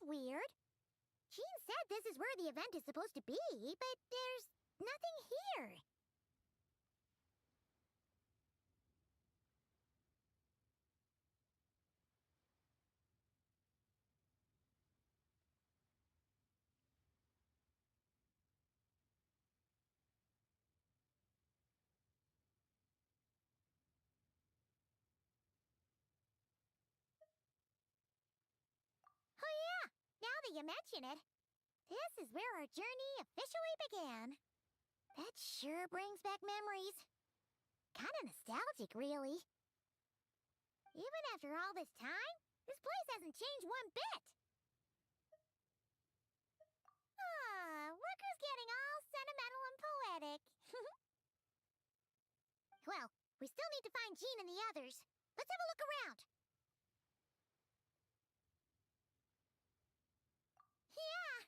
weird. Jean said this is where the event is supposed to be, but there's nothing here. Oh yeah, now that you mention it, this is where our journey officially began. That sure brings back memories. Kinda nostalgic, really. Even after all this time, this place hasn't changed one bit. Look who's getting all sentimental and poetic. Well, we still need to find Jean and the others. Let's have a look around. Yeah.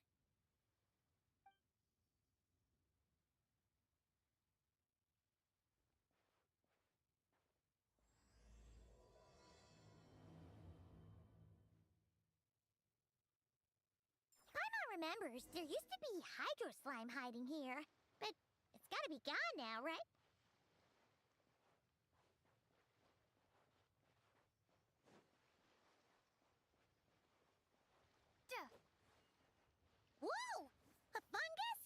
Paimon remembers there used to be hydro slime hiding here, but it's gotta be gone now, right? Whoa! A fungus?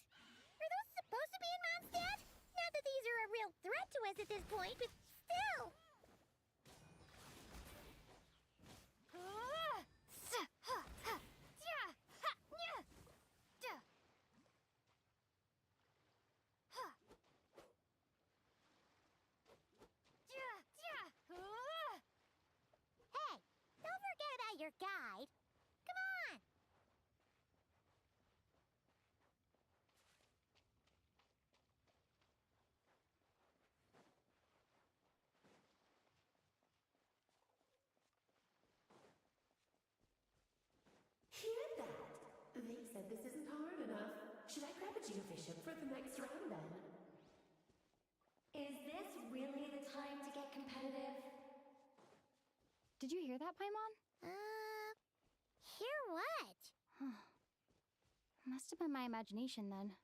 Are those supposed to be in Mondstadt? Not that these are a real threat to us at this point, but still! Hey, don't forget about your guide. Come on! Hear that? They said this isn't hard enough. Should I grab a geofishing for the next round then? Is this really the time to get competitive? Did you hear that, Paimon? Hear what? Must have been my imagination then.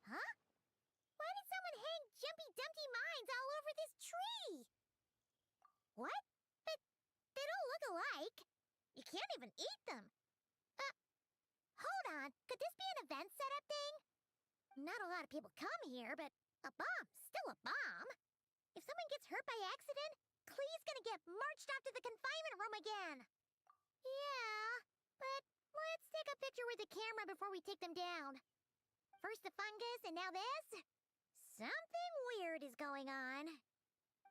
Huh? Why did someone hang Jumpy Dumpty mines all over this tree? What? But they don't look alike. You can't even eat them. Hold on. Could this be an event setup thing? Not a lot of people come here, but a bomb's still a bomb. If someone gets hurt by accident, Klee's gonna get marched off to the confinement room again. Yeah, but let's take a picture with the camera before we take them down. First the fungus, and now this? Something weird is going on.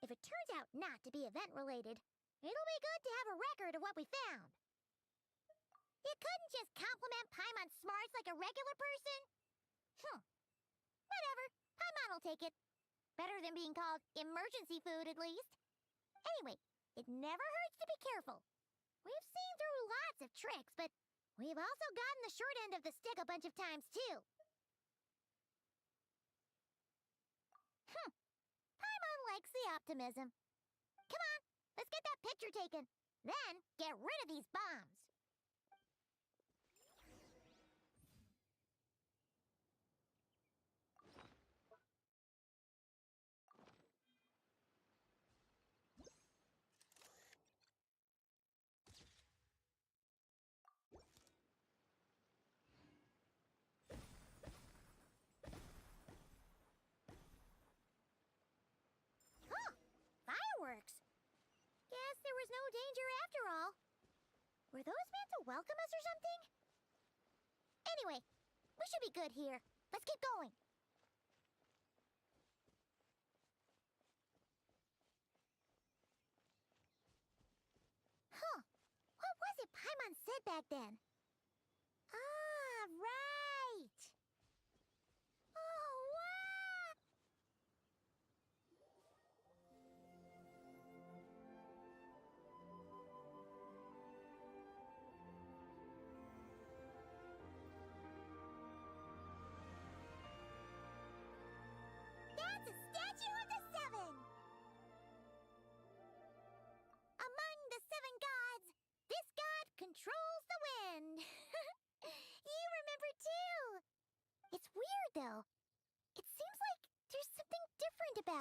If it turns out not to be event-related, it'll be good to have a record of what we found. You couldn't just compliment Paimon's smarts like a regular person? Whatever. Paimon will take it. Better than being called emergency food, at least. Anyway, it never hurts to be careful. We've seen through lots of tricks, but we've also gotten the short end of the stick a bunch of times, too. Paimon likes the optimism. Come on, let's get that picture taken. Then, get rid of these bombs. Fireworks. Guess there was no danger after all. Were those meant to welcome us or something? Anyway, we should be good here. Let's keep going. What was it Paimon said back then? Ah, right. Oh, wow.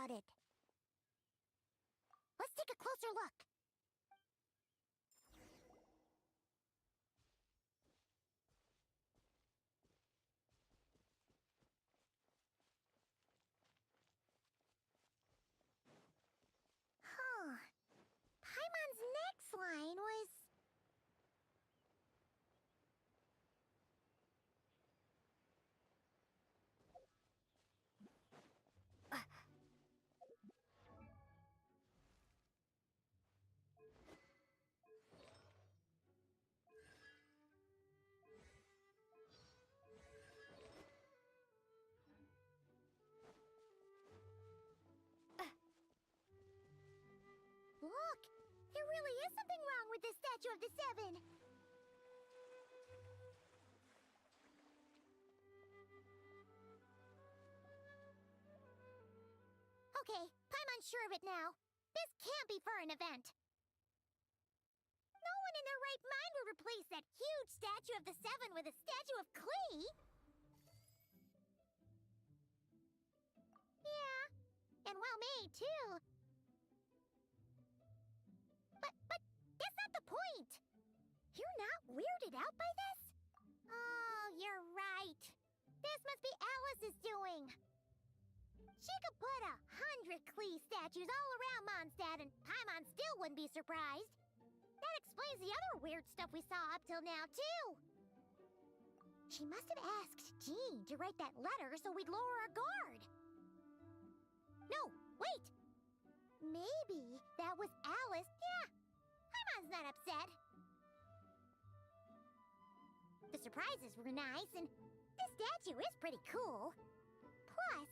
about it. Let's take a closer look. Huh. Paimon's next line was... Look! There really is something wrong with this statue of the Seven! Okay, Paimon's sure of it now. This can't be for an event. No one in their right mind would replace that huge statue of the Seven with a statue of Klee! Yeah, and well made, too. But that's not the point! You're not weirded out by this? Oh, you're right. This must be Alice's doing. She could put 100 Klee statues all around Mondstadt and Paimon still wouldn't be surprised. That explains the other weird stuff we saw up till now, too. She must have asked Jean to write that letter so we'd lower our guard. No, wait! Maybe that was Alice. Yeah, Paimon's not upset. The surprises were nice, and this statue is pretty cool. Plus,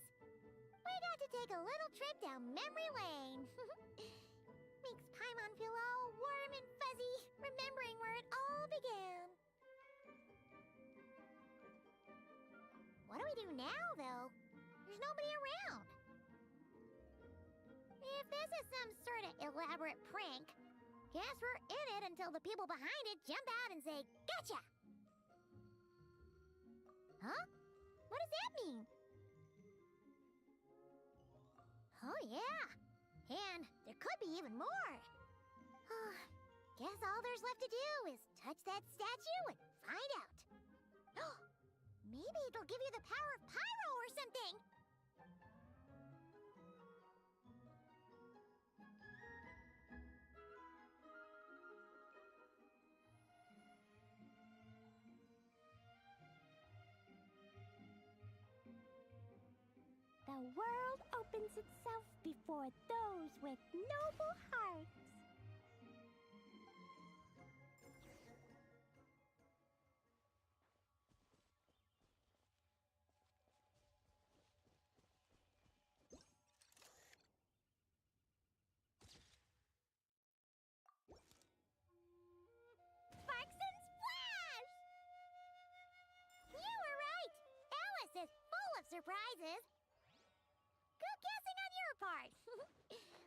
we got to take a little trip down memory lane. Makes Paimon feel all warm and fuzzy, remembering where it all began. What do we do now, though? There's nobody around. If this is some sort of elaborate prank, guess we're in it until the people behind it jump out and say, "Gotcha!" Huh? What does that mean? Oh, yeah. And there could be even more. Guess all there's left to do is touch that statue and find out. Maybe it'll give you the power of pyro or something. The world opens itself before those with noble hearts. Sparks and splash! You were right! Alice is full of surprises. Good guessing on your part.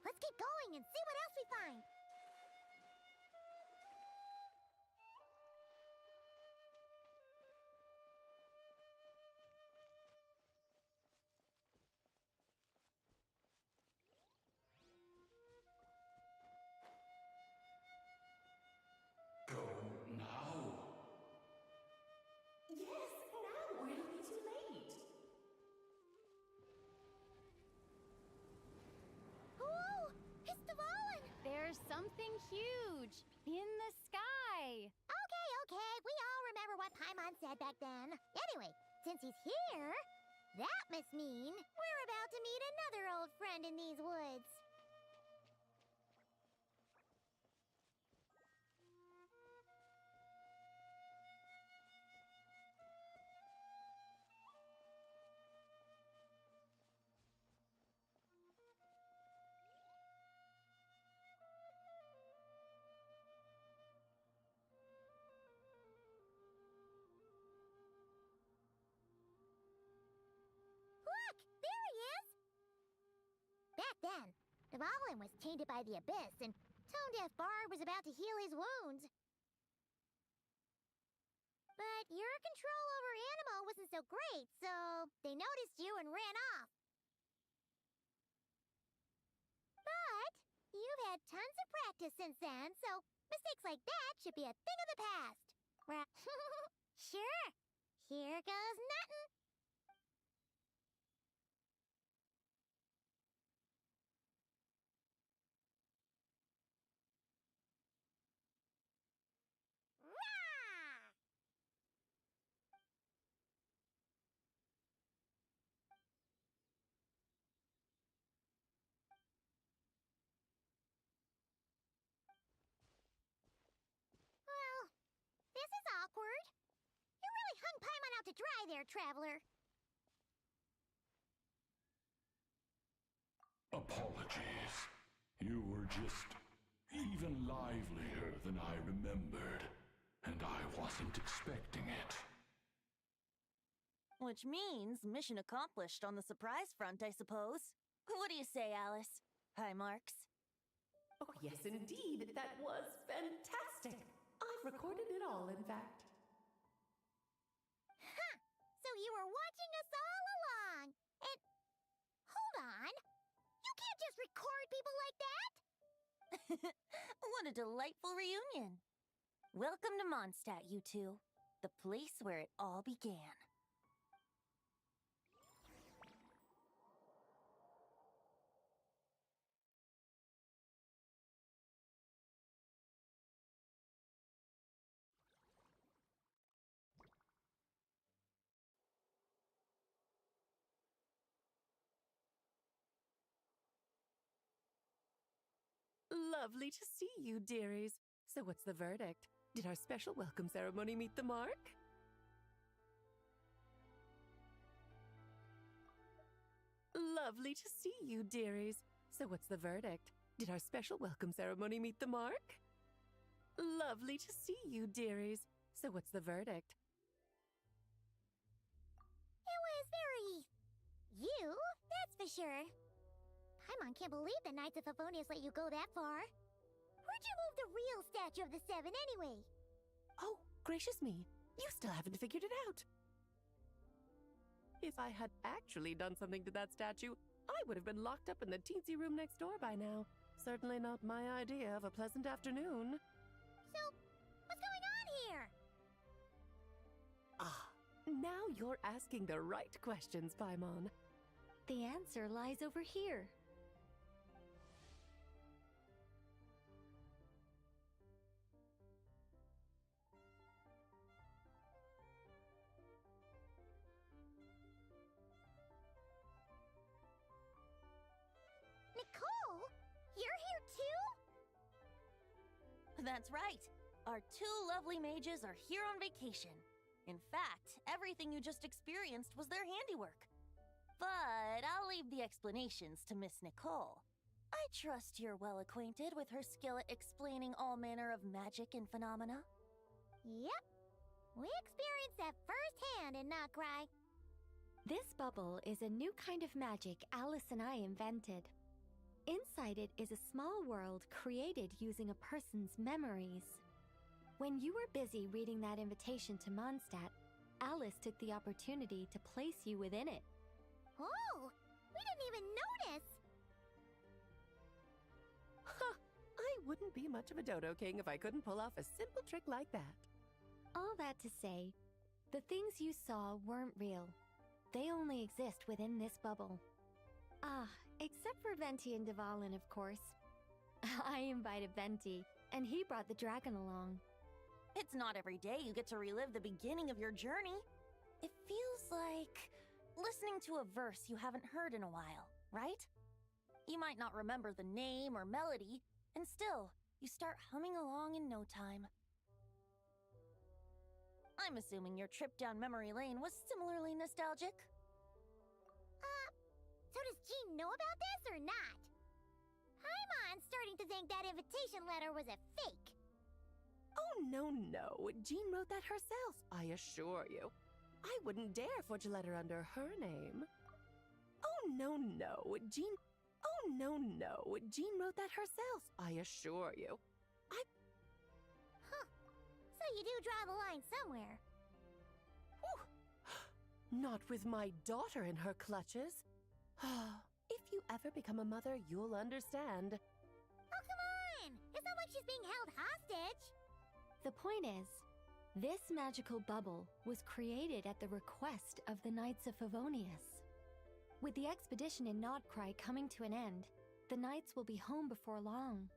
Let's keep going and see what else we find. Go now. Yes, now, or it'll be too late. Ooh, it's Dvalin! There's something huge in the sky. Okay, we all remember what Paimon said back then. Anyway, since he's here, that must mean we're about to meet another old friend in these woods. Look, there he is! Back then, Dvalin was tainted by the Abyss, and Tone-Deaf Bard was about to heal his wounds. But your control over Animo wasn't so great, so they noticed you and ran off. But you've had tons of practice since then, so mistakes like that should be a thing of the past. Right? Sure. Here goes nothing. Rah! Well, this is awkward. You really hung Paimon out to dry there, traveler. Apologies. You were just even livelier than I remembered, and I wasn't expecting it. Which means mission accomplished on the surprise front, I suppose. What do you say, Alice? Hi, Marks. Oh, yes, indeed. That was fantastic. I've recorded it all, in fact. Huh! So you were watching us all along. And hold on. You can't just record people like that. What a delightful reunion. Welcome to Mondstadt, you two. The place where it all began. Lovely to see you, dearies. So what's the verdict? Did our special welcome ceremony meet the mark? Lovely to see you, dearies. So what's the verdict? Did our special welcome ceremony meet the mark? Lovely to see you, dearies. So what's the verdict? It was very... you, that's for sure. Paimon can't believe the Knights of Favonius let you go that far. Where'd you move the real statue of the Seven anyway? Oh, gracious me. You still haven't figured it out. If I had actually done something to that statue, I would have been locked up in the teensy room next door by now. Certainly not my idea of a pleasant afternoon. So, what's going on here? Ah, now you're asking the right questions, Paimon. The answer lies over here. Nicole? You're here too? That's right. Our two lovely mages are here on vacation. In fact, everything you just experienced was their handiwork. But I'll leave the explanations to Miss Nicole. I trust you're well acquainted with her skill at explaining all manner of magic and phenomena. Yep. We experienced that firsthand in Nocrai. This bubble is a new kind of magic Alice and I invented. Inside it is a small world created using a person's memories. When you were busy reading that invitation to Mondstadt, Alice took the opportunity to place you within it. Oh, we didn't even notice. Huh, I wouldn't be much of a dodo king if I couldn't pull off a simple trick like that. All that to say, the things you saw weren't real. They only exist within this bubble. Ah, except for Venti and Dvalin, of course. I invited Venti, and he brought the dragon along. It's not every day you get to relive the beginning of your journey. It feels like listening to a verse you haven't heard in a while, right? You might not remember the name or melody, and still, you start humming along in no time. I'm assuming your trip down memory lane was similarly nostalgic. So does Jean know about this or not? Paimon's starting to think that invitation letter was a fake. Oh, no. Jean wrote that herself, I assure you. I wouldn't dare forge a letter under her name. Oh, no. Jean... Oh, no. Jean wrote that herself, I assure you. Huh. So you do draw the line somewhere. Whew. Not with my daughter in her clutches. If you ever become a mother, you'll understand. Oh, come on! It's not like she's being held hostage. The point is, this magical bubble was created at the request of the Knights of Favonius. With the expedition in Nodcry coming to an end, the Knights will be home before long.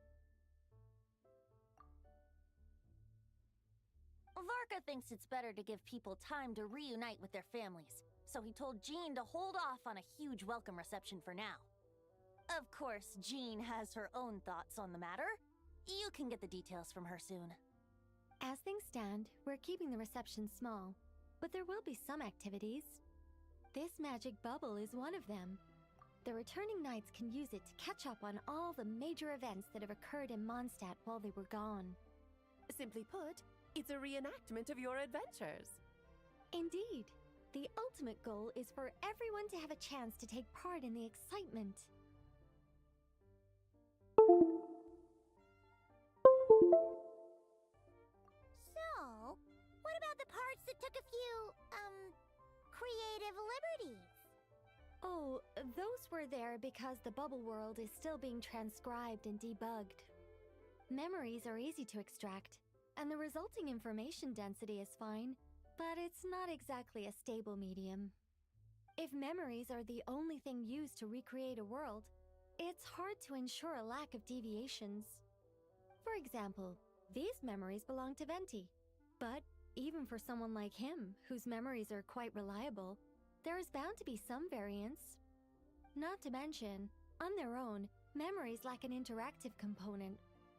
Varka thinks it's better to give people time to reunite with their families, so he told Jean to hold off on a huge welcome reception for now. Of course, Jean has her own thoughts on the matter. You can get the details from her soon. As things stand, we're keeping the reception small, but there will be some activities. This magic bubble is one of them. The returning knights can use it to catch up on all the major events that have occurred in Mondstadt while they were gone. Simply put, it's a reenactment of your adventures. Indeed. The ultimate goal is for everyone to have a chance to take part in the excitement. So, what about the parts that took a few, creative liberties? Oh, those were there because the bubble world is still being transcribed and debugged. Memories are easy to extract, and the resulting information density is fine, but it's not exactly a stable medium. If memories are the only thing used to recreate a world, it's hard to ensure a lack of deviations. For example, these memories belong to Venti, but even for someone like him, whose memories are quite reliable, there is bound to be some variance. Not to mention, on their own, memories lack an interactive component,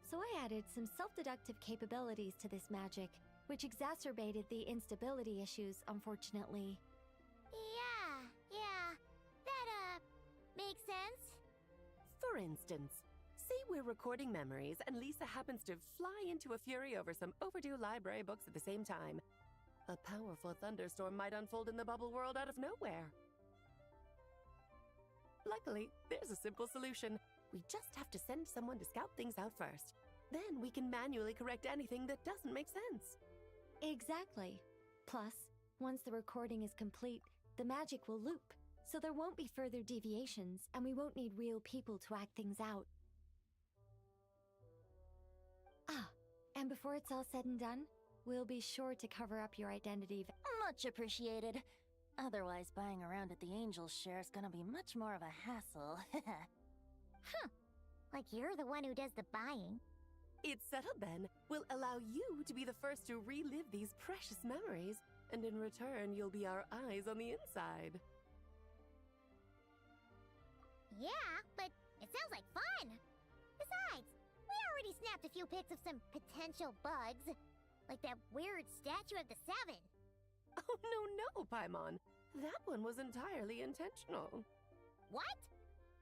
so I added some self-deductive capabilities to this magic, which exacerbated the instability issues, unfortunately. Yeah, that, makes sense. For instance, say we're recording memories and Lisa happens to fly into a fury over some overdue library books at the same time. A powerful thunderstorm might unfold in the bubble world out of nowhere. Luckily, there's a simple solution. We just have to send someone to scout things out first. Then we can manually correct anything that doesn't make sense. Exactly. Plus, once the recording is complete, the magic will loop, so there won't be further deviations, and we won't need real people to act things out. Ah, and before it's all said and done, we'll be sure to cover up your identity. Much appreciated. Otherwise, buying around at the Angel's share is gonna be much more of a hassle. Like you're the one who does the buying. It's settled then. We'll allow you to be the first to relive these precious memories, and in return, you'll be our eyes on the inside. Yeah, but it sounds like fun. Besides, we already snapped a few pics of some potential bugs. Like that weird statue of the Seven. Oh, no, Paimon. That one was entirely intentional. What?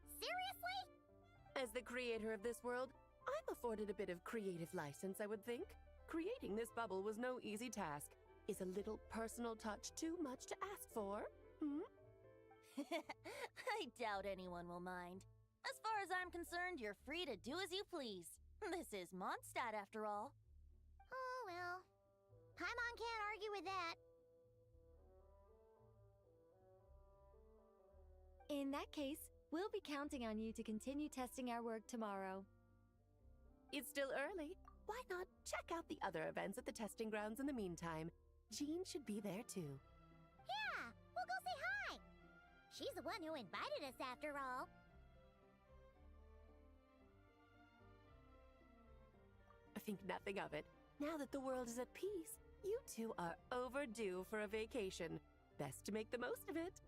Seriously? As the creator of this world, I'm afforded a bit of creative license, I would think. Creating this bubble was no easy task. Is a little personal touch too much to ask for? I doubt anyone will mind. As far as I'm concerned, you're free to do as you please. This is Mondstadt, after all. Oh, well. Paimon can't argue with that. In that case, we'll be counting on you to continue testing our work tomorrow. It's still early. Why not check out the other events at the testing grounds in the meantime? Jean should be there too. Yeah, we'll go say hi. She's the one who invited us after all. Think nothing of it. Now that the world is at peace, you two are overdue for a vacation. Best to make the most of it.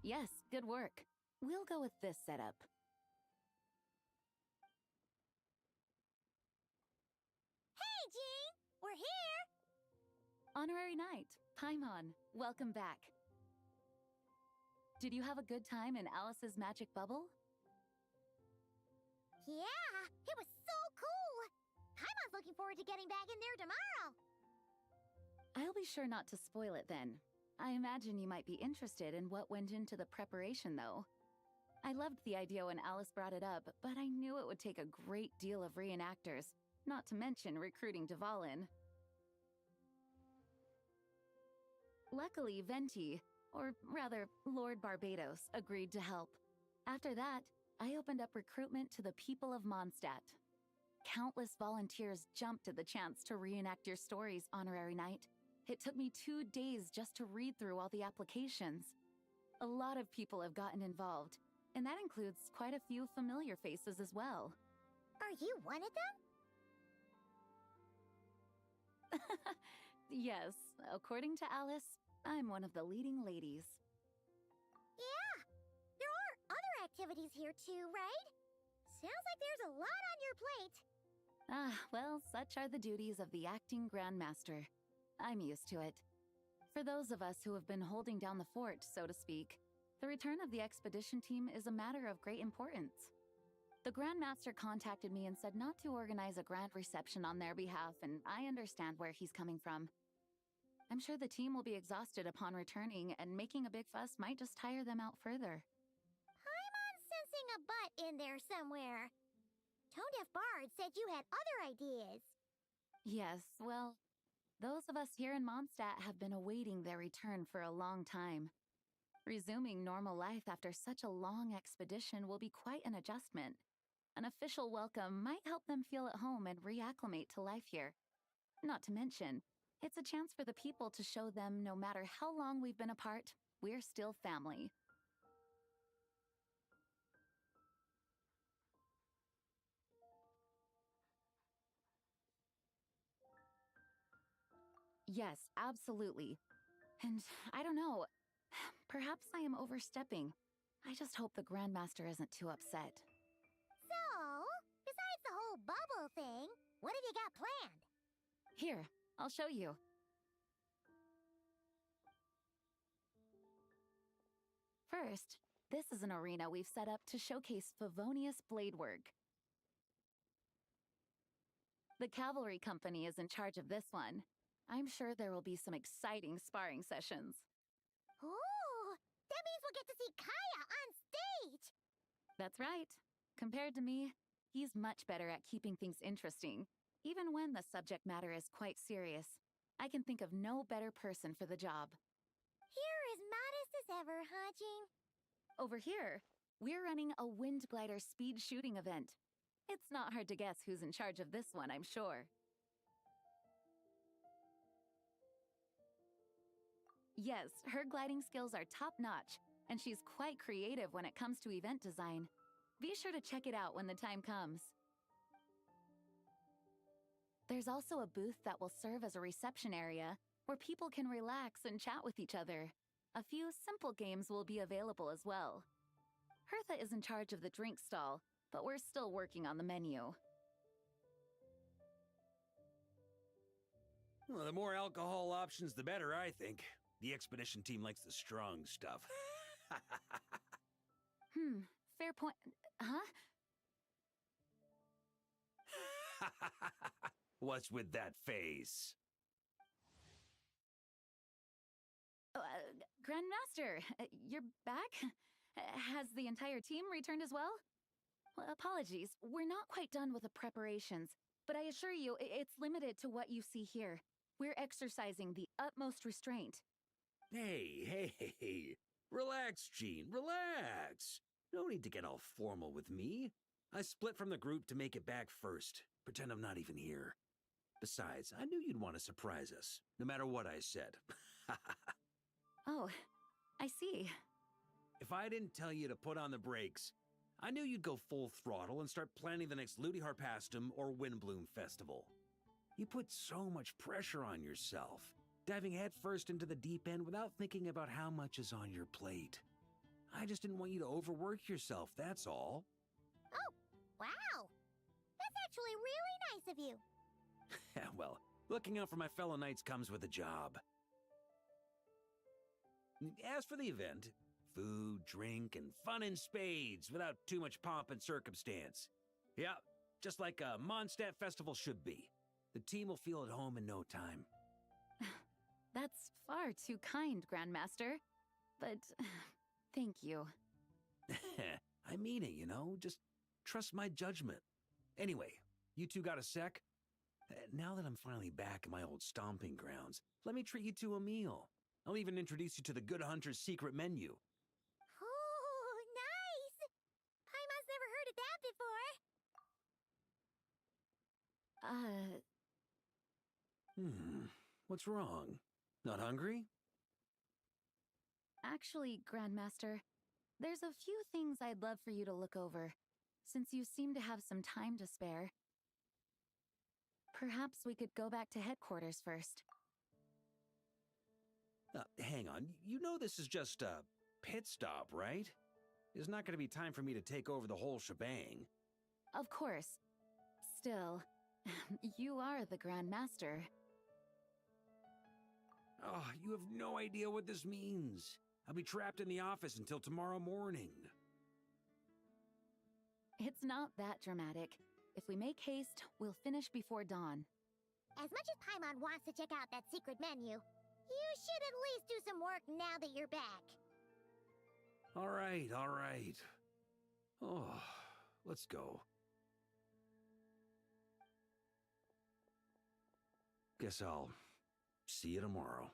Yes, good work. We'll go with this setup. Hey, Jean! We're here! Honorary Knight, Paimon, welcome back. Did you have a good time in Alice's magic bubble? Yeah, it was so cool! Paimon's looking forward to getting back in there tomorrow! I'll be sure not to spoil it then. I imagine you might be interested in what went into the preparation, though. I loved the idea when Alice brought it up, but I knew it would take a great deal of reenactors, not to mention recruiting Dvalin. Luckily, Venti, or rather, Lord Barbados, agreed to help. After that, I opened up recruitment to the people of Mondstadt. Countless volunteers jumped at the chance to reenact your stories, Honorary Knight. It took me 2 days just to read through all the applications. A lot of people have gotten involved, and that includes quite a few familiar faces as well. Are you one of them? Yes, according to Alice, I'm one of the leading ladies. Yeah, there are other activities here too, right? Sounds like there's a lot on your plate. Ah, well, such are the duties of the acting Grandmaster. I'm used to it. For those of us who have been holding down the fort, so to speak, the return of the expedition team is a matter of great importance. The Grandmaster contacted me and said not to organize a grand reception on their behalf, and I understand where he's coming from. I'm sure the team will be exhausted upon returning, and making a big fuss might just tire them out further. Paimon's sensing a butt in there somewhere. Tone-deaf Bard said you had other ideas. Yes, well, those of us here in Mondstadt have been awaiting their return for a long time. Resuming normal life after such a long expedition will be quite an adjustment. An official welcome might help them feel at home and reacclimate to life here. Not to mention, it's a chance for the people to show them no matter how long we've been apart, we're still family. Yes, absolutely. And I don't know, perhaps I am overstepping. I just hope the Grandmaster isn't too upset. So, besides the whole bubble thing, what have you got planned? Here, I'll show you. First, this is an arena we've set up to showcase Favonius blade work. The cavalry company is in charge of this one. I'm sure there will be some exciting sparring sessions. Ooh, that means we'll get to see Kaya on stage! That's right. Compared to me, he's much better at keeping things interesting, even when the subject matter is quite serious. I can think of no better person for the job. You're as modest as ever, huh, Jean? Over here, we're running a wind glider speed shooting event. It's not hard to guess who's in charge of this one, I'm sure. Yes, her gliding skills are top-notch, and she's quite creative when it comes to event design. Be sure to check it out when the time comes. There's also a booth that will serve as a reception area where people can relax and chat with each other. A few simple games will be available as well. Hertha is in charge of the drink stall, but we're still working on the menu. Well, the more alcohol options, the better, I think. The expedition team likes the strong stuff. Fair point. Huh? What's with that face? Grandmaster, you're back? Has the entire team returned as well? Well, apologies, we're not quite done with the preparations, but I assure you, it's limited to what you see here. We're exercising the utmost restraint. Hey. Relax, Jean, relax. No need to get all formal with me. I split from the group to make it back first. Pretend I'm not even here. Besides, I knew you'd want to surprise us, no matter what I said. Oh, I see. If I didn't tell you to put on the brakes, I knew you'd go full throttle and start planning the next Ludi Harpastum or Windbloom Festival. You put so much pressure on yourself, diving headfirst into the deep end without thinking about how much is on your plate. I just didn't want you to overwork yourself, that's all. Oh, wow. That's actually really nice of you. Well, looking out for my fellow knights comes with a job. As for the event, food, drink, and fun in spades without too much pomp and circumstance. Yeah, just like a Mondstadt festival should be. The team will feel at home in no time. That's far too kind, Grandmaster. But thank you. I mean it, just trust my judgment. Anyway, you two got a sec? Now that I'm finally back in my old stomping grounds, let me treat you to a meal. I'll even introduce you to the Good Hunter's secret menu. Oh, nice! Paimon's never heard of that before. What's wrong? Not hungry? Actually, Grandmaster, there's a few things I'd love for you to look over, since you seem to have some time to spare. Perhaps we could go back to headquarters first. Hang on, you know this is just a pit stop, right? There's not going to be time for me to take over the whole shebang. Of course. Still, you are the Grandmaster. Oh, you have no idea what this means. I'll be trapped in the office until tomorrow morning. It's not that dramatic. If we make haste, we'll finish before dawn. As much as Paimon wants to check out that secret menu, you should at least do some work now that you're back. All right, all right. Oh, let's go. Guess I'll see you tomorrow.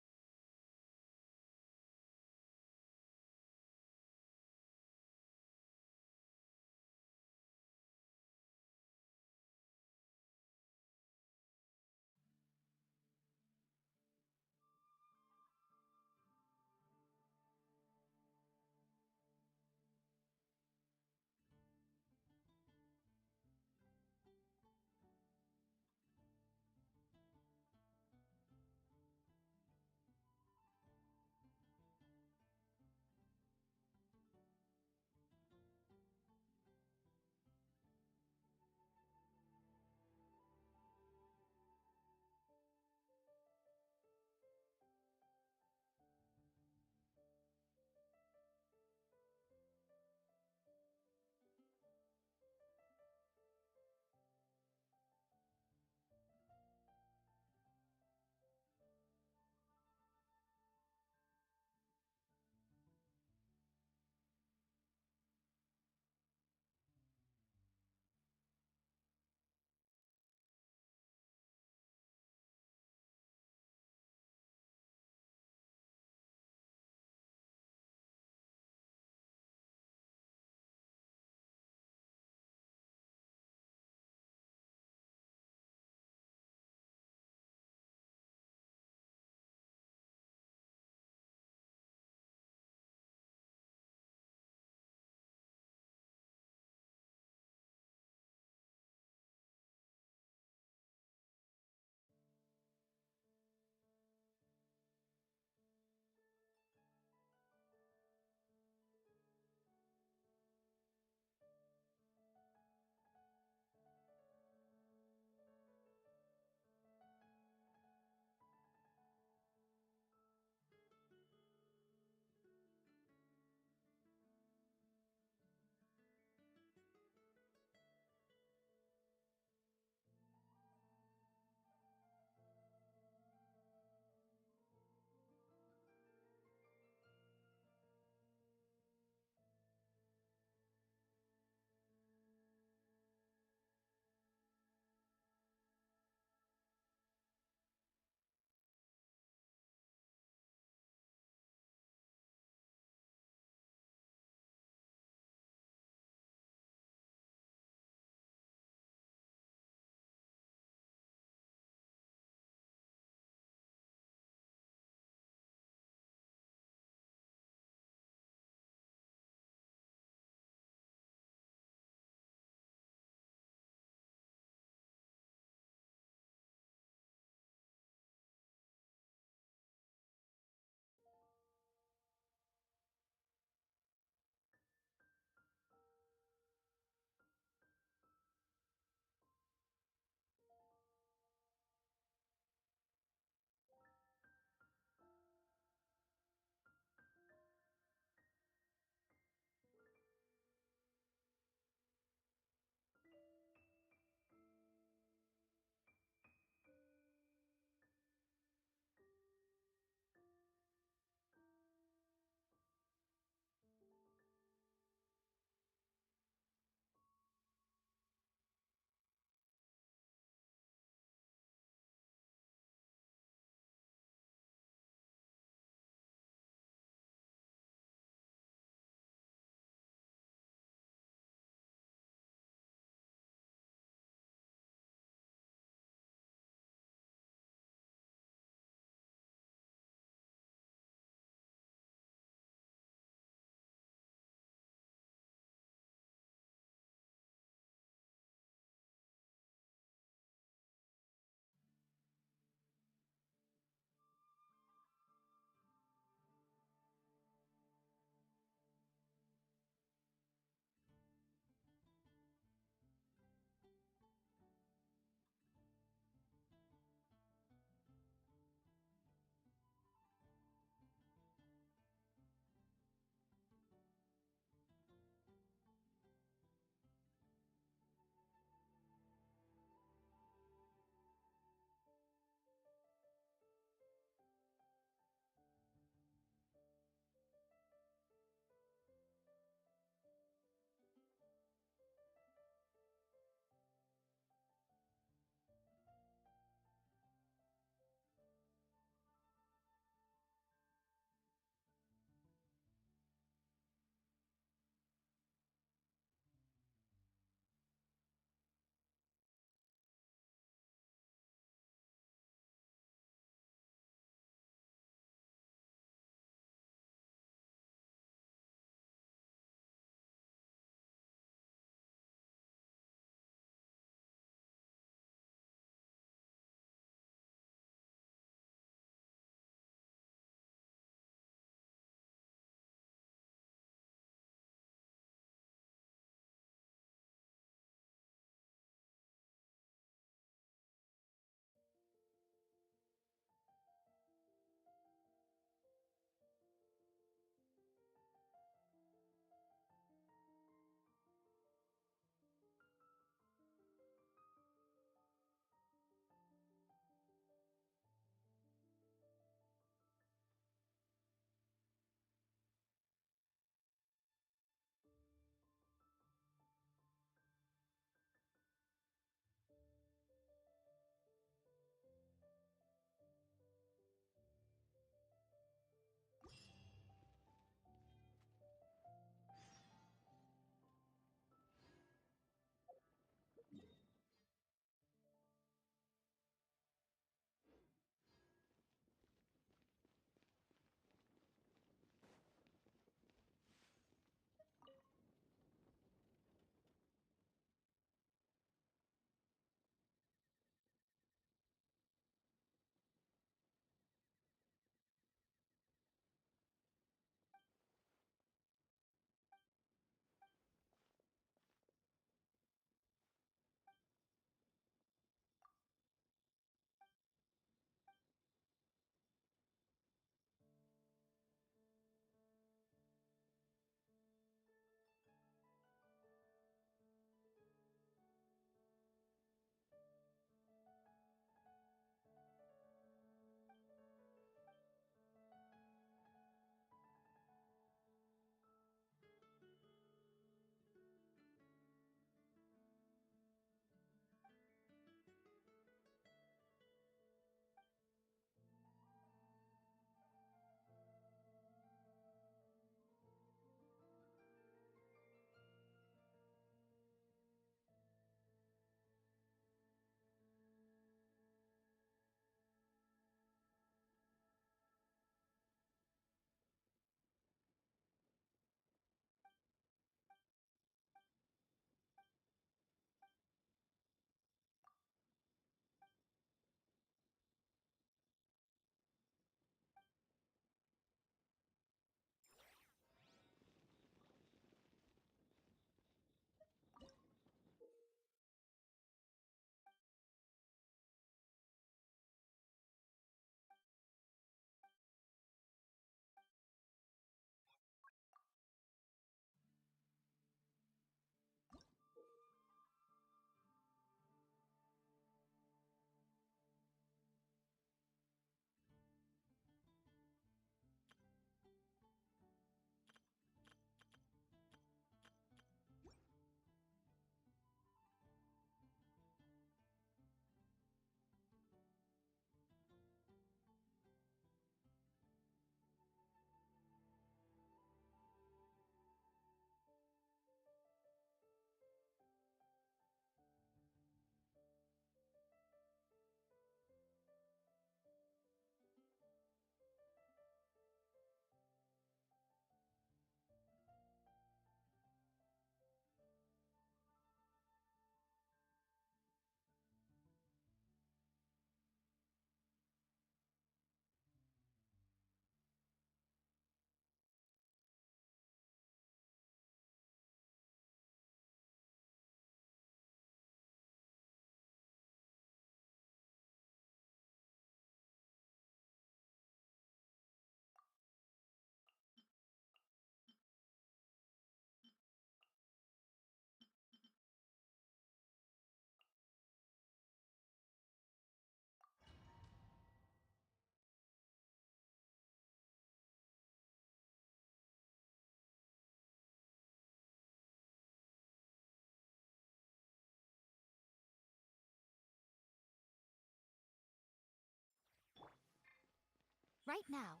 Right now.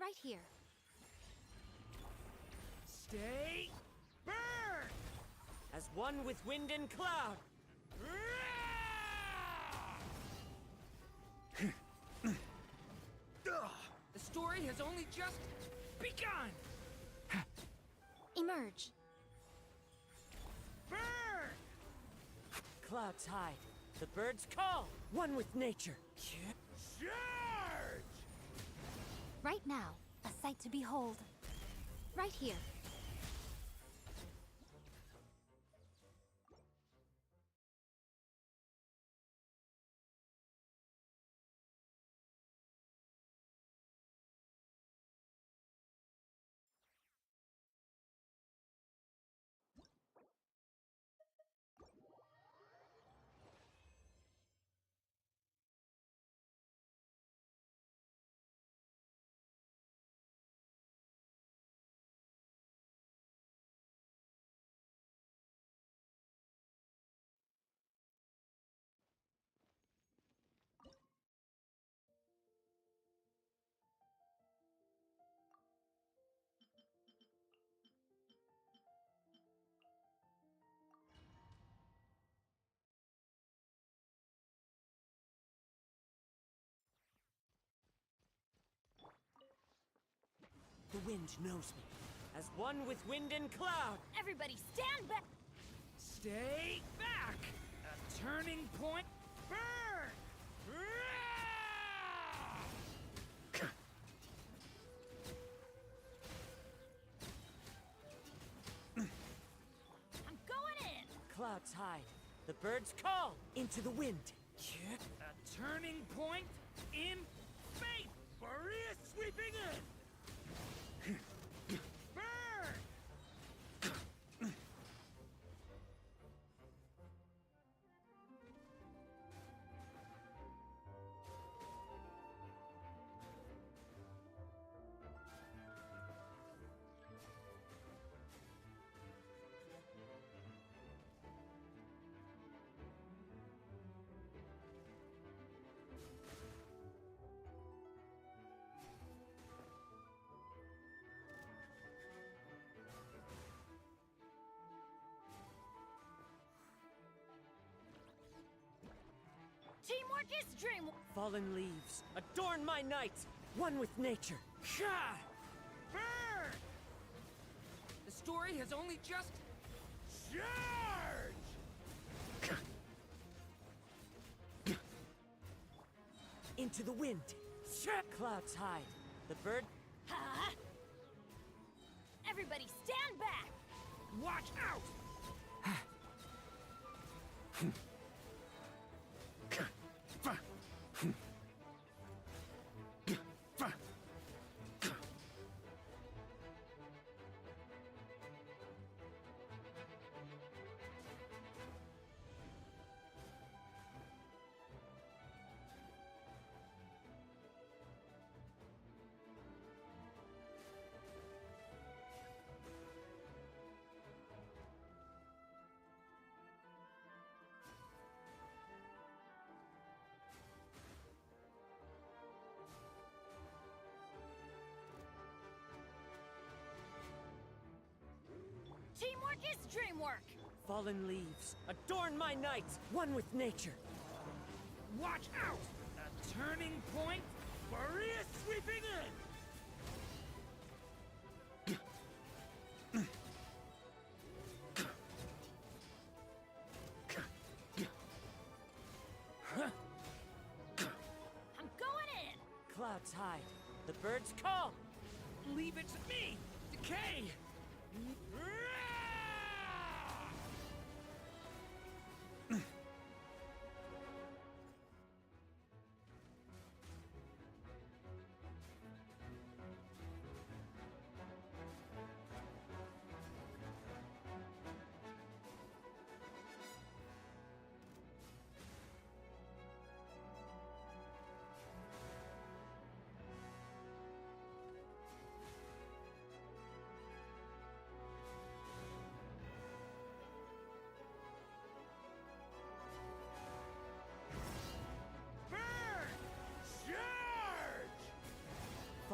Right here. Stay burn! As one with wind and cloud. The story has only just begun! Emerge. Burn! Clouds hide. The birds call. One with nature. Charge! Right now. A sight to behold. Right here. The wind knows me. As one with wind and cloud. Everybody stand back! Stay back! A turning point. Burn! I'm going in! Clouds hide. The birds call. Into the wind. A turning point in fate. Maria sweeping in. Teamwork is dream. Fallen leaves, adorn my night, one with nature. Ha! Burn! The story has only just... Charge! Into the wind. Clouds hide. The bird... Huh? Everybody stand back! Watch out! Teamwork is dreamwork! Fallen leaves, adorn my night, one with nature. Watch out! A turning point, Maria sweeping in! I'm going in! Clouds hide. The birds call. Leave it to me! Decay!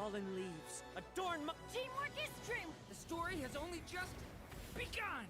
fallen leaves, adorn my— Teamwork is strength! The story has only just begun!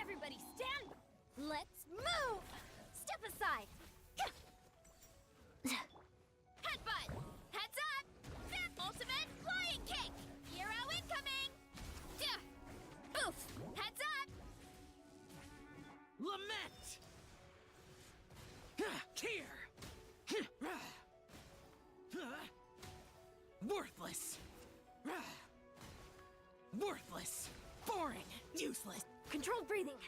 Everybody stand! Let's move! Step aside! Headbutt! Heads up! Ultimate flying kick! Hero incoming! Oof! Heads up! Lament! Here! Worthless! Worthless! Boring! Useless! Controlled breathing.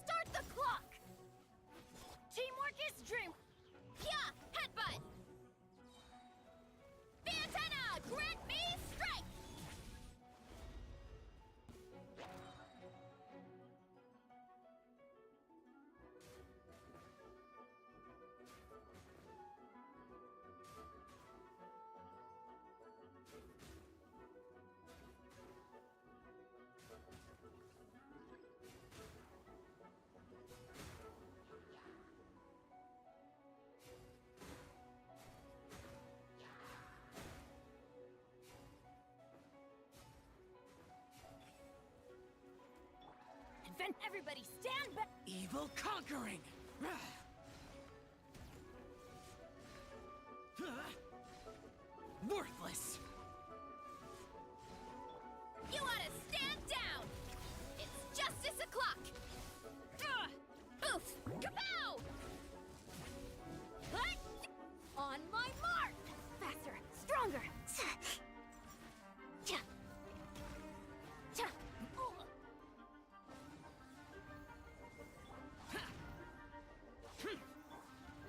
Start the clock! Teamwork is dream. Yeah! Headbutt! Antenna! Grant me strike! Everybody stand back! Evil conquering! Worthless! You ought to stand down! It's justice o'clock! Oof! Kapow! What? On my mark! Faster! Stronger!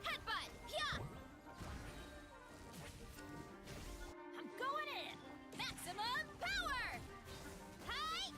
Headbutt! Yeah! I'm going in! Maximum power! Hi!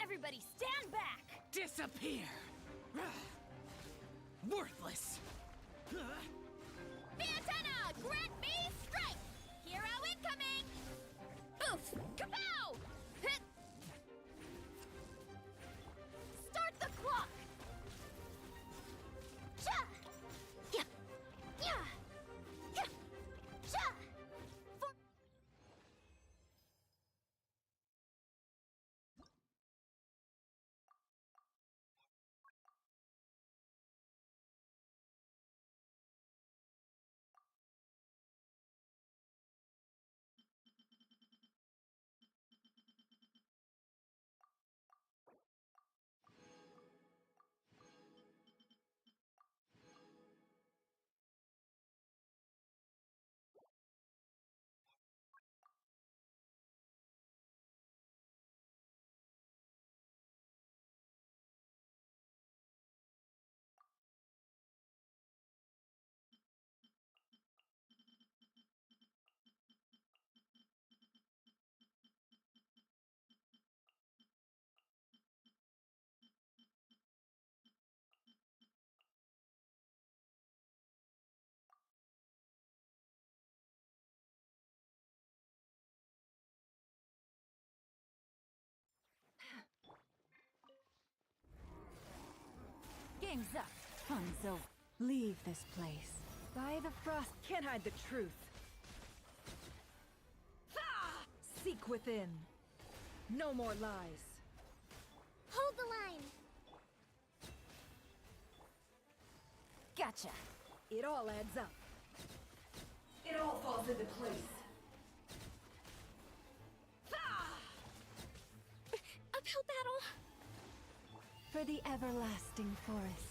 Everybody stand back! Disappear! Worthless! Antenna! Grant me strike! Hero incoming! Oof! Kapow! Start the clock! Cha! Yeah! Yeah! Yeah! Cha! Game's up. Fun's over. Leave this place. By the frost, can't hide the truth. Seek within. No more lies. Hold the line. Gotcha. It all adds up. It all falls into place. Uphill battle. For the everlasting forest.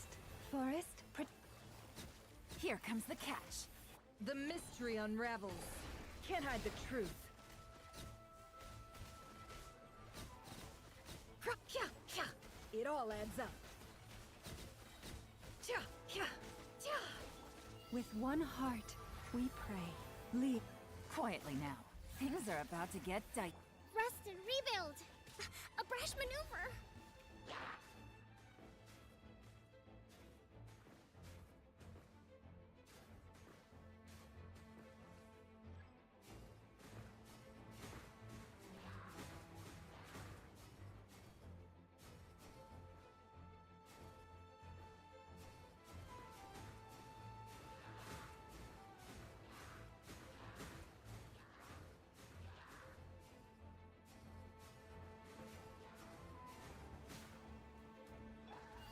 Here comes the catch. The mystery unravels. Can't hide the truth. It all adds up. With one heart, we pray. Leave. Quietly now. Things are about to get tight. Rest and rebuild. A brash maneuver.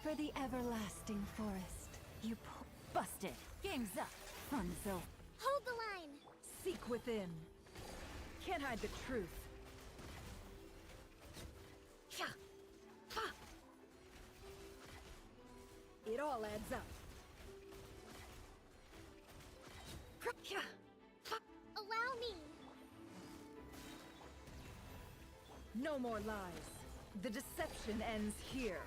For the everlasting forest. You busted. Game's up. Fun's over. Hold the line. Seek within. Can't hide the truth. It all adds up. Allow me. No more lies. The deception ends here.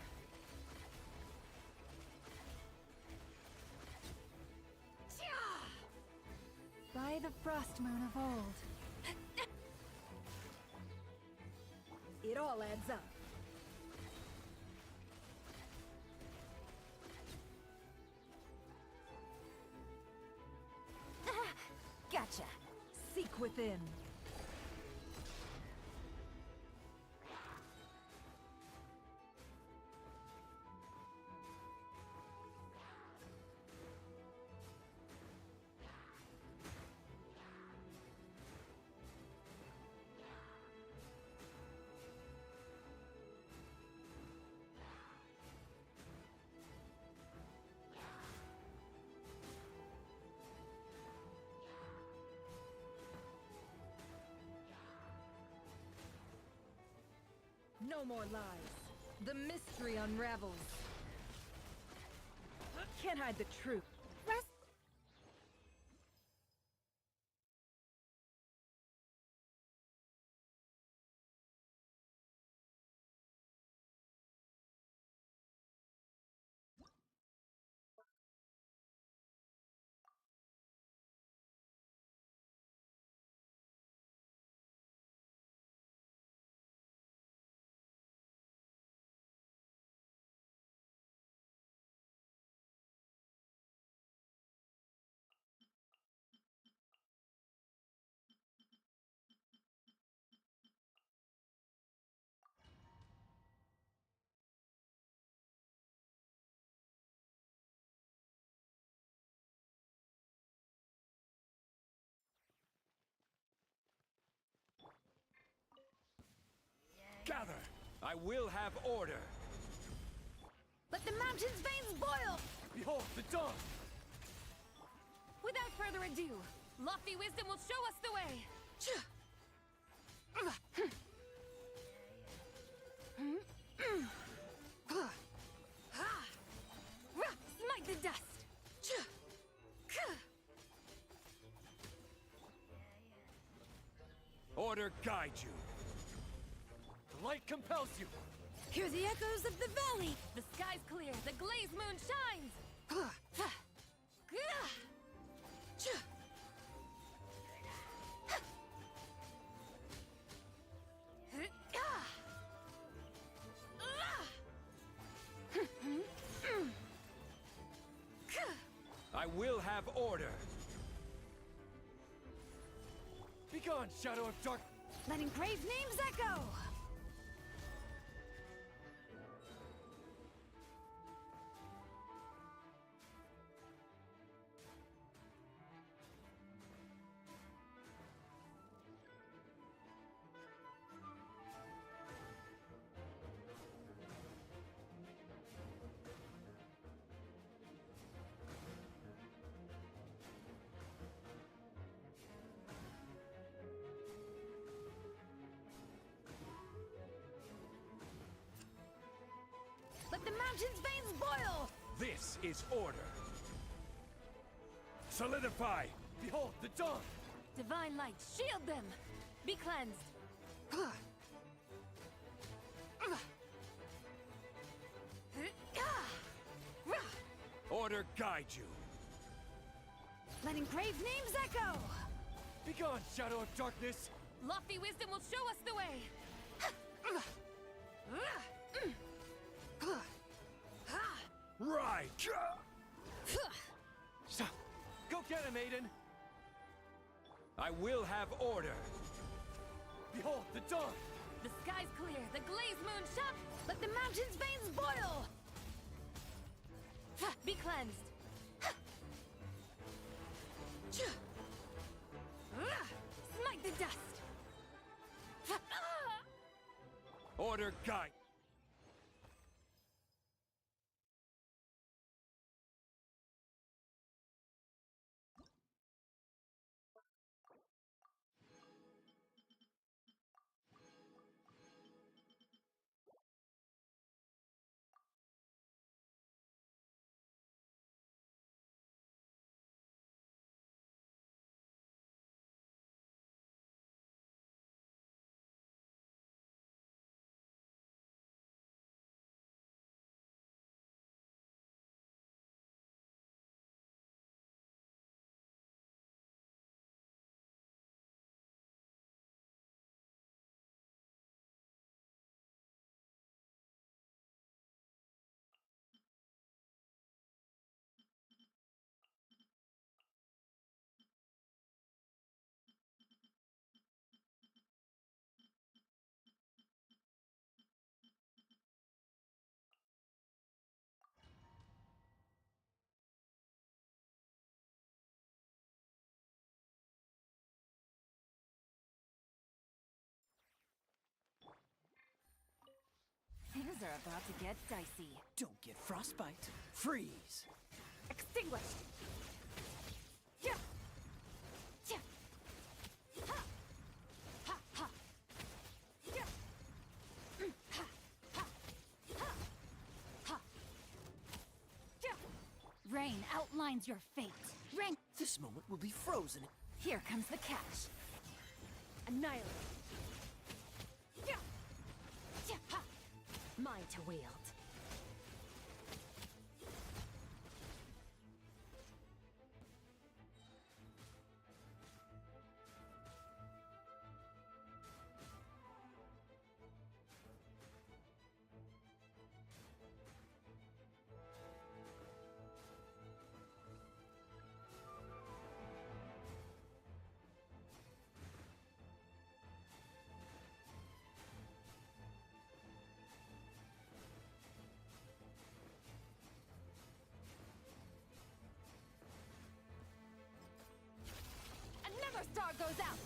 By the frost moon of old. It all adds up. Gotcha. Seek within. No more lies. The mystery unravels. Can't hide the truth. Rest. Gather! I will have order! Let the mountain's veins boil! Behold the dawn! Without further ado, lofty wisdom will show us the way! Smite the dust! Order guide you! The light compels you! Hear the echoes of the valley! The sky's clear, the glazed moon shines! I will have order! Begone, Shadow of Dark! Letting brave names echo! This is order. Solidify! Behold the dawn! Divine light, shield them! Be cleansed! Order guide you! Let engraved names echo! Begone, shadow of darkness! Lofty wisdom will show us the way! Right! Go get him, Aiden! I will have order! Behold the dawn! The sky's clear, the glazed moon shot! Let the mountain's veins boil! Be cleansed! Smite the dust! Order guide! Things are about to get dicey. Don't get frostbite. Freeze. Extinguished! Yeah! Yeah! Ha! Ha! Ha! Yeah! Ha! Ha! Ha! Ha! Yeah! Rain outlines your fate. Rain. This moment will be frozen. Here comes the catch. Annihilate. Yeah! Yeah! Ha! Mine to wield. Another star goes out!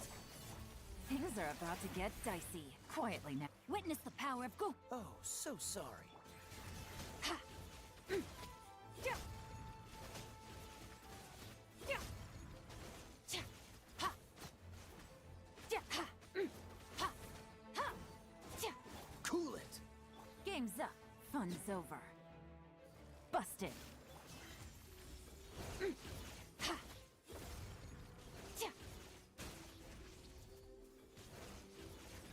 Things are about to get dicey. Quietly now. Witness the power of GOOOOO! Oh, so sorry. Ha! Yeah! Yeah! Yeah! Ha! Yeah! Ha! Ha! Ha! Yeah! Cool it. Game's up. Fun's over. Busted. Ha! Yeah!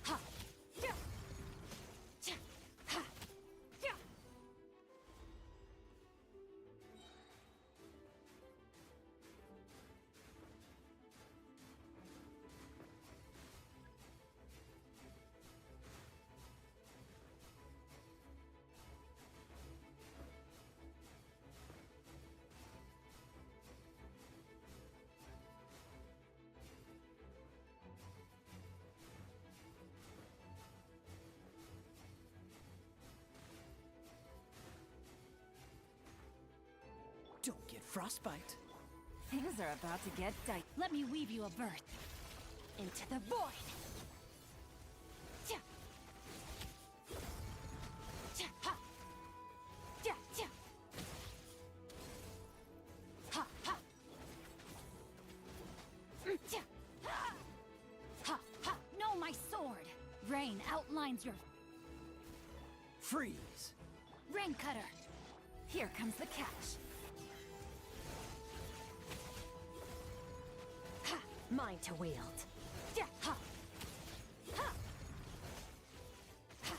Ha! Yeah! Yeah! Ha! Yeah! Don't get frostbite. Things are about to get dicey. Let me weave you a birth. Into the void! Yeah! Yeah! Ha! Yeah! Yeah! Ha! Ha! Yeah! Ha! Ha! Ha! No, my sword! Rain outlines your... Freeze. Rain cutter! Here comes the catch. Ha! Mine to wield. Yeah! Ha! Ha! Ha!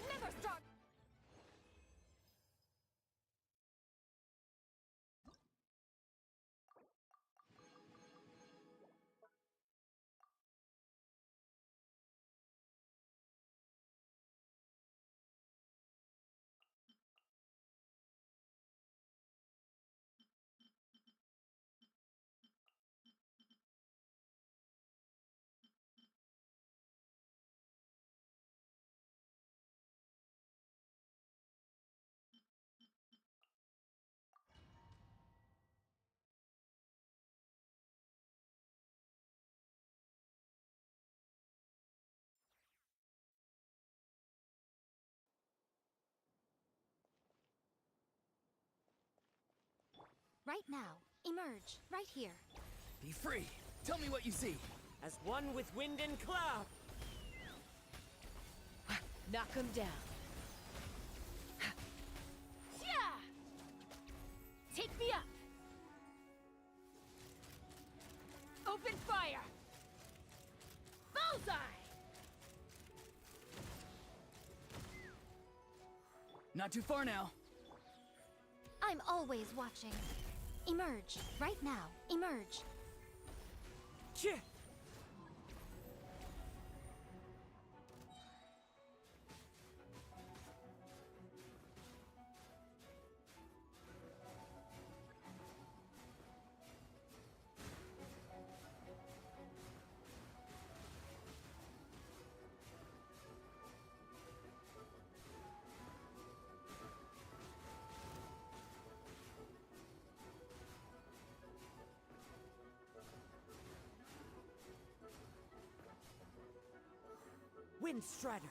Never start! Right now. Emerge. Right here. Be free. Tell me what you see. As one with wind and cloud. Knock him down. Yeah! Take me up! Open fire! Bullseye! Not too far now. I'm always watching. Emerge. Right now. Emerge. Chih! Wind Strider.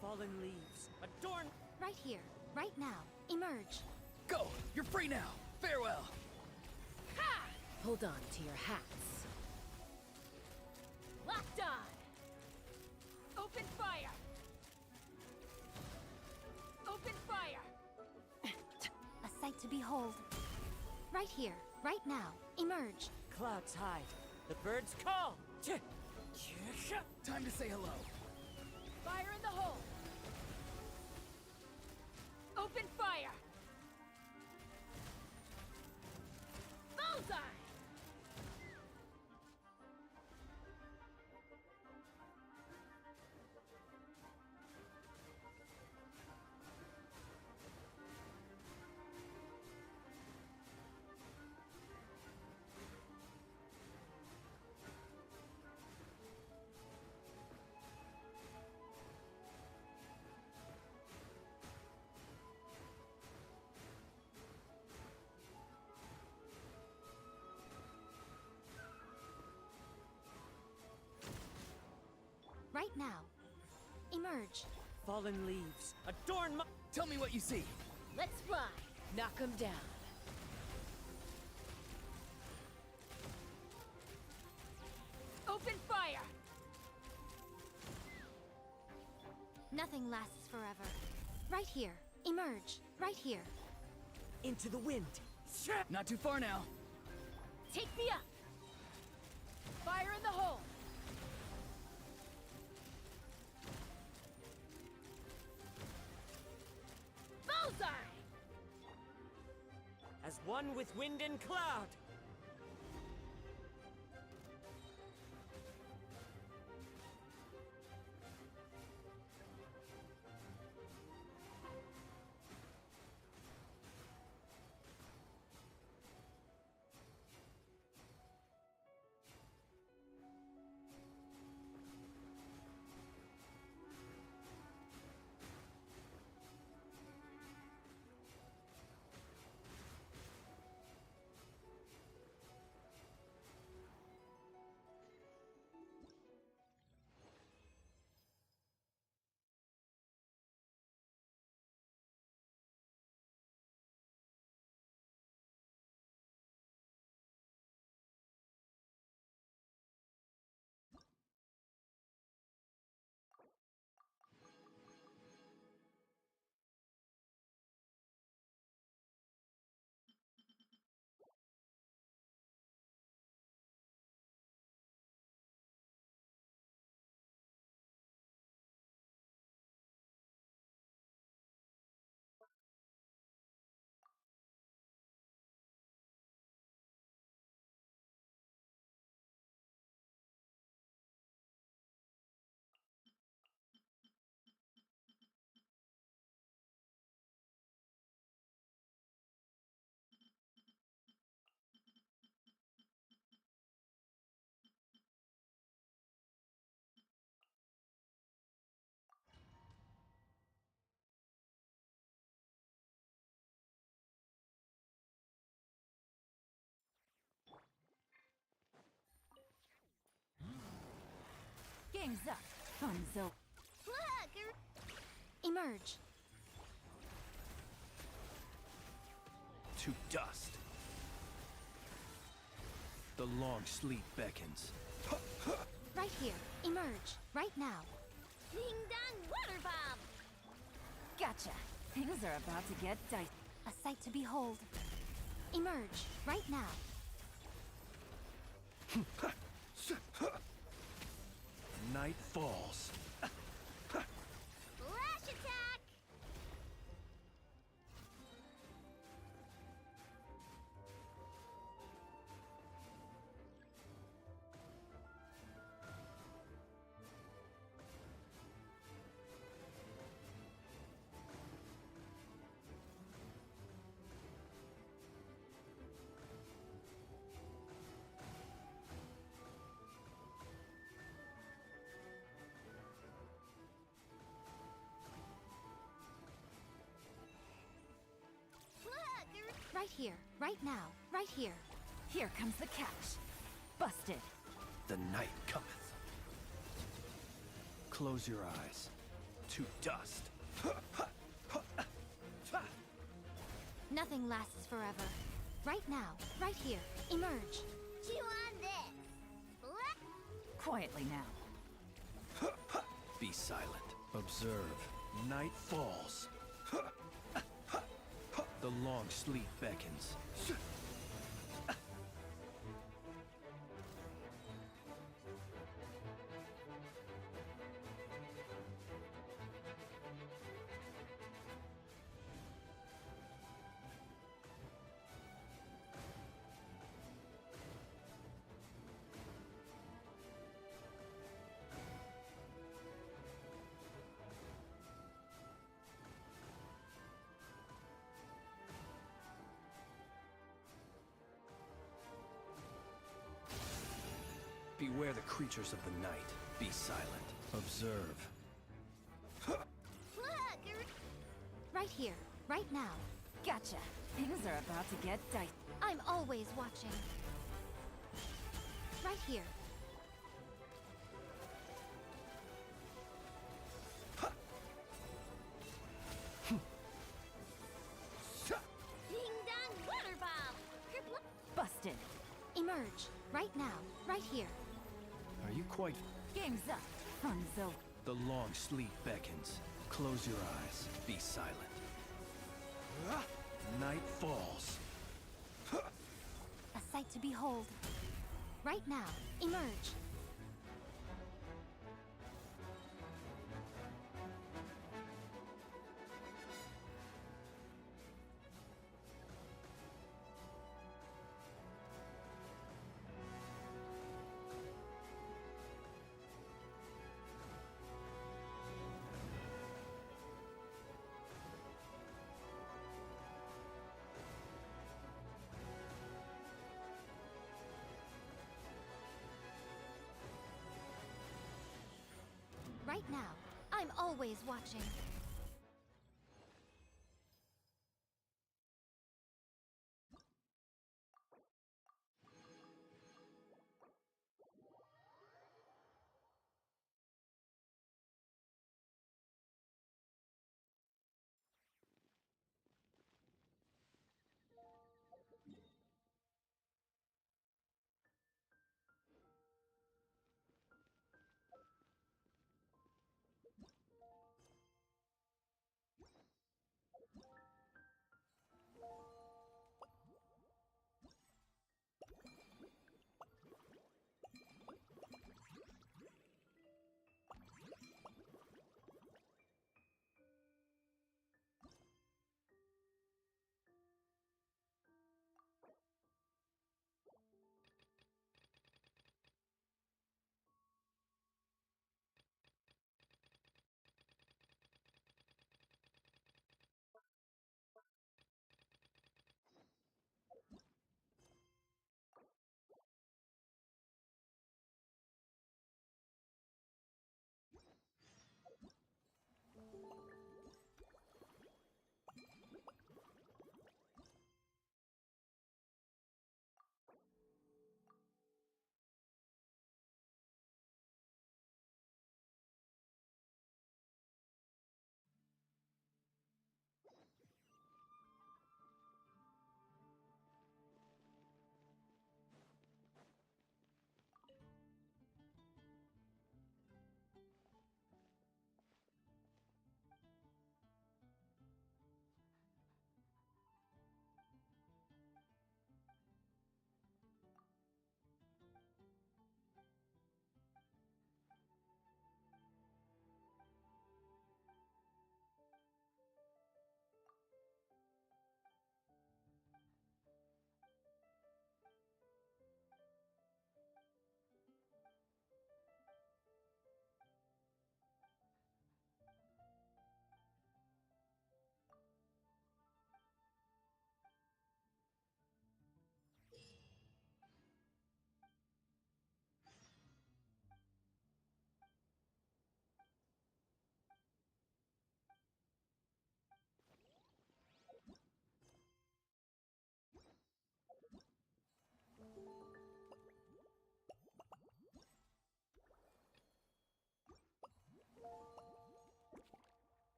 Fallen leaves. Adorn. Right here. Right now. Emerge. Go! You're free now! Farewell! Ha! Hold on to your hats. Locked on! Open fire! Open fire! A sight to behold. Right here. Right now. Emerge. Clouds hide. The birds call. Chih! Time to say hello. Fire in the hole! Open fire! Bullseye! Right now. Emerge. Fallen leaves. Adorn my... Tell me what you see. Let's fly! Knock him down. Open fire! Nothing lasts forever. Right here. Emerge. Right here. Into the wind. Not too far now. Take me up! Fire in the hole! Bullseye! As one with wind and cloud. Game's up. Funzo. Look! Emerge. To dust. The long sleep beckons. Right here. Emerge. Right now. Ding dong water bomb! Gotcha. Things are about to get dicey. A sight to behold. Emerge. Right now. Night falls. Flash attack! Right here. Right now. Right here. Here comes the catch. Busted. The night cometh. Close your eyes. To dust. Nothing lasts forever. Right now. Right here. Emerge. Chew on this! Splat! Quietly now. Be silent. Observe. Night falls. The long sleep beckons. Beware the creatures of the night. Be silent. Observe. Look! Right here. Right now. Gotcha. Things are about to get dicey. I'm always watching. Right here. Ding dong water bomb! Kerplunk! Busted. Emerge. Right now. Right here. Are you quite... Game's up. Funzo. The long sleep beckons. Close your eyes. Be silent. Night falls. A sight to behold. Right now. Emerge. Right now. I'm always watching.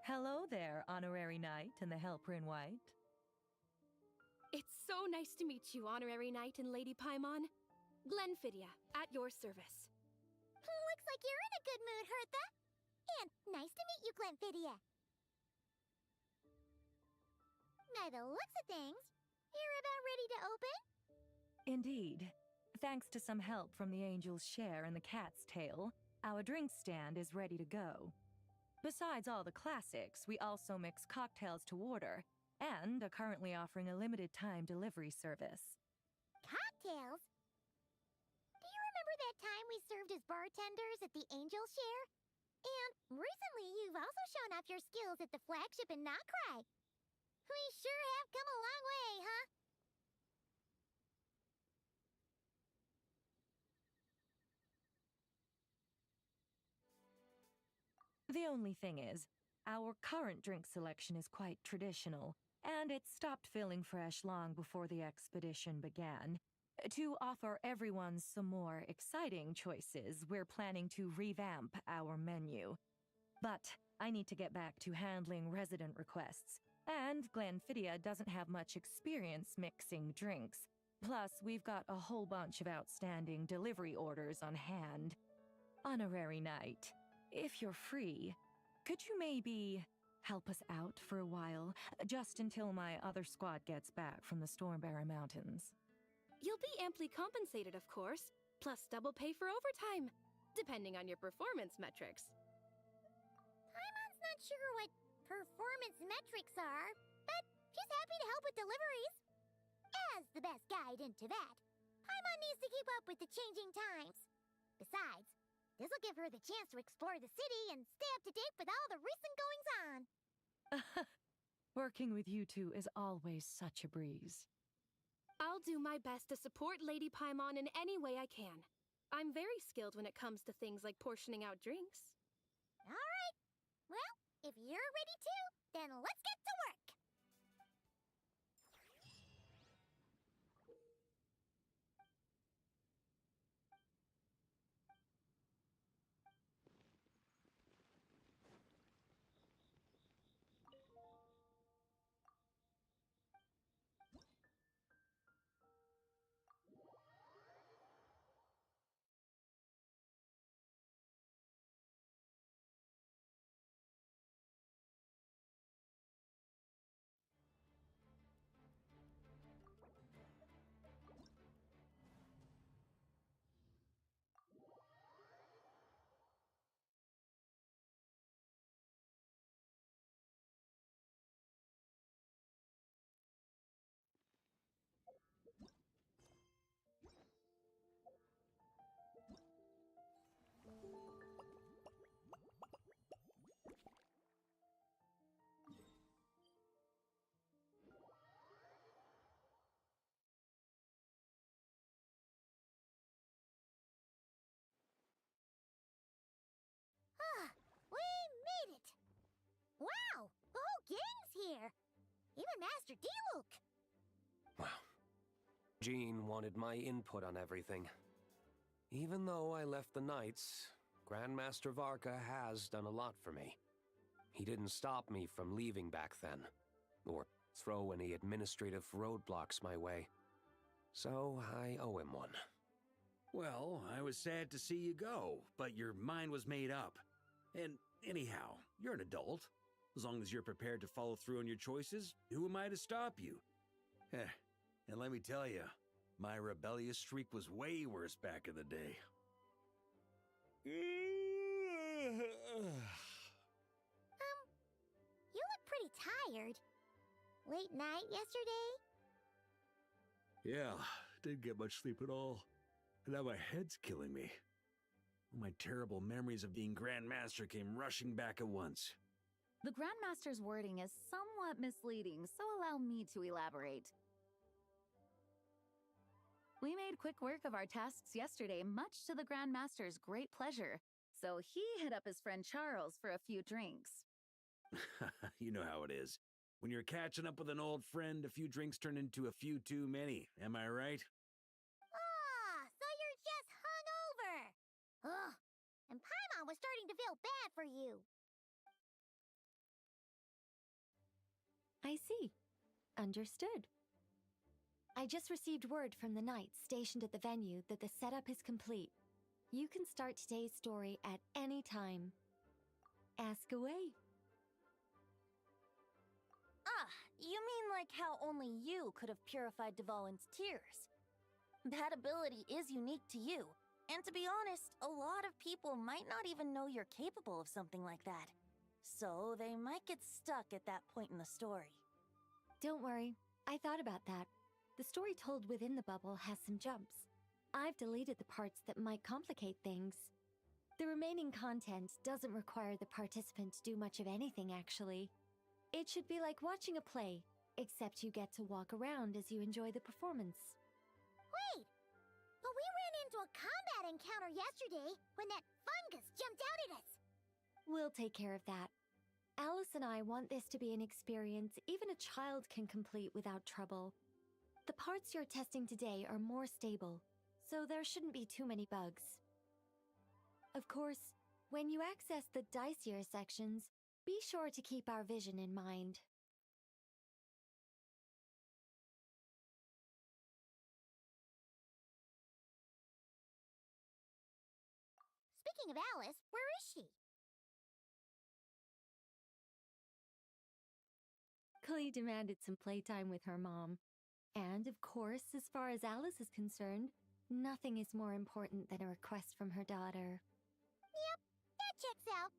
Hello there, Honorary Knight and the Helper in White. It's so nice to meet you, Honorary Knight and Lady Paimon. Glenfidia, at your service. Looks like you're in a good mood, Hertha. And nice to meet you, Glenfidia. By the looks of things, you're about ready to open? Indeed. Thanks to some help from the Angel's Share and the Cat's Tail, our drink stand is ready to go. Besides all the classics, we also mix cocktails to order, and are currently offering a limited-time delivery service. Cocktails? Do you remember that time we served as bartenders at the Angel's Share? And recently, you've also shown off your skills at the flagship in Nocrai. We sure have come a long way, huh? The only thing is, our current drink selection is quite traditional, and it stopped feeling fresh long before the expedition began. To offer everyone some more exciting choices, we're planning to revamp our menu. But I need to get back to handling resident requests, and Glenfidia doesn't have much experience mixing drinks. Plus, we've got a whole bunch of outstanding delivery orders on hand. Honorary Knight, if you're free, could you maybe help us out for a while, just until my other squad gets back from the Stormbearer Mountains? You'll be amply compensated, of course, plus double pay for overtime, depending on your performance metrics. Paimon's not sure what performance metrics are, but she's happy to help with deliveries. As the best guide into that, Paimon needs to keep up with the changing times. Besides, this'll give her the chance to explore the city and stay up to date with all the recent goings-on. Working with you two is always such a breeze. I'll do my best to support Lady Paimon in any way I can. I'm very skilled when it comes to things like portioning out drinks. All right. Well, if you're ready to, then let's get to work. We made it! Wow! The whole gang's here! Even Master D-Luke! Wow. Jean wanted my input on everything. Even though I left the Knights, Grandmaster Varka has done a lot for me. He didn't stop me from leaving back then, or throw any administrative roadblocks my way. So I owe him one. Well, I was sad to see you go, but your mind was made up. And anyhow, you're an adult. As long as you're prepared to follow through on your choices, who am I to stop you? And let me tell you, my rebellious streak was way worse back in the day. You look pretty tired. Late night yesterday? Yeah, didn't get much sleep at all. And now my head's killing me. My terrible memories of being Grandmaster came rushing back at once. The Grandmaster's wording is somewhat misleading, so allow me to elaborate. We made quick work of our tasks yesterday, much to the Grandmaster's great pleasure, so he hit up his friend Charles for a few drinks. You know how it is. When you're catching up with an old friend, a few drinks turn into a few too many, am I right? Ah, so you're just hungover! Ugh, and Paimon was starting to feel bad for you. Understood. I just received word from the knights stationed at the venue that the setup is complete. You can start today's story at any time. Ask away. Ah, you mean like how only you could have purified Dvalin's tears? That ability is unique to you, and to be honest, a lot of people might not even know you're capable of something like that. So they might get stuck at that point in the story. Don't worry, I thought about that. The story told within the bubble has some jumps. I've deleted the parts that might complicate things. The remaining content doesn't require the participant to do much of anything, actually. It should be like watching a play, except you get to walk around as you enjoy the performance. Wait! But we ran into a combat encounter yesterday when that fungus jumped out at us! We'll take care of that. Alice and I want this to be an experience even a child can complete without trouble. The parts you're testing today are more stable, so there shouldn't be too many bugs. Of course, when you access the dicier sections, be sure to keep our vision in mind. Speaking of Alice, where is she? Klee demanded some playtime with her mom. And, of course, as far as Alice is concerned, nothing is more important than a request from her daughter. Yep, that checks out.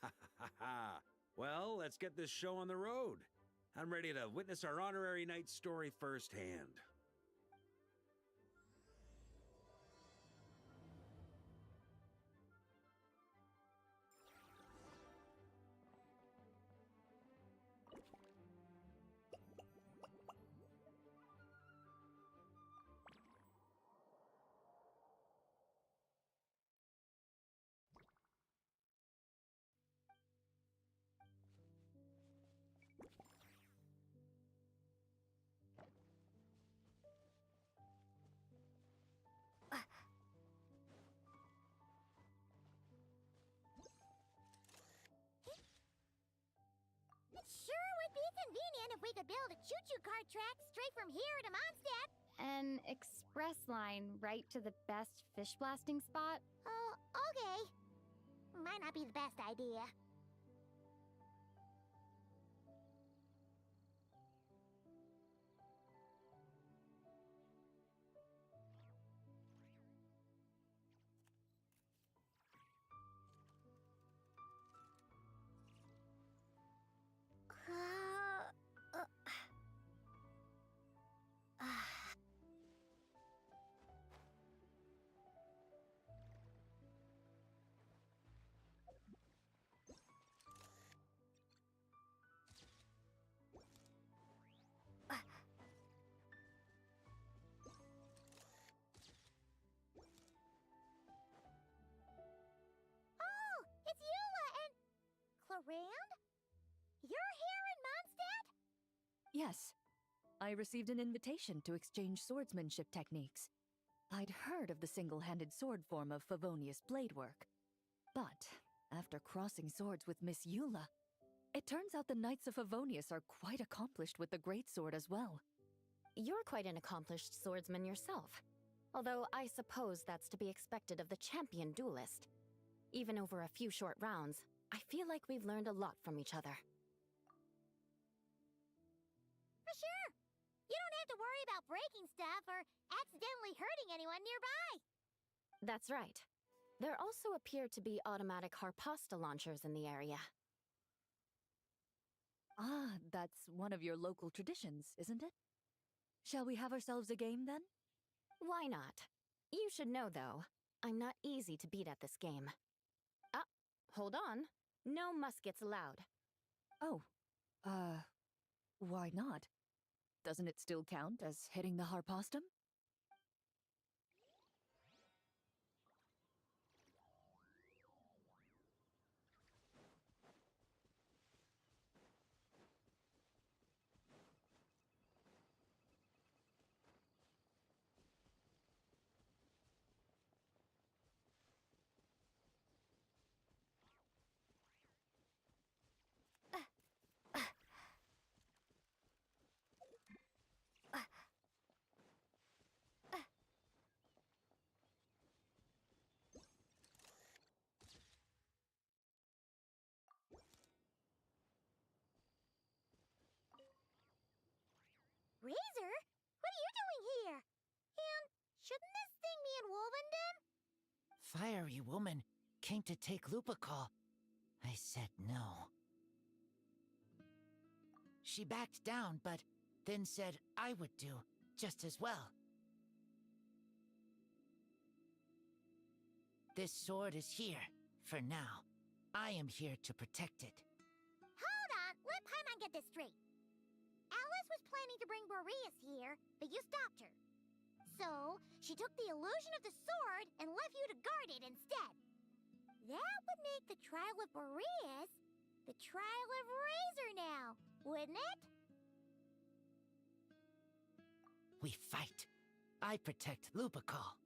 Ha ha ha! Well, let's get this show on the road. I'm ready to witness our honorary knight's story firsthand. It sure would be convenient if we could build a choo-choo cart track straight from here to Mondstadt. An express line right to the best fish blasting spot? Oh, okay. Might not be the best idea. It's Eula and... Clarand? You're here in Mondstadt? Yes. I received an invitation to exchange swordsmanship techniques. I'd heard of the single-handed sword form of Favonius blade work. But, after crossing swords with Miss Eula, it turns out the Knights of Favonius are quite accomplished with the greatsword as well. You're quite an accomplished swordsman yourself. Although I suppose that's to be expected of the champion duelist. Even over a few short rounds, I feel like we've learned a lot from each other. For sure. You don't have to worry about breaking stuff or accidentally hurting anyone nearby. That's right. There also appear to be automatic harpasta launchers in the area. Ah, that's one of your local traditions, isn't it? Shall we have ourselves a game, then? Why not? You should know, though, I'm not easy to beat at this game. Ah, hold on. No muskets allowed. Oh, why not? Doesn't it still count as hitting the harpastum? Razor? What are you doing here? And shouldn't this thing be in Wolvenden? Fiery woman came to take Lupacol. I said no. She backed down, but then said I would do just as well. This sword is here, for now. I am here to protect it. Hold on, let Paimon get this straight. Alice was planning to bring Boreas here, but you stopped her. So, she took the illusion of the sword and left you to guard it instead. That would make the trial of Boreas the trial of Razor now, wouldn't it? We fight. I protect Lupacol.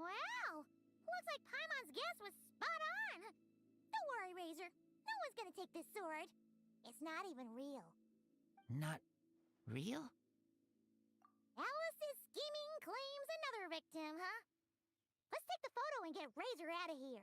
Wow! Looks like Paimon's guess was spot on. Don't worry, Razor. No one's gonna take this sword. It's not even real. Not real? Alice's scheming claims another victim, huh? Let's take the photo and get Razor out of here.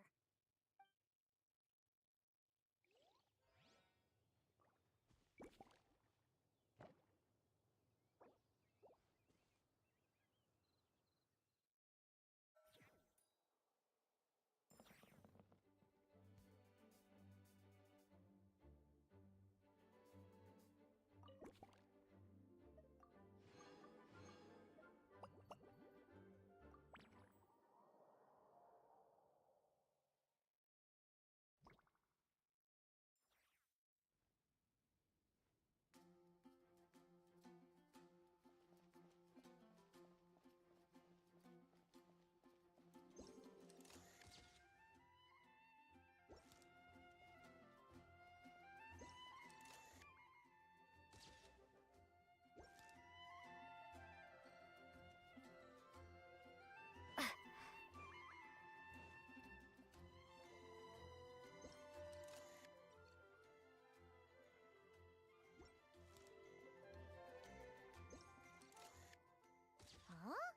Huh?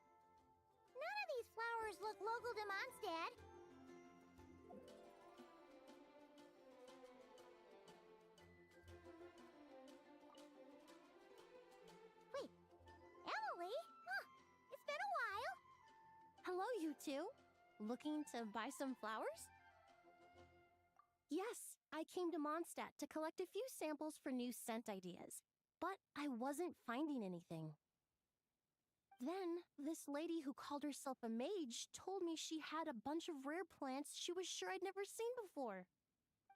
None of these flowers look local to Mondstadt. Wait, Emily? Huh, it's been a while. Hello, you two. Looking to buy some flowers? Yes, I came to Mondstadt to collect a few samples for new scent ideas, but I wasn't finding anything. Then, this lady who called herself a mage told me she had a bunch of rare plants she was sure I'd never seen before.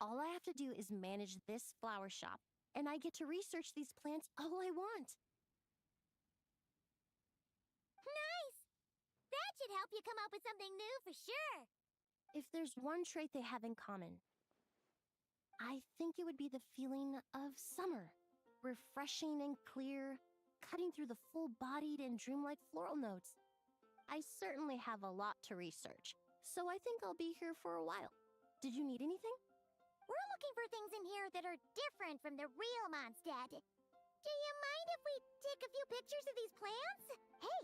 All I have to do is manage this flower shop, and I get to research these plants all I want. Nice! That should help you come up with something new for sure. If there's one trait they have in common, I think it would be the feeling of summer. Refreshing and clear, cutting through the full-bodied and dreamlike floral notes. I certainly have a lot to research, so I think I'll be here for a while. Did you need anything? We're looking for things in here that are different from the real Mondstadt. Do you mind if we take a few pictures of these plants? Hey,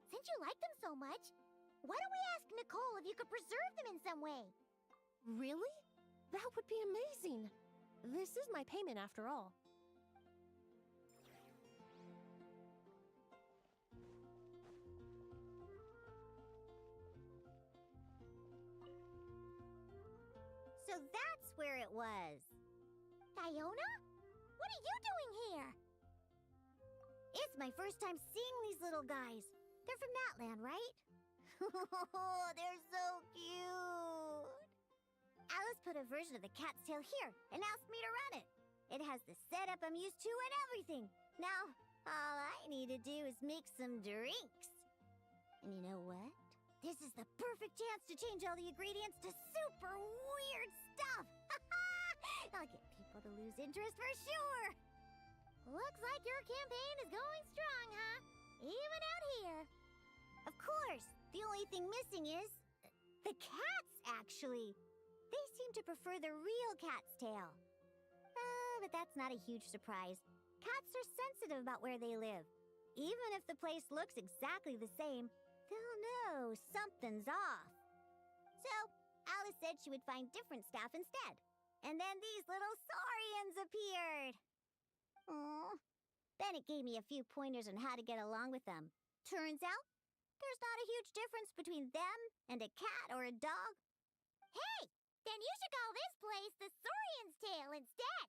since you like them so much, why don't we ask Nicole if you could preserve them in some way? Really? That would be amazing. This is my payment after all. So that's where it was. Fiona? What are you doing here? It's my first time seeing these little guys. They're from that land, right? They're so cute. Alice put a version of the cat's tail here and asked me to run it. It has the setup I'm used to and everything. Now, all I need to do is make some drinks. And you know what? This is the perfect chance to change all the ingredients to super weird stuff. I'll get people to lose interest for sure. Looks like your campaign is going strong, huh? Even out here. Of course, the only thing missing is the cats, actually. They seem to prefer the real cat's tail. But that's not a huge surprise. Cats are sensitive about where they live. Even if the place looks exactly the same, they'll know something's off. So, Alice said she would find different staff instead. And then these little saurians appeared. Aw, Bennett gave me a few pointers on how to get along with them. Turns out, there's not a huge difference between them and a cat or a dog. Hey, then you should call this place the Saurian's Tail instead.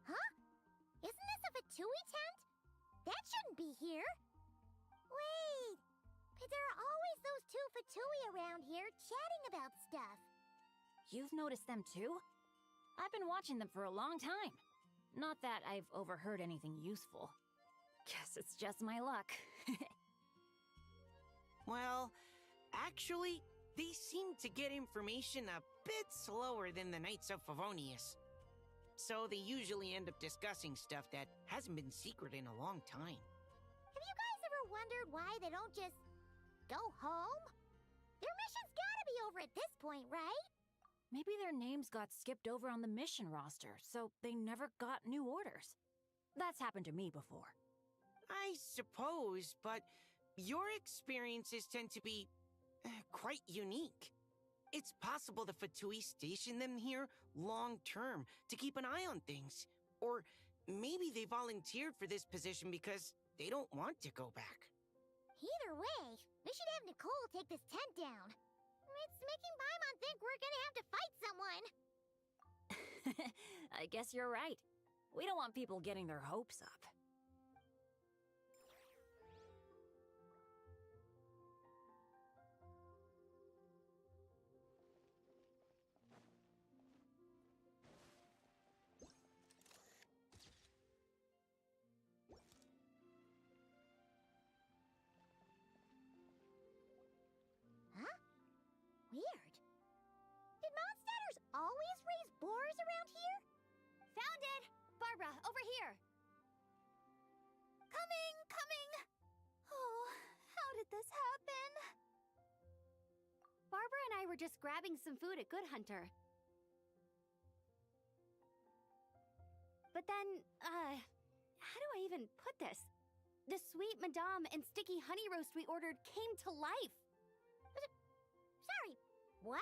Huh? Isn't this a Fatui tent? That shouldn't be here. Wait, but there are always those two Fatui around here chatting about stuff. You've noticed them too? I've been watching them for a long time. Not that I've overheard anything useful. Guess it's just my luck. Well, actually, they seem to get information a bit slower than the Knights of Favonius. So they usually end up discussing stuff that hasn't been secret in a long time. Have you guys ever wondered why they don't just go home? Their mission's gotta be over at this point, right? Maybe their names got skipped over on the mission roster, so they never got new orders. That's happened to me before. I suppose, but your experiences tend to be quite unique. It's possible the Fatui station them here long-term to keep an eye on things. Or maybe they volunteered for this position because they don't want to go back. Either way, we should have Nicole take this tent down. It's making Paimon think we're gonna have to fight someone. I guess you're right. We don't want people getting their hopes up. Huh? Weird. Did Mondstadters always raise boars around here? Found it! Barbara, over here! Coming! Oh, how did this happen? Barbara and I were just grabbing some food at Good Hunter. But then, how do I even put this? The sweet Madame and sticky honey roast we ordered came to life. Sorry, what?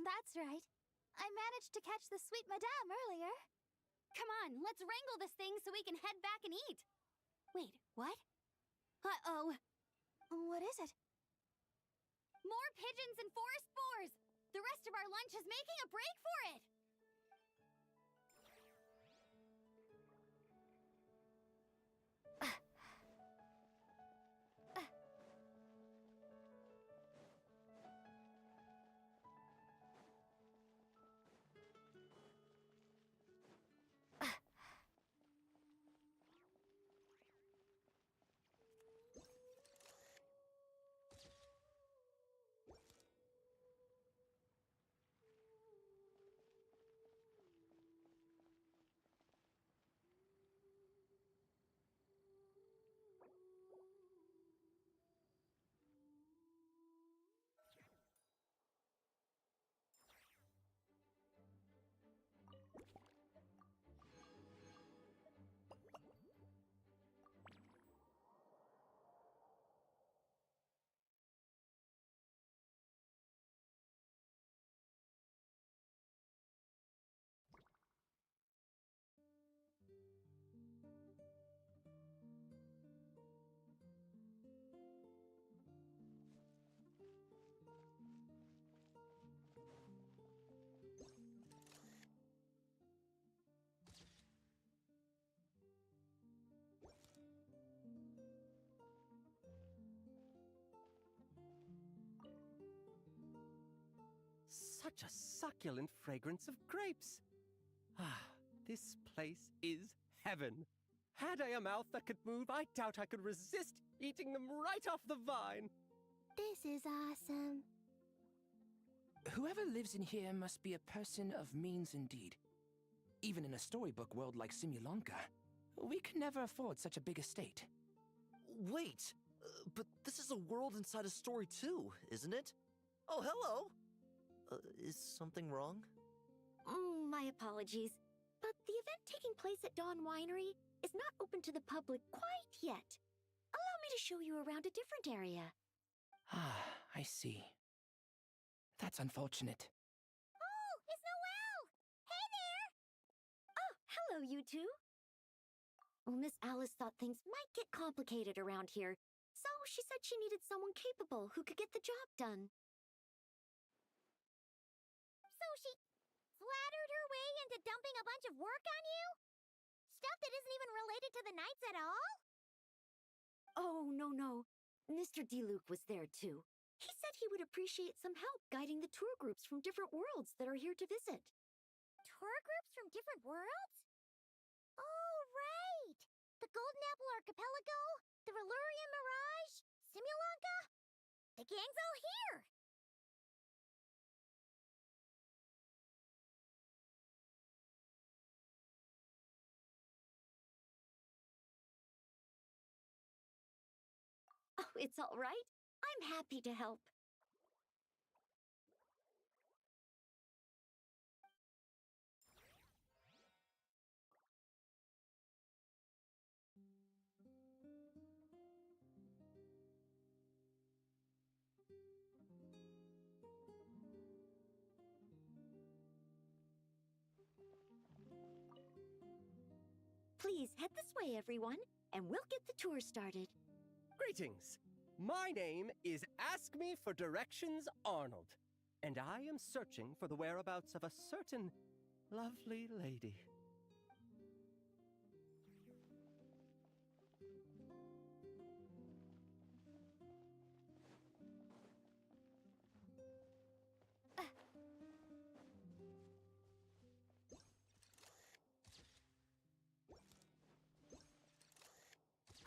That's right. I managed to catch the sweet Madame earlier. Come on, let's wrangle this thing so we can head back and eat. Wait, what? Uh-oh. What is it? More pigeons and forest boars! The rest of our lunch is making a break for it! Such a succulent fragrance of grapes. Ah, This place is heaven. Had I a mouth that could move, I doubt I could resist eating them right off the vine. This is awesome. Whoever lives in here must be a person of means indeed. Even in a storybook world like Simulanka, we could never afford such a big estate. Wait, but this is a world inside a story too, isn't it? Oh, hello! Is something wrong? My apologies, but the event taking place at Dawn Winery is not open to the public quite yet. Allow me to show you around a different area. Ah, I see. That's unfortunate. Oh, it's Noelle! Hey there! Oh, hello, you two. Well, Miss Alice thought things might get complicated around here, so she said she needed someone capable who could get the job done. So she flattered her way into dumping a bunch of work on you? Stuff that isn't even related to the Knights at all? Oh, no. Mr. DeLuke was there, too. He said he would appreciate some help guiding the tour groups from different worlds that are here to visit. Tour groups from different worlds? Oh, right! The Golden Apple Archipelago, the Relurian Mirage, Simulanka? The gang's all here! Oh, it's all right. I'm happy to help. Please head this way, everyone, and we'll get the tour started. Greetings. My name is Ask Me for Directions Arnold, and I am searching for the whereabouts of a certain lovely lady.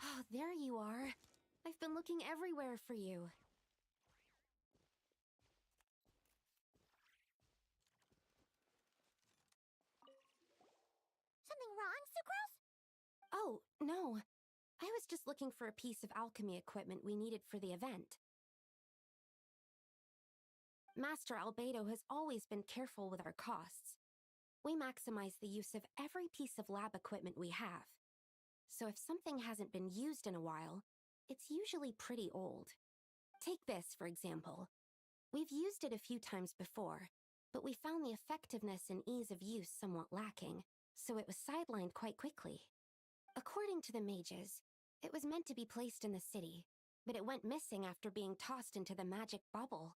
Oh, there you are. I've been looking everywhere for you. Something wrong, Sucrose? Oh, no. I was just looking for a piece of alchemy equipment we needed for the event. Master Albedo has always been careful with our costs. We maximize the use of every piece of lab equipment we have. So if something hasn't been used in a while, it's usually pretty old. Take this, for example. We've used it a few times before, but we found the effectiveness and ease of use somewhat lacking, so it was sidelined quite quickly. According to the mages, it was meant to be placed in the city, but it went missing after being tossed into the magic bubble.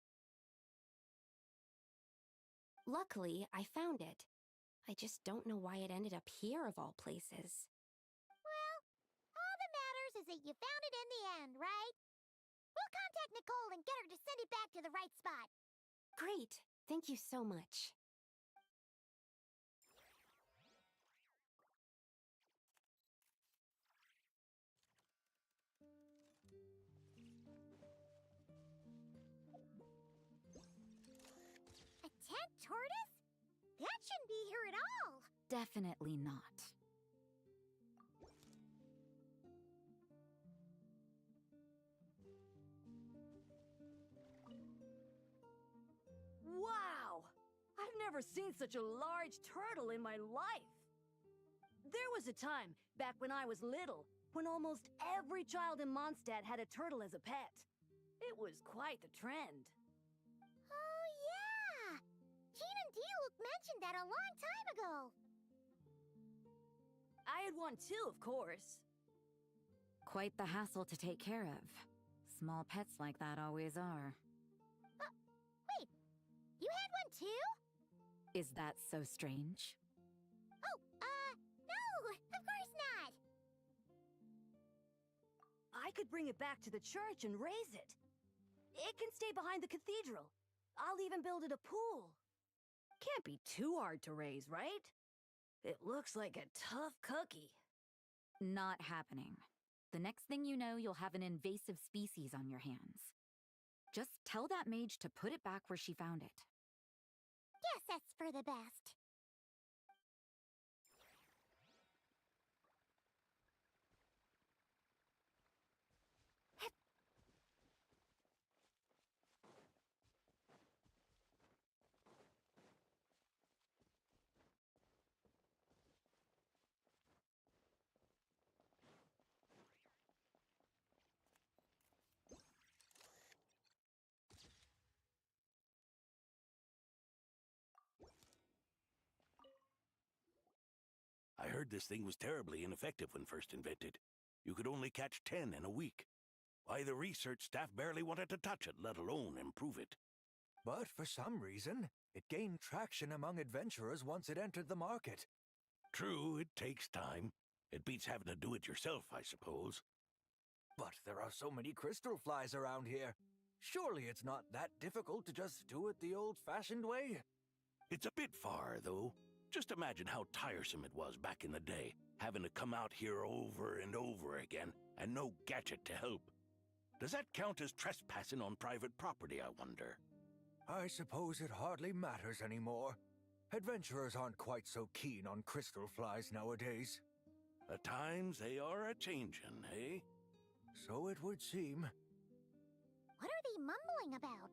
Luckily, I found it. I just don't know why it ended up here of all places. Well, all that matters is that you found it in the end, right? We'll contact Nicole and get her to send it back to the right spot. Great. Thank you so much. A tent tortoise? That shouldn't be here at all. Definitely not. Wow! I've never seen such a large turtle in my life. There was a time, back when I was little, when almost every child in Mondstadt had a turtle as a pet. It was quite the trend. Oh, yeah! Jean and D-Luke mentioned that a long time ago. I had one too, of course. Quite the hassle to take care of. Small pets like that always are. Wait, you had one too? Is that so strange? Oh, no, of course not. I could bring it back to the church and raise it. It can stay behind the cathedral. I'll even build it a pool. Can't be too hard to raise, right? It looks like a tough cookie. Not happening. The next thing you know, you'll have an invasive species on your hands. Just tell that mage to put it back where she found it. Guess that's for the best. I heard this thing was terribly ineffective when first invented. You could only catch 10 in a week. Why, the research staff barely wanted to touch it, let alone improve it. But for some reason, it gained traction among adventurers once it entered the market. True, it takes time. It beats having to do it yourself, I suppose. But there are so many crystal flies around here. Surely it's not that difficult to just do it the old-fashioned way? It's a bit far, though. Just imagine how tiresome it was back in the day, having to come out here over and over again, and no gadget to help. Does that count as trespassing on private property, I wonder? I suppose it hardly matters anymore. Adventurers aren't quite so keen on crystal flies nowadays. At times they are a-changin', eh? So it would seem. What are they mumbling about?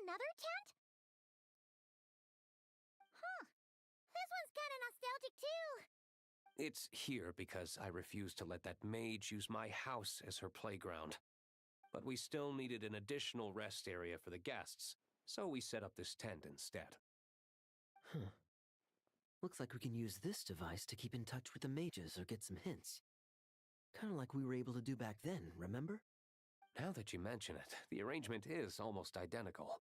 Another tent? Huh. This one's kinda nostalgic too. It's here because I refused to let that mage use my house as her playground. But we still needed an additional rest area for the guests, so we set up this tent instead. Huh. Looks like we can use this device to keep in touch with the mages or get some hints. Kinda like we were able to do back then, remember? Now that you mention it, the arrangement is almost identical.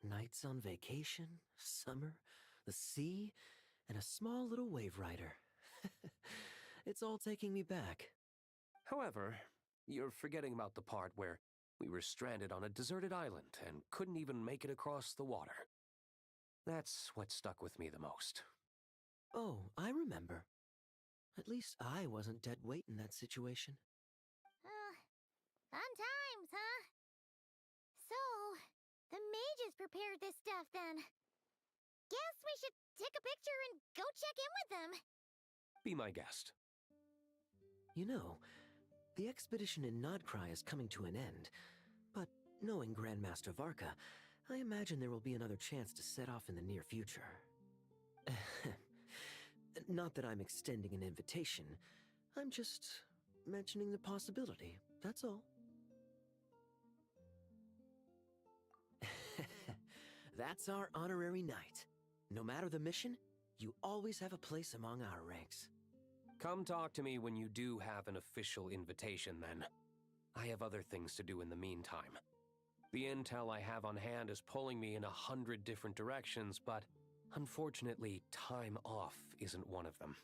Nights on vacation, summer, the sea, and a small little wave rider. It's all taking me back. However, you're forgetting about the part where we were stranded on a deserted island and couldn't even make it across the water. That's what stuck with me the most. Oh, I remember. At least I wasn't dead weight in that situation. Fun times, huh? So, the mages prepared this stuff then. Guess we should take a picture and go check in with them. Be my guest. You know, the expedition in Nodcry is coming to an end, but knowing Grandmaster Varka, I imagine there will be another chance to set off in the near future. Not that I'm extending an invitation, I'm just mentioning the possibility, that's all. That's our honorary knight. No matter the mission, you always have a place among our ranks. Come talk to me when you do have an official invitation, then. I have other things to do in the meantime. The intel I have on hand is pulling me in 100 different directions, but unfortunately, time off isn't one of them.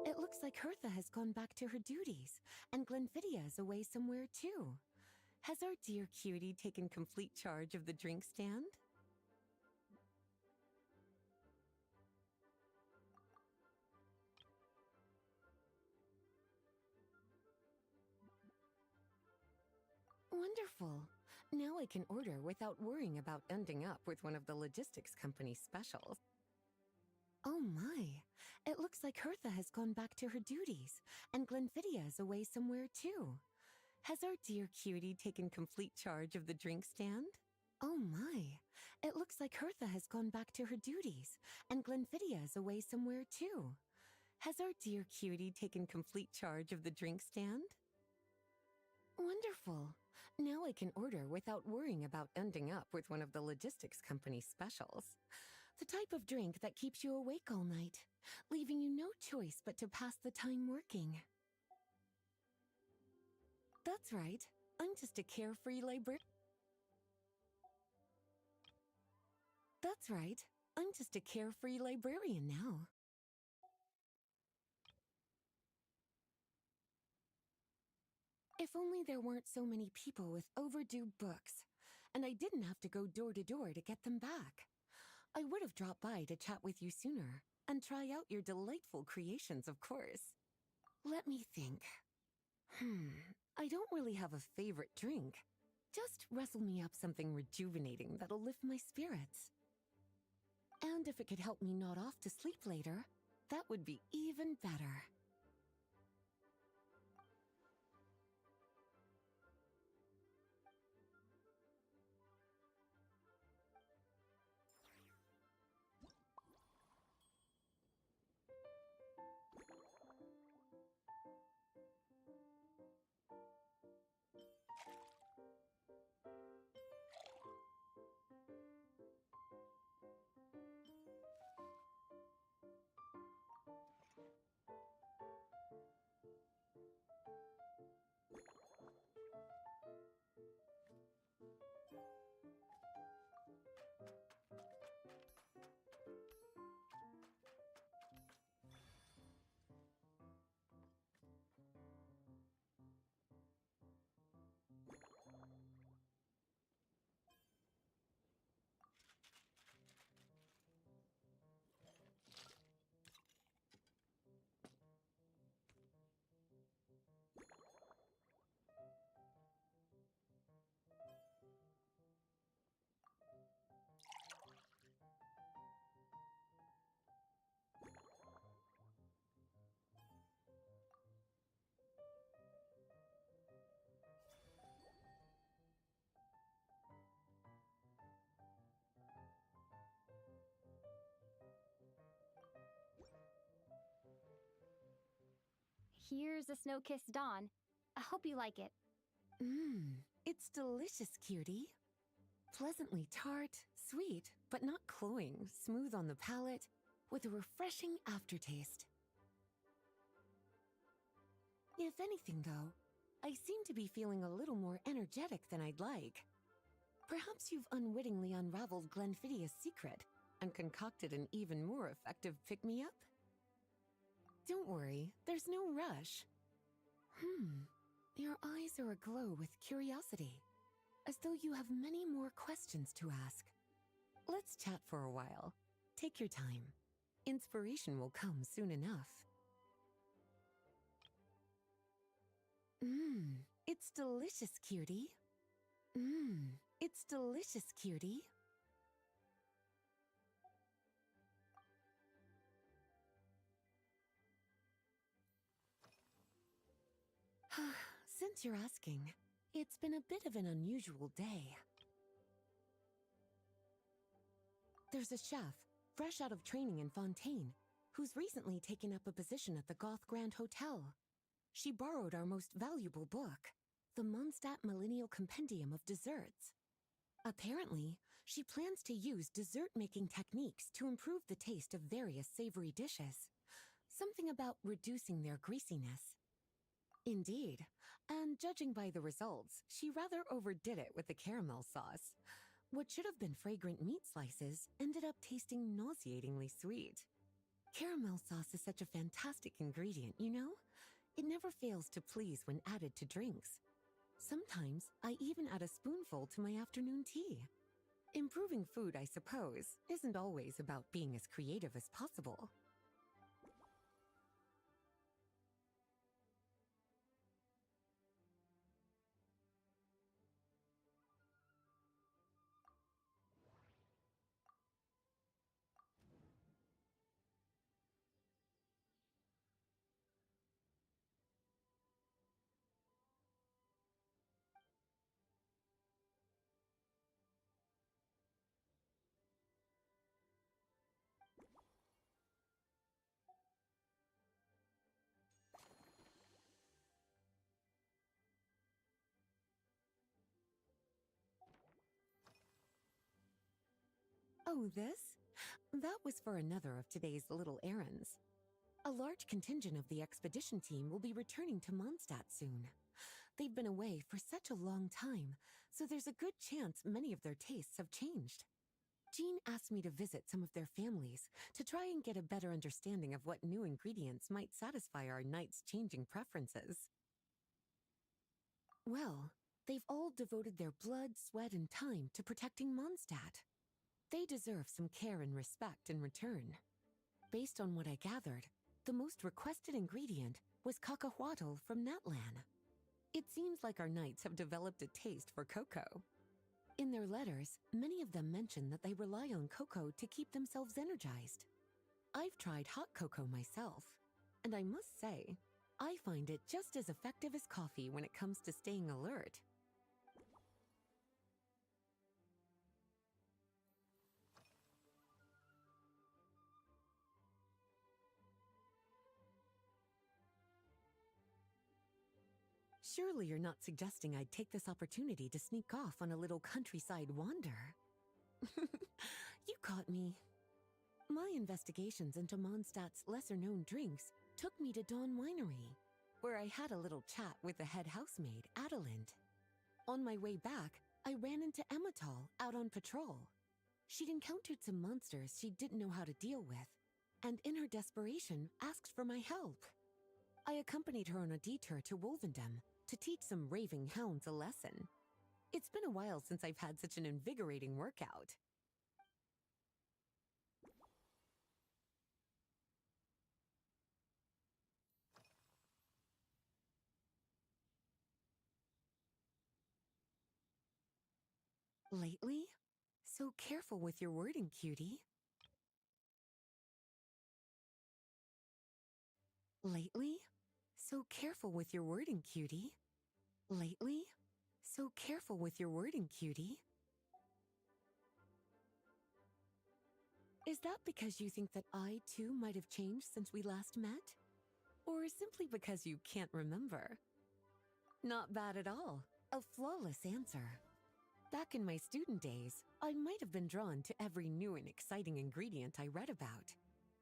It looks like Hertha has gone back to her duties, and Glenfidia is away somewhere too. Has our dear cutie taken complete charge of the drink stand? Wonderful. Now I can order without worrying about ending up with one of the logistics company's specials. Oh my, it looks like Hertha has gone back to her duties, and Glenfidia is away somewhere too. Has our dear cutie taken complete charge of the drink stand? Oh my, it looks like Hertha has gone back to her duties, and Glenfidia is away somewhere too. Has our dear cutie taken complete charge of the drink stand? Wonderful. Now I can order without worrying about ending up with one of the logistics company's specials. The type of drink that keeps you awake all night, leaving you no choice but to pass the time working. That's right. I'm just a carefree librarian. That's right. I'm just a carefree librarian now. If only there weren't so many people with overdue books, and I didn't have to go door to door to get them back. I would have dropped by to chat with you sooner, and try out your delightful creations, of course. Let me think. I don't really have a favorite drink. Just wrestle me up something rejuvenating that'll lift my spirits. And if it could help me nod off to sleep later, that would be even better. Here's a snow-kissed dawn. I hope you like it. It's delicious, cutie. Pleasantly tart, sweet, but not cloying, smooth on the palate, with a refreshing aftertaste. If anything, though, I seem to be feeling a little more energetic than I'd like. Perhaps you've unwittingly unraveled Glenfidia's secret and concocted an even more effective pick-me-up? Don't worry, there's no rush. Your eyes are aglow with curiosity, as though you have many more questions to ask. Let's chat for a while. Take your time. Inspiration will come soon enough. It's delicious, cutie. It's delicious, cutie. Since you're asking, it's been a bit of an unusual day. There's a chef, fresh out of training in Fontaine, who's recently taken up a position at the Goth Grand Hotel. She borrowed our most valuable book, the Mondstadt Millennial Compendium of Desserts. Apparently, she plans to use dessert-making techniques to improve the taste of various savory dishes. Something about reducing their greasiness. Indeed, and judging by the results, she rather overdid it with the caramel sauce. What should have been fragrant meat slices ended up tasting nauseatingly sweet. Caramel sauce is such a fantastic ingredient, you know? It never fails to please when added to drinks. Sometimes I even add a spoonful to my afternoon tea. Improving food, I suppose, isn't always about being as creative as possible. Oh, this? That was for another of today's little errands. A large contingent of the expedition team will be returning to Mondstadt soon. They've been away for such a long time, so there's a good chance many of their tastes have changed. Jean asked me to visit some of their families to try and get a better understanding of what new ingredients might satisfy our knights' changing preferences. Well, they've all devoted their blood, sweat, and time to protecting Mondstadt. They deserve some care and respect in return. Based on what I gathered, the most requested ingredient was cacahuatl from Natlan. It seems like our knights have developed a taste for cocoa. In their letters, many of them mention that they rely on cocoa to keep themselves energized. I've tried hot cocoa myself, and I must say, I find it just as effective as coffee when it comes to staying alert. Surely you're not suggesting I'd take this opportunity to sneak off on a little countryside wander? You caught me. My investigations into Mondstadt's lesser-known drinks took me to Dawn Winery, where I had a little chat with the head housemaid, Adelind. On my way back, I ran into Emmetall out on patrol. She'd encountered some monsters she didn't know how to deal with, and in her desperation, asked for my help. I accompanied her on a detour to Wolvendom to teach some raving hounds a lesson. It's been a while since I've had such an invigorating workout. Lately? So careful with your wording, cutie. Lately? So careful with your wording, cutie. Lately? So careful with your wording, cutie. Is that because you think that I, too, might have changed since we last met? Or simply because you can't remember? Not bad at all. A flawless answer. Back in my student days, I might have been drawn to every new and exciting ingredient I read about,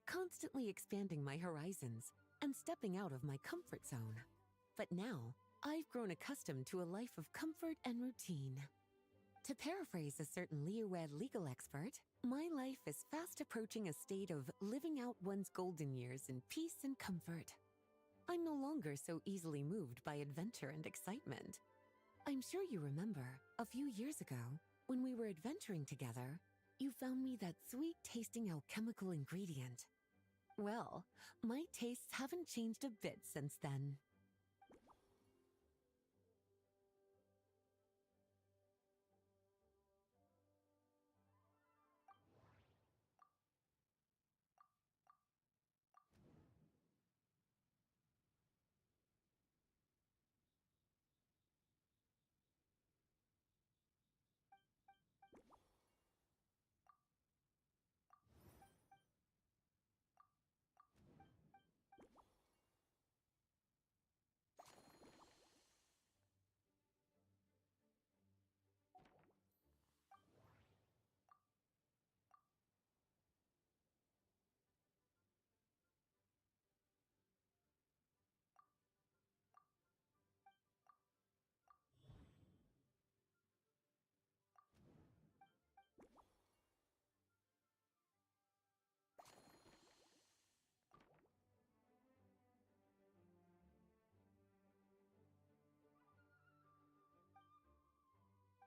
constantly expanding my horizons and stepping out of my comfort zone. But now, I've grown accustomed to a life of comfort and routine. To paraphrase a certain Leowed legal expert, my life is fast approaching a state of living out one's golden years in peace and comfort. I'm no longer so easily moved by adventure and excitement. I'm sure you remember, a few years ago, when we were adventuring together, you found me that sweet-tasting alchemical ingredient. Well, my tastes haven't changed a bit since then.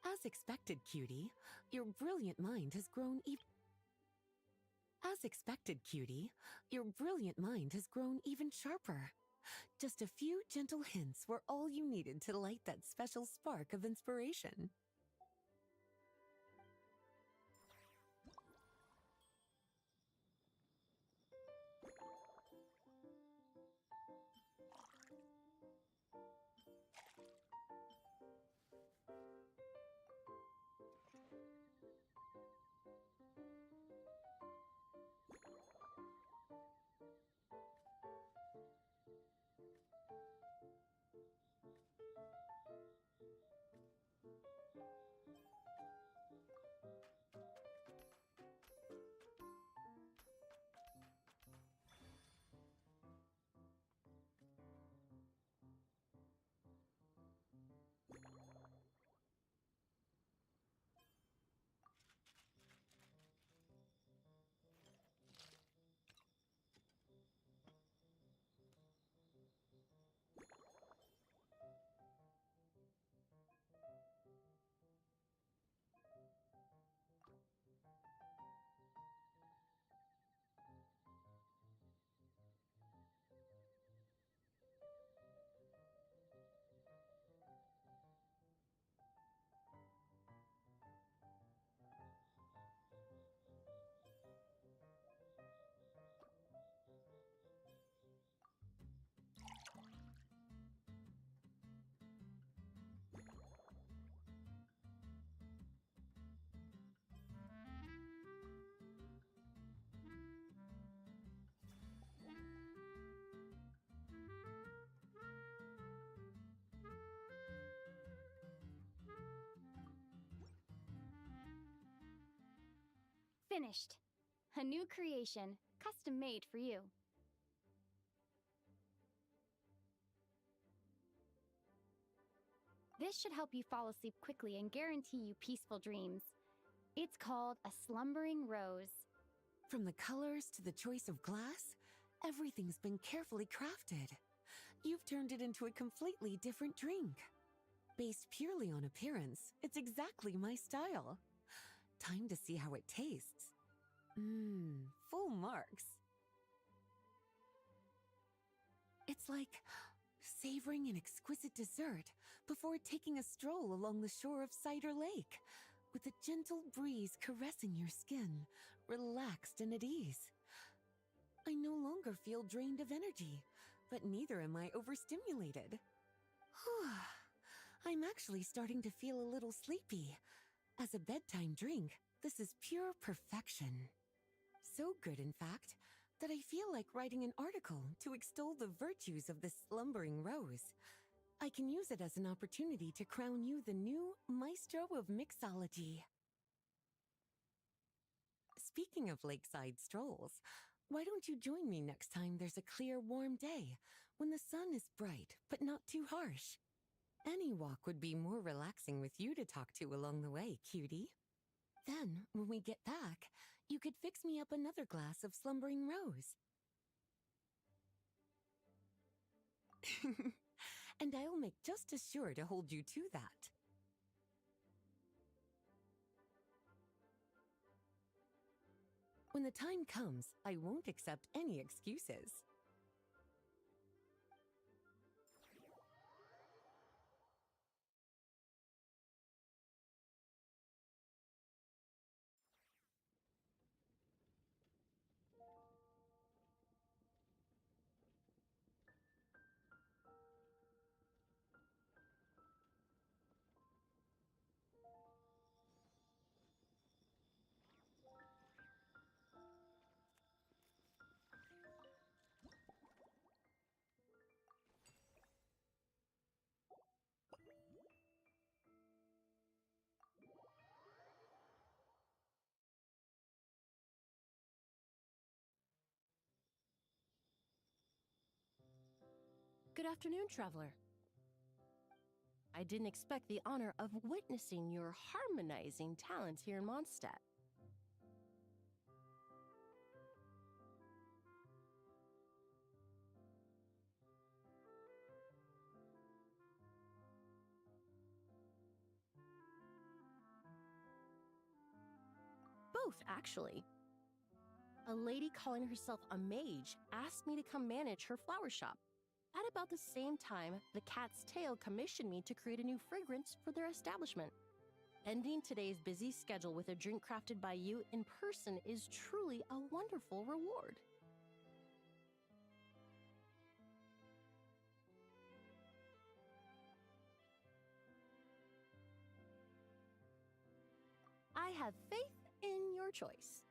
As expected, cutie, your brilliant mind has grown As expected, cutie, your brilliant mind has grown even sharper. Just a few gentle hints were all you needed to light that special spark of inspiration. Finished. A new creation, custom made for you. This should help you fall asleep quickly and guarantee you peaceful dreams. It's called a slumbering rose. From the colors to the choice of glass, everything's been carefully crafted. You've turned it into a completely different drink. Based purely on appearance, it's exactly my style. Time to see how it tastes. Full marks. It's like savoring an exquisite dessert before taking a stroll along the shore of Cider Lake, with a gentle breeze caressing your skin, relaxed and at ease. I no longer feel drained of energy, but neither am I overstimulated. I'm actually starting to feel a little sleepy. As a bedtime drink, this is pure perfection. So good, in fact, that I feel like writing an article to extol the virtues of this slumbering rose. I can use it as an opportunity to crown you the new maestro of mixology. Speaking of lakeside strolls, why don't you join me next time there's a clear, warm day, when the sun is bright but not too harsh? Any walk would be more relaxing with you to talk to along the way, cutie. Then, when we get back, you could fix me up another glass of slumbering rose. And I'll make just as sure to hold you to that. When the time comes, I won't accept any excuses. Good afternoon, traveler. I didn't expect the honor of witnessing your harmonizing talents here in Mondstadt. both, actually. A lady calling herself a mage asked me to come manage her flower shop. At about the same time, the Cat's Tail commissioned me to create a new fragrance for their establishment. Ending today's busy schedule with a drink crafted by you in person is truly a wonderful reward. I have faith in your choice.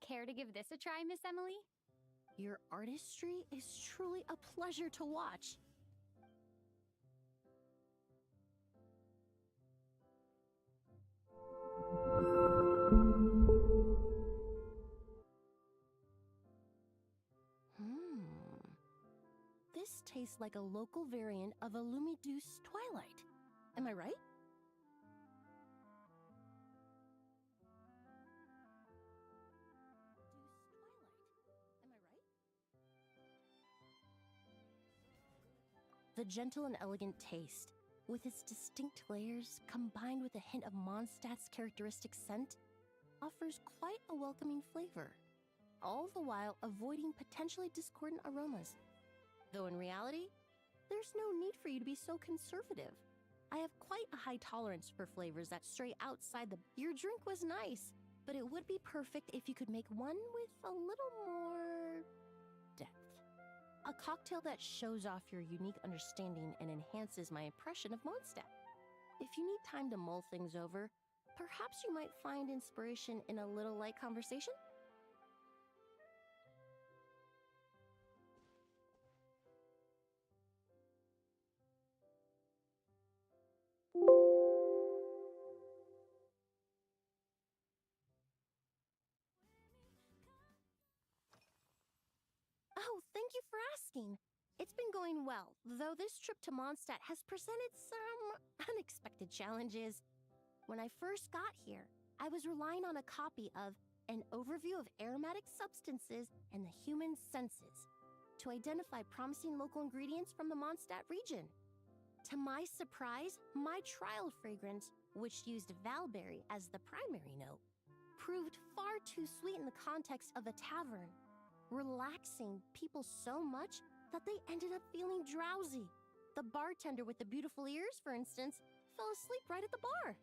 Care to give this a try, Miss Emily? Your artistry is truly a pleasure to watch. This tastes like a local variant of a Lumiduce Twilight. Am I right? The gentle and elegant taste, with its distinct layers combined with a hint of Mondstadt's characteristic scent, offers quite a welcoming flavor, all the while avoiding potentially discordant aromas. Though in reality, there's no need for you to be so conservative. I have quite a high tolerance for flavors that stray outside the... Your drink was nice, but it would be perfect if you could make one with a little more... depth. A cocktail that shows off your unique understanding and enhances my impression of Mondstadt. If you need time to mull things over, perhaps you might find inspiration in a little light conversation? Oh, thank you for asking. It's been going well, though this trip to Mondstadt has presented some unexpected challenges. When I first got here, I was relying on a copy of An Overview of Aromatic Substances and the Human Senses to identify promising local ingredients from the Mondstadt region. To my surprise, my trial fragrance, which used Valberry as the primary note, proved far too sweet in the context of a tavern, relaxing people so much that they ended up feeling drowsy. The bartender with the beautiful ears, for instance, fell asleep right at the bar.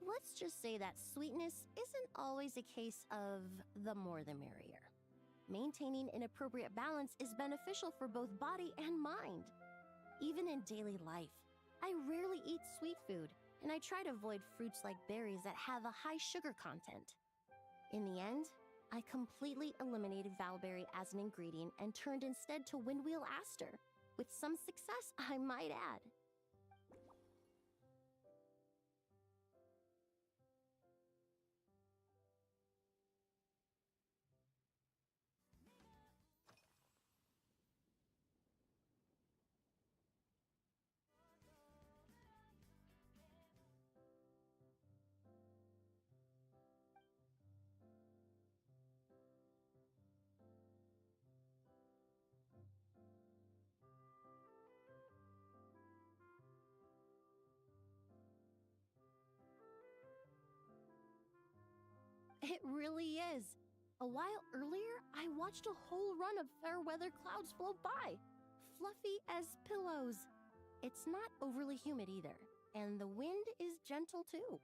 Let's just say that sweetness isn't always a case of the more the merrier. Maintaining an appropriate balance is beneficial for both body and mind. Even in daily life, I rarely eat sweet food, and I try to avoid fruits like berries that have a high sugar content. In the end, I completely eliminated valberry as an ingredient and turned instead to windwheel aster, with some success, I might add. It really is. A while earlier, I watched a whole run of fair weather clouds float by, fluffy as pillows. It's not overly humid either, and the wind is gentle too.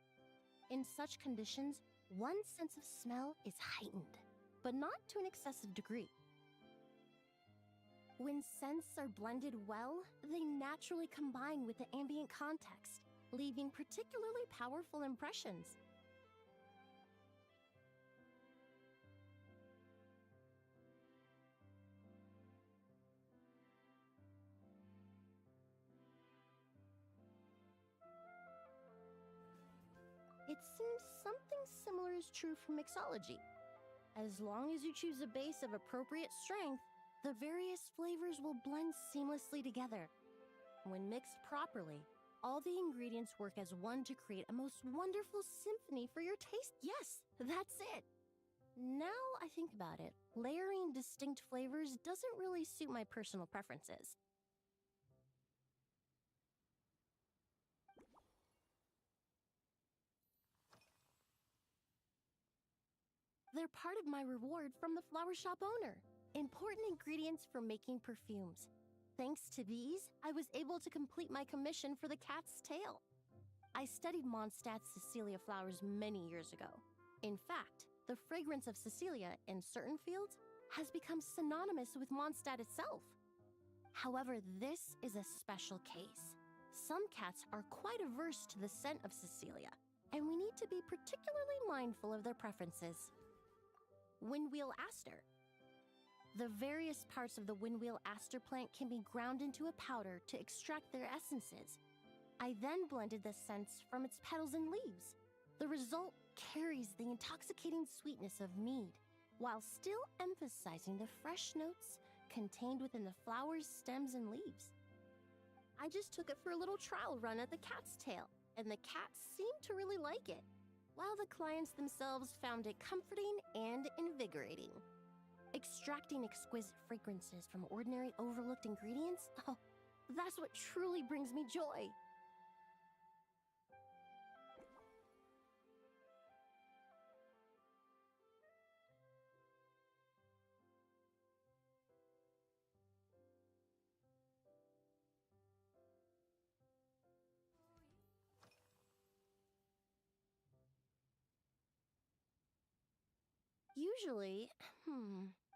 In such conditions, one's sense of smell is heightened, but not to an excessive degree. When scents are blended well, they naturally combine with the ambient context, leaving particularly powerful impressions. It seems something similar is true for mixology. As long as you choose a base of appropriate strength, the various flavors will blend seamlessly together. When mixed properly, all the ingredients work as one to create a most wonderful symphony for your taste. Yes, that's it. Now I think about it, layering distinct flavors doesn't really suit my personal preferences. They're part of my reward from the flower shop owner. Important ingredients for making perfumes. Thanks to these, I was able to complete my commission for the cat's tail. I studied Mondstadt's Cecilia flowers many years ago. In fact, the fragrance of Cecilia in certain fields has become synonymous with Mondstadt itself. However, this is a special case. Some cats are quite averse to the scent of Cecilia, and we need to be particularly mindful of their preferences. Windwheel aster. The various parts of the windwheel aster plant can be ground into a powder to extract their essences. I then blended the scents from its petals and leaves. The result carries the intoxicating sweetness of mead, while still emphasizing the fresh notes contained within the flower's stems and leaves. I just took it for a little trial run at the cat's tail, and the cats seemed to really like it, while the clients themselves found it comforting and invigorating. Extracting exquisite fragrances from ordinary overlooked ingredients? Oh, that's what truly brings me joy. Usually,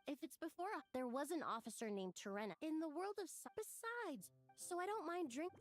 if it's before there was an officer named Terena in the world of besides, so I don't mind drink.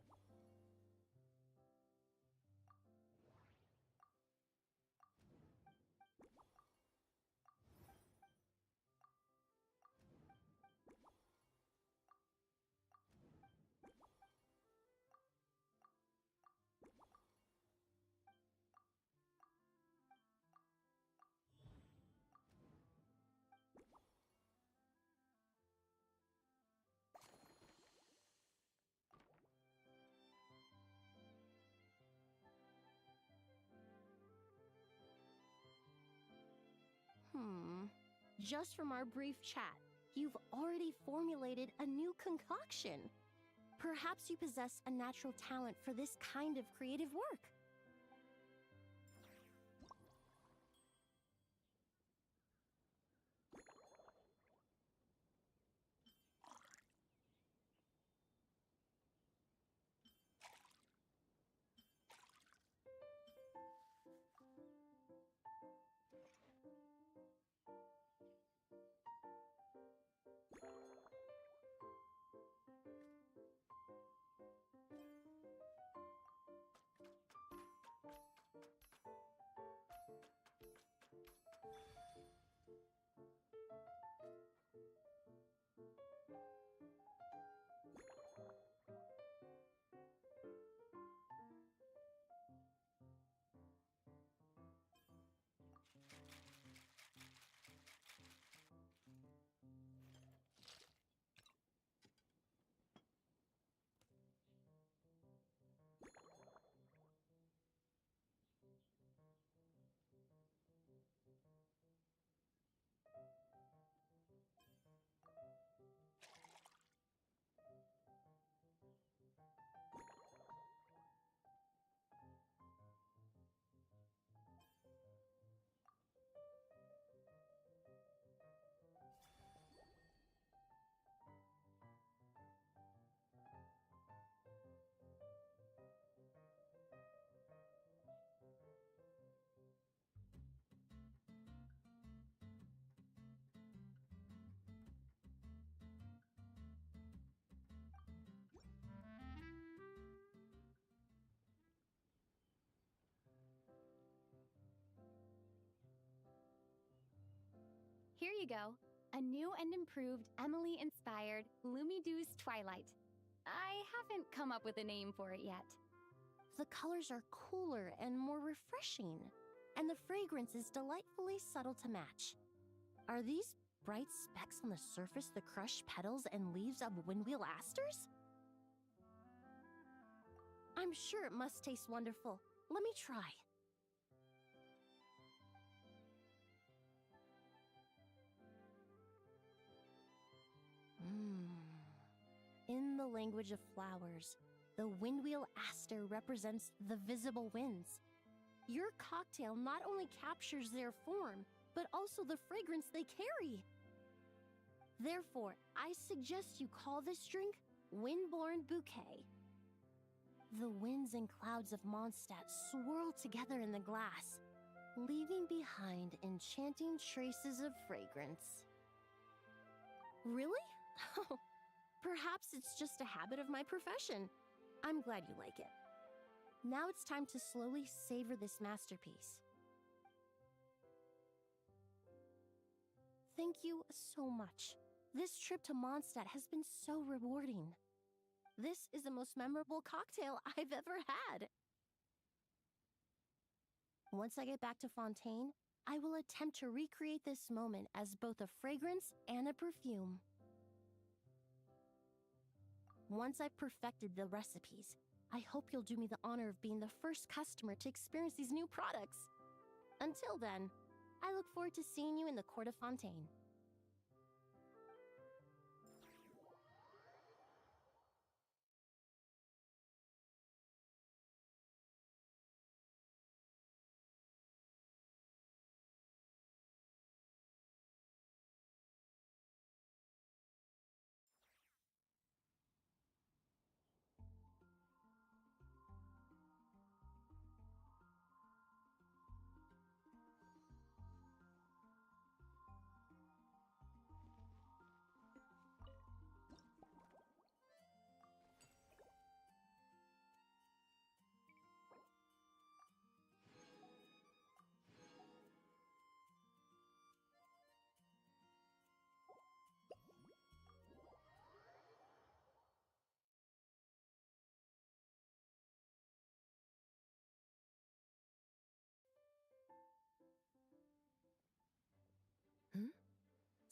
Just from our brief chat, you've already formulated a new concoction. Perhaps you possess a natural talent for this kind of creative work. Here you go. A new and improved Emily-inspired Lumideuse Twilight. I haven't come up with a name for it yet. The colors are cooler and more refreshing, and the fragrance is delightfully subtle to match. Are these bright specks on the surface the crushed petals and leaves of windwheel asters? I'm sure it must taste wonderful. Let me try. In the language of flowers, the windwheel aster represents the visible winds. Your cocktail not only captures their form, but also the fragrance they carry. Therefore, I suggest you call this drink Windborne Bouquet. The winds and clouds of Mondstadt swirl together in the glass, leaving behind enchanting traces of fragrance. Really? Perhaps it's just a habit of my profession. I'm glad you like it. Now it's time to slowly savor this masterpiece. Thank you so much. This trip to Mondstadt has been so rewarding. This is the most memorable cocktail I've ever had. Once I get back to Fontaine, I will attempt to recreate this moment as both a fragrance and a perfume. Once I've perfected the recipes, I hope you'll do me the honor of being the first customer to experience these new products. Until then, I look forward to seeing you in the Court of Fontaine.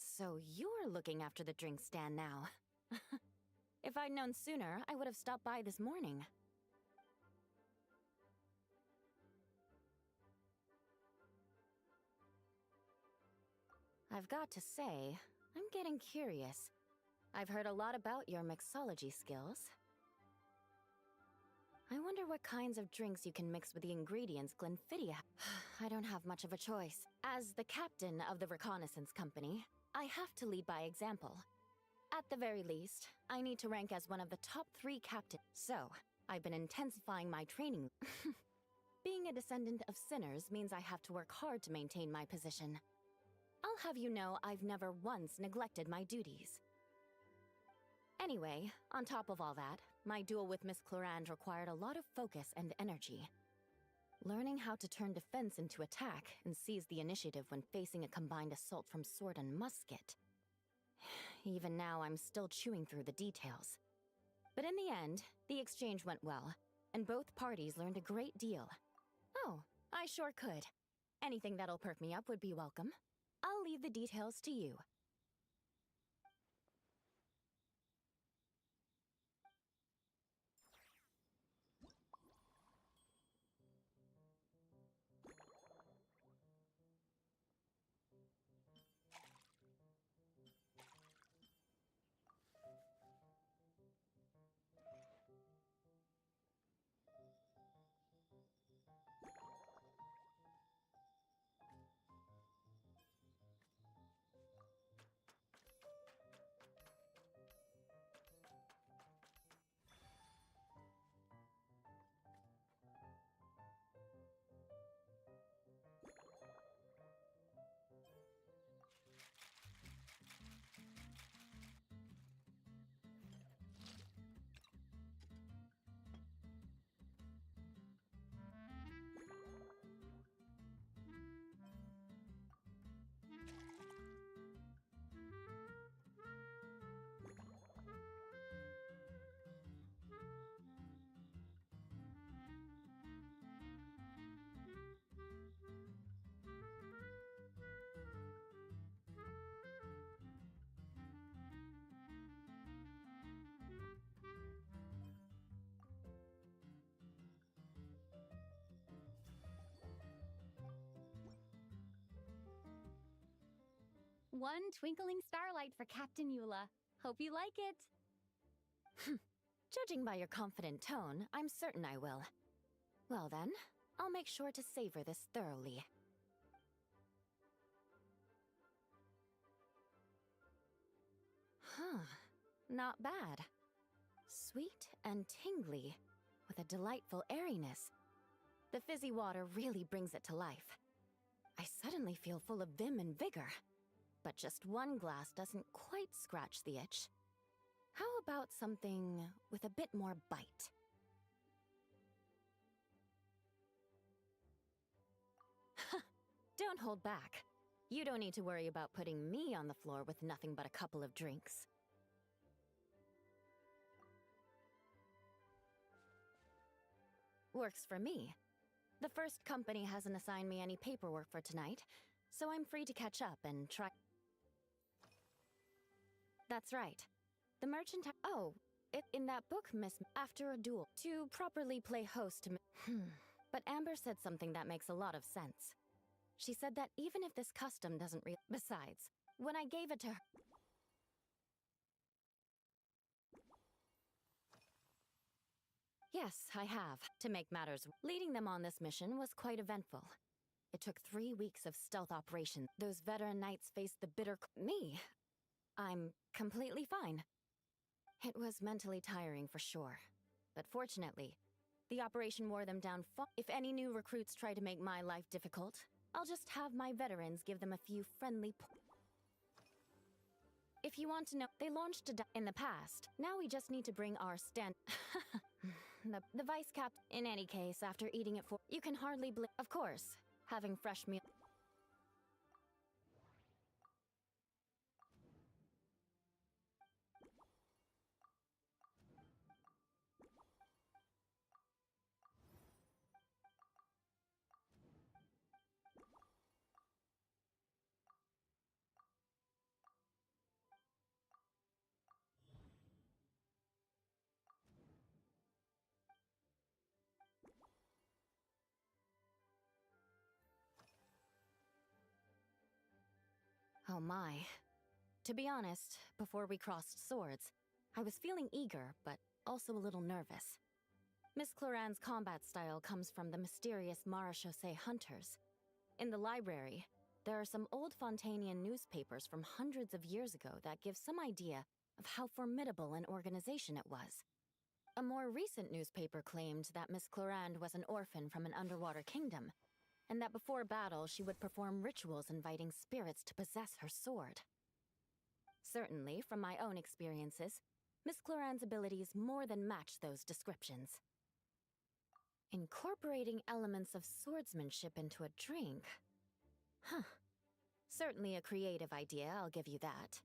So you're looking after the drink stand now. If I'd known sooner, I would have stopped by this morning. I've got to say, I'm getting curious. I've heard a lot about your mixology skills. I wonder what kinds of drinks you can mix with the ingredients Glenfiddich. I don't have much of a choice. As the captain of the reconnaissance company, I have to lead by example. At the very least, I need to rank as one of the top 3 captains. So, I've been intensifying my training. Being a descendant of sinners means I have to work hard to maintain my position. I'll have you know I've never once neglected my duties. Anyway, on top of all that, my duel with Miss Clorand required a lot of focus and energy. Learning how to turn defense into attack and seize the initiative when facing a combined assault from sword and musket. Even now, I'm still chewing through the details. But in the end, the exchange went well, and both parties learned a great deal. Oh, I sure could. Anything that'll perk me up would be welcome. I'll leave the details to you. One twinkling starlight for Captain Eula. Hope you like it. Judging by your confident tone, I'm certain I will. Well then, I'll make sure to savor this thoroughly. Huh. Not bad. Sweet and tingly, with a delightful airiness. The fizzy water really brings it to life. I suddenly feel full of vim and vigor. But just one glass doesn't quite scratch the itch. How about something with a bit more bite? Don't hold back. You don't need to worry about putting me on the floor with nothing but a couple of drinks. Works for me. The first company hasn't assigned me any paperwork for tonight, so I'm free to catch up and try. That's right. The merchant. Oh, in that book, Miss. After a duel, to properly play host to. But Amber said something that makes a lot of sense. She said that even if this custom doesn't Besides, when I gave it to her. Yes, I have. To make matters, leading them on this mission was quite eventful. It took 3 weeks of stealth operations. Those veteran knights faced the bitter. Me? I'm completely fine. It was mentally tiring for sure. But fortunately, the operation wore them down. If any new recruits try to make my life difficult, I'll just have my veterans give them a few friendly If you want to know, they launched in the past. Now we just need to bring our stand. the vice cap. In any case, after eating it for, you can hardly Of course, having fresh meal. Oh my. To be honest, before we crossed swords, I was feeling eager, but also a little nervous. Miss Cloran's combat style comes from the mysterious Marechaussee hunters. In the library, there are some old Fontanian newspapers from hundreds of years ago that give some idea of how formidable an organization it was. A more recent newspaper claimed that Miss Cloran was an orphan from an underwater kingdom, and that before battle she would perform rituals inviting spirits to possess her sword. Certainly, from my own experiences, Miss Cloran's abilities more than match those descriptions. Incorporating elements of swordsmanship into a drink? Huh. Certainly a creative idea, I'll give you that.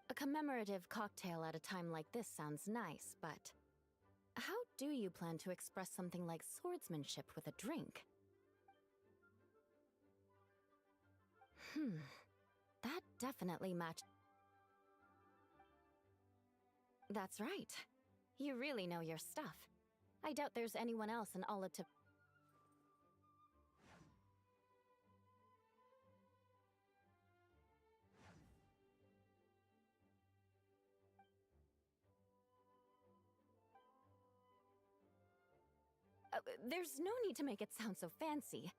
A commemorative cocktail at a time like this sounds nice, but how do you plan to express something like swordsmanship with a drink? That definitely matched. That's right. You really know your stuff. I doubt there's anyone else in all of There's no need to make it sound so fancy.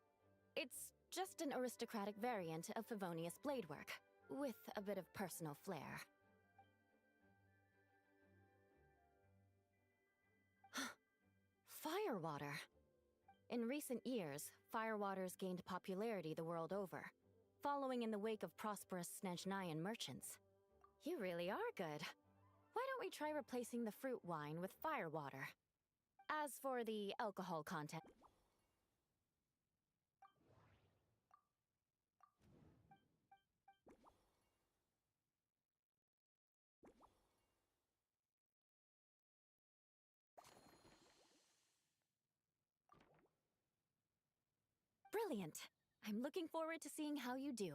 It's just an aristocratic variant of Favonius bladework, with a bit of personal flair. Firewater. In recent years, firewaters gained popularity the world over, following in the wake of prosperous Snezhnayan merchants. You really are good. Why don't we try replacing the fruit wine with firewater? As for the alcohol content... Brilliant! I'm looking forward to seeing how you do.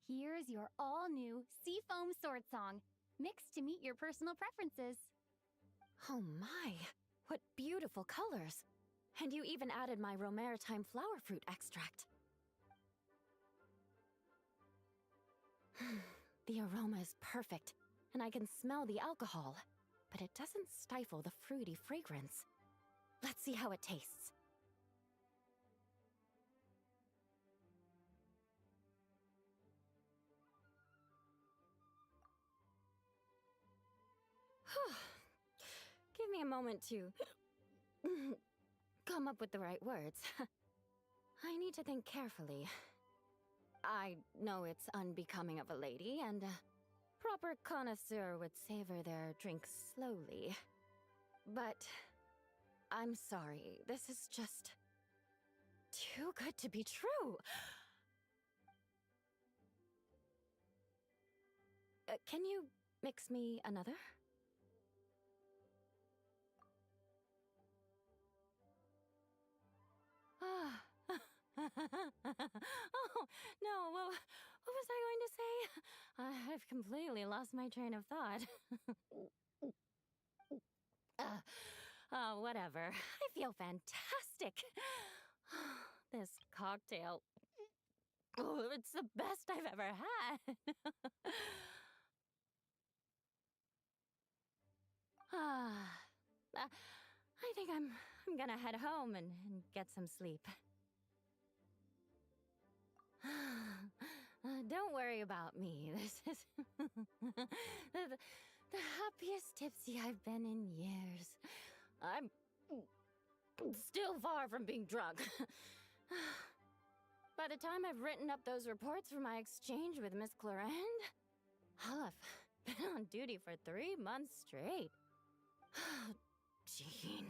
Here's your all-new Seafoam Sword Song, mixed to meet your personal preferences. Oh my, what beautiful colors! And you even added my romaritime flower fruit extract. The aroma is perfect, and I can smell the alcohol, but it doesn't stifle the fruity fragrance. Let's see how it tastes. Give me a moment to come up with the right words. I need to think carefully. I know it's unbecoming of a lady, and a proper connoisseur would savor their drink slowly. But I'm sorry, this is just too good to be true. Can you mix me another? Oh, no, what was I going to say? I've completely lost my train of thought. Whatever. I feel fantastic. This cocktail. Oh, it's the best I've ever had. I think I'm gonna head home and get some sleep. Don't worry about me. This is the happiest tipsy I've been in years. I'm still far from being drunk. By the time I've written up those reports for my exchange with Miss Clarend, I'll have been on duty for 3 months straight. Jean,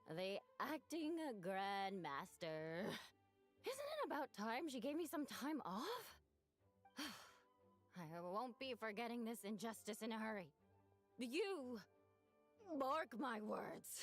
the acting grandmaster. Isn't it about time she gave me some time off? I won't be forgetting this injustice in a hurry. You mark my words.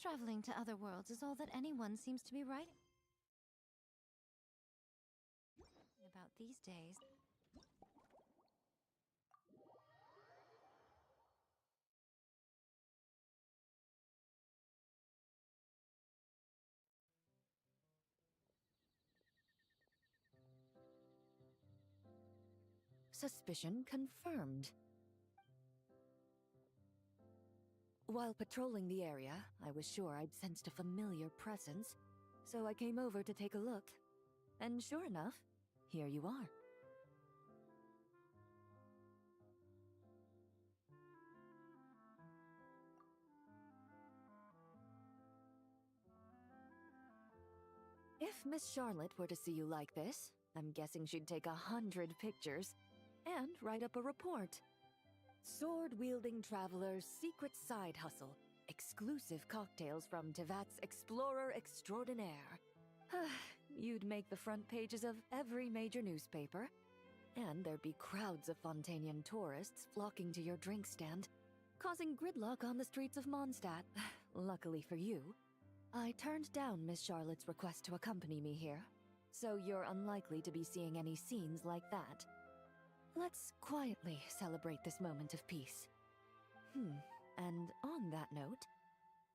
traveling to other worlds is all that anyone seems to be writing about these days. Suspicion confirmed. While patrolling the area, I was sure I'd sensed a familiar presence, so I came over to take a look. And sure enough, here you are. If Miss Charlotte were to see you like this, I'm guessing she'd take 100 pictures and write up a report. Sword-wielding traveler's secret side hustle. Exclusive cocktails from Tevat's Explorer Extraordinaire. You'd make the front pages of every major newspaper, and there'd be crowds of Fontainian tourists flocking to your drink stand, causing gridlock on the streets of Mondstadt. Luckily for you, I turned down Miss Charlotte's request to accompany me here, so you're unlikely to be seeing any scenes like that. Let's quietly celebrate this moment of peace. And on that note,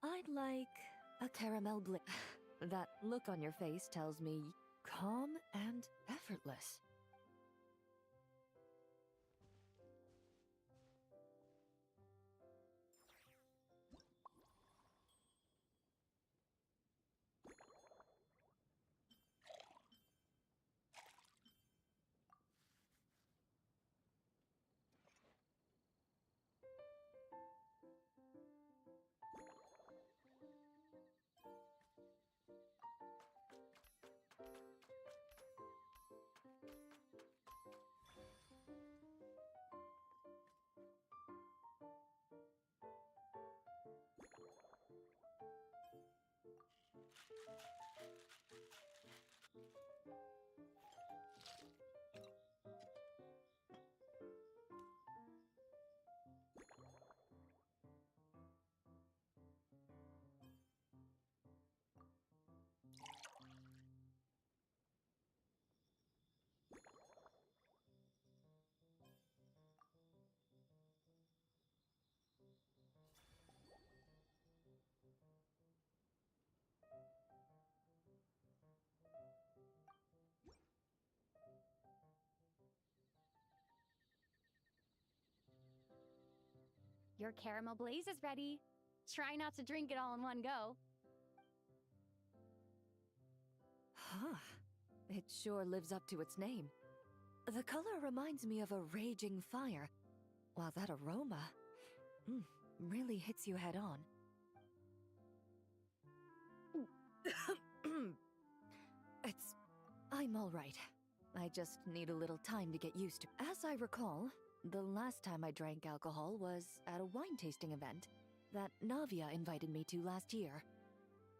I'd like a caramel That look on your face tells me calm and effortless. Your caramel blaze is ready. Try not to drink it all in one go. It sure lives up to its name. The color reminds me of a raging fire, while that aroma really hits you head on. I'm all right. I just need a little time to get used to. As I recall, the last time I drank alcohol was at a wine tasting event that Navia invited me to last year.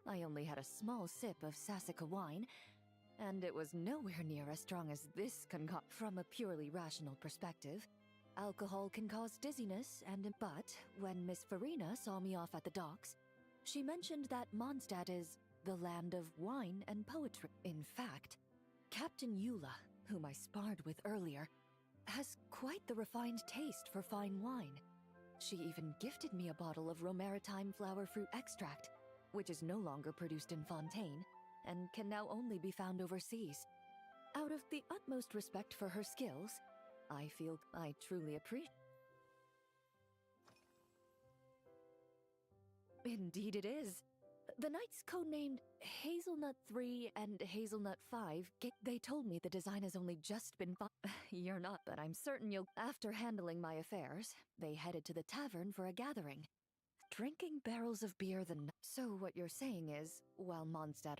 I only had a small sip of Sassica wine, and it was nowhere near as strong as this concoction. From a purely rational perspective, alcohol can cause dizziness, but when Miss Farina saw me off at the docks, she mentioned that Mondstadt is the land of wine and poetry. In fact, Captain Eula, whom I sparred with earlier, has quite the refined taste for fine wine. She even gifted me a bottle of Romaritime flower fruit extract, which is no longer produced in Fontaine, and can now only be found overseas. Out of the utmost respect for her skills, I feel I truly appreciate. Indeed it is. The knights codenamed Hazelnut 3 and Hazelnut 5, they told me the design has only just been You're not, but I'm certain you'll. After handling my affairs, they headed to the tavern for a gathering. Drinking barrels of beer the night. So what you're saying is, while Mondstadt...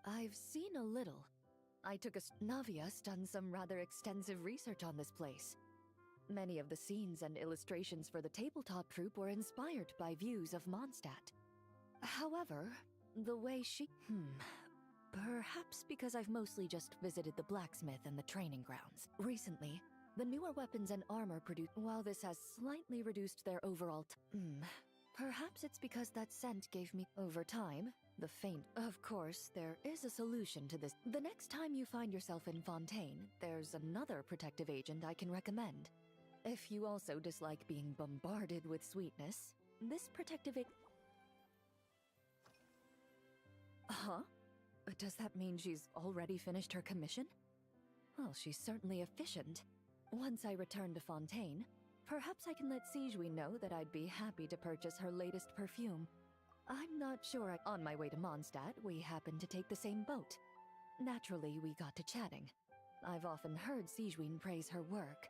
I've seen a little. I took Navia's done some rather extensive research on this place. Many of the scenes and illustrations for the tabletop troupe were inspired by views of Mondstadt. However, the way she... Perhaps because I've mostly just visited the blacksmith and the training grounds. Recently, The newer weapons and armor produce. While this has slightly reduced their overall. Perhaps it's because that scent gave me. Over time, the faint. Of course, there is a solution to this. The next time you find yourself in Fontaine, there's another protective agent I can recommend. If you also dislike being bombarded with sweetness, this protective Huh? Does that mean she's already finished her commission? Well, she's certainly efficient. Once I return to Fontaine, perhaps I can let Sijui know that I'd be happy to purchase her latest perfume. I'm not sure. On my way to Mondstadt, we happened to take the same boat. Naturally, we got to chatting. I've often heard Sijui praise her work.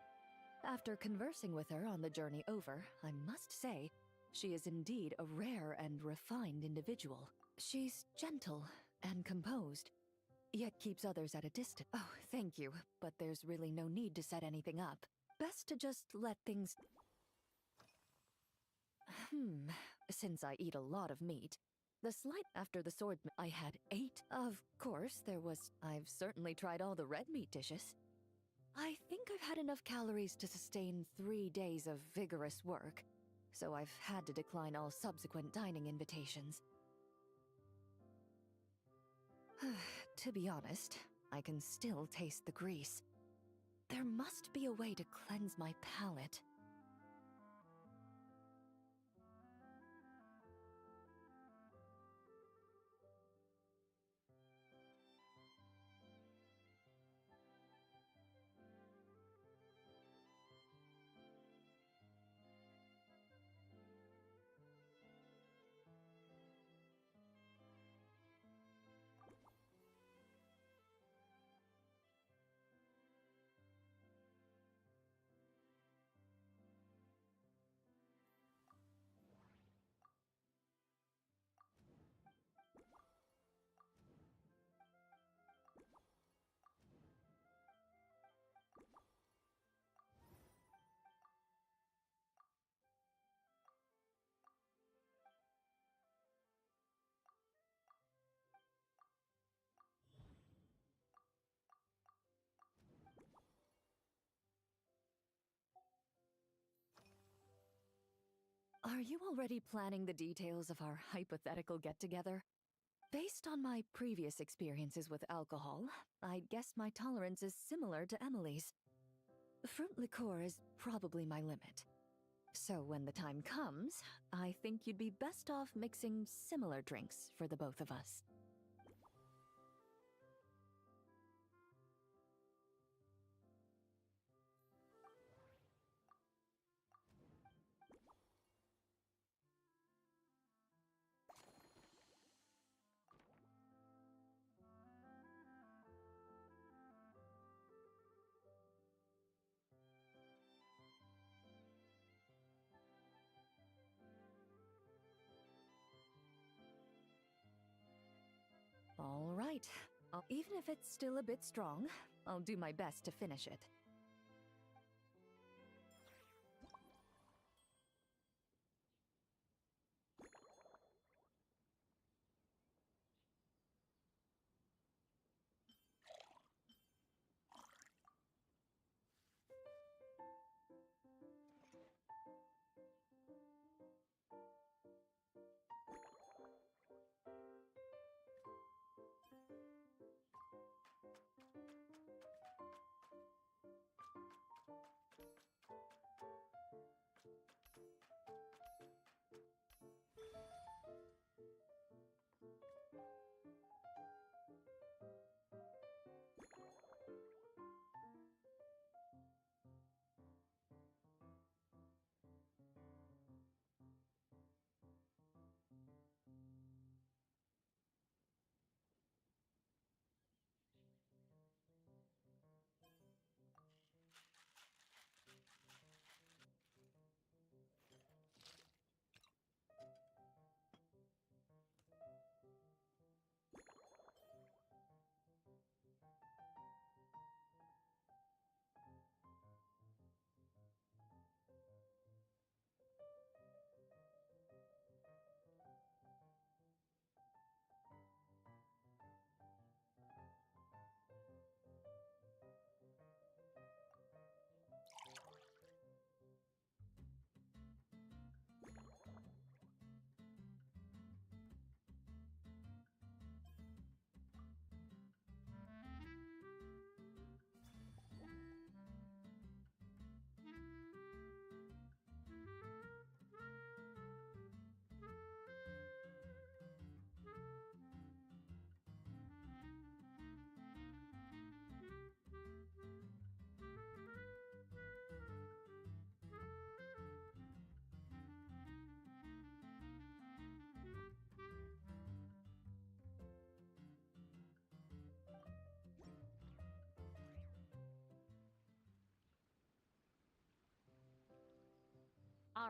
After conversing with her on the journey over, I must say, she is indeed a rare and refined individual. She's gentle and composed, yet keeps others at a distance. Oh, thank you, but there's really no need to set anything up. Best to just let things... Since I eat a lot of meat, the slight after the swordsman I had 8. Of course, I've certainly tried all the red meat dishes. I think I've had enough calories to sustain 3 days of vigorous work, so I've had to decline all subsequent dining invitations. To be honest, I can still taste the grease. There must be a way to cleanse my palate. Are you already planning the details of our hypothetical get-together? Based on my previous experiences with alcohol, I'd guess my tolerance is similar to Emily's. Fruit liqueur is probably my limit. So when the time comes, I think you'd be best off mixing similar drinks for the both of us. All right. Even if it's still a bit strong, I'll do my best to finish it.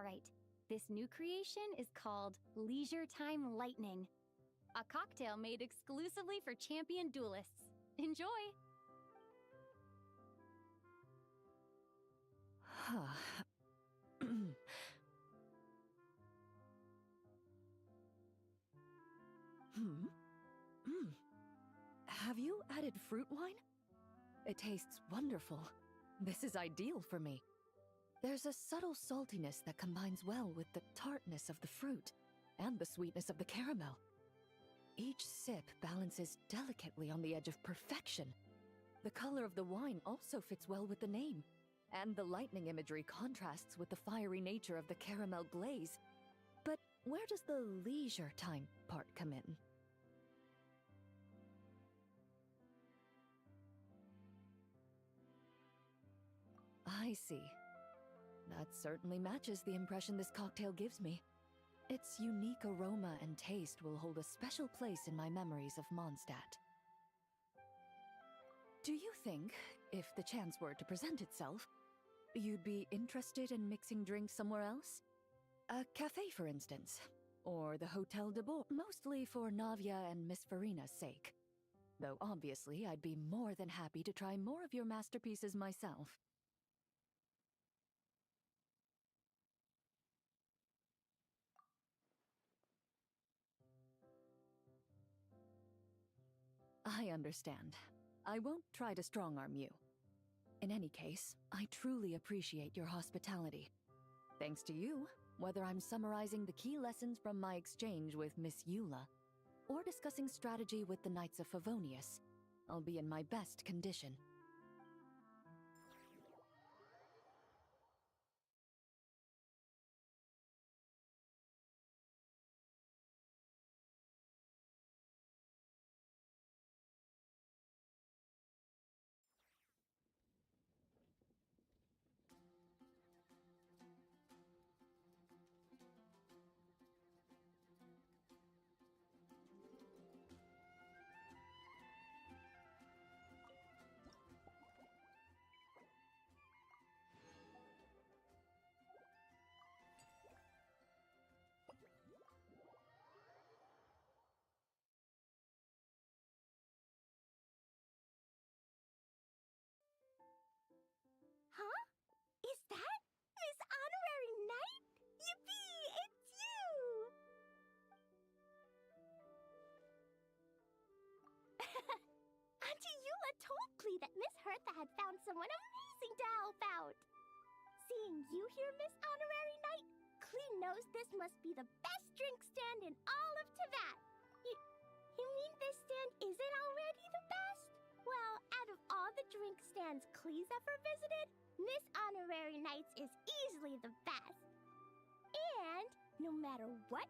Alright, this new creation is called Leisure Time Lightning. A cocktail made exclusively for champion duelists. Enjoy! Have you added fruit wine? It tastes wonderful. This is ideal for me. There's a subtle saltiness that combines well with the tartness of the fruit and the sweetness of the caramel. Each sip balances delicately on the edge of perfection. The color of the wine also fits well with the name, and the lightning imagery contrasts with the fiery nature of the caramel glaze. But where does the leisure time part come in? I see. That certainly matches the impression this cocktail gives me. Its unique aroma and taste will hold a special place in my memories of Mondstadt. Do you think, if the chance were to present itself, you'd be interested in mixing drinks somewhere else? A cafe, for instance, or the Hotel de Bourg, mostly for Navia and Miss Farina's sake. Though obviously I'd be more than happy to try more of your masterpieces myself. I understand. I won't try to strong-arm you. In any case, I truly appreciate your hospitality. Thanks to you, whether I'm summarizing the key lessons from my exchange with Miss Eula, or discussing strategy with the Knights of Favonius, I'll be in my best condition. Huh? Is that Miss Honorary Knight? Yippee! It's you! Auntie Eula told Klee that Miss Hertha had found someone amazing to help out. Seeing you here, Miss Honorary Knight, Klee knows this must be the best drink stand in all of Teyvat. You mean this stand isn't already the best? Well, out of all the drink stands Klee's ever visited, Miss Honorary Knights is easily the best. And no matter what...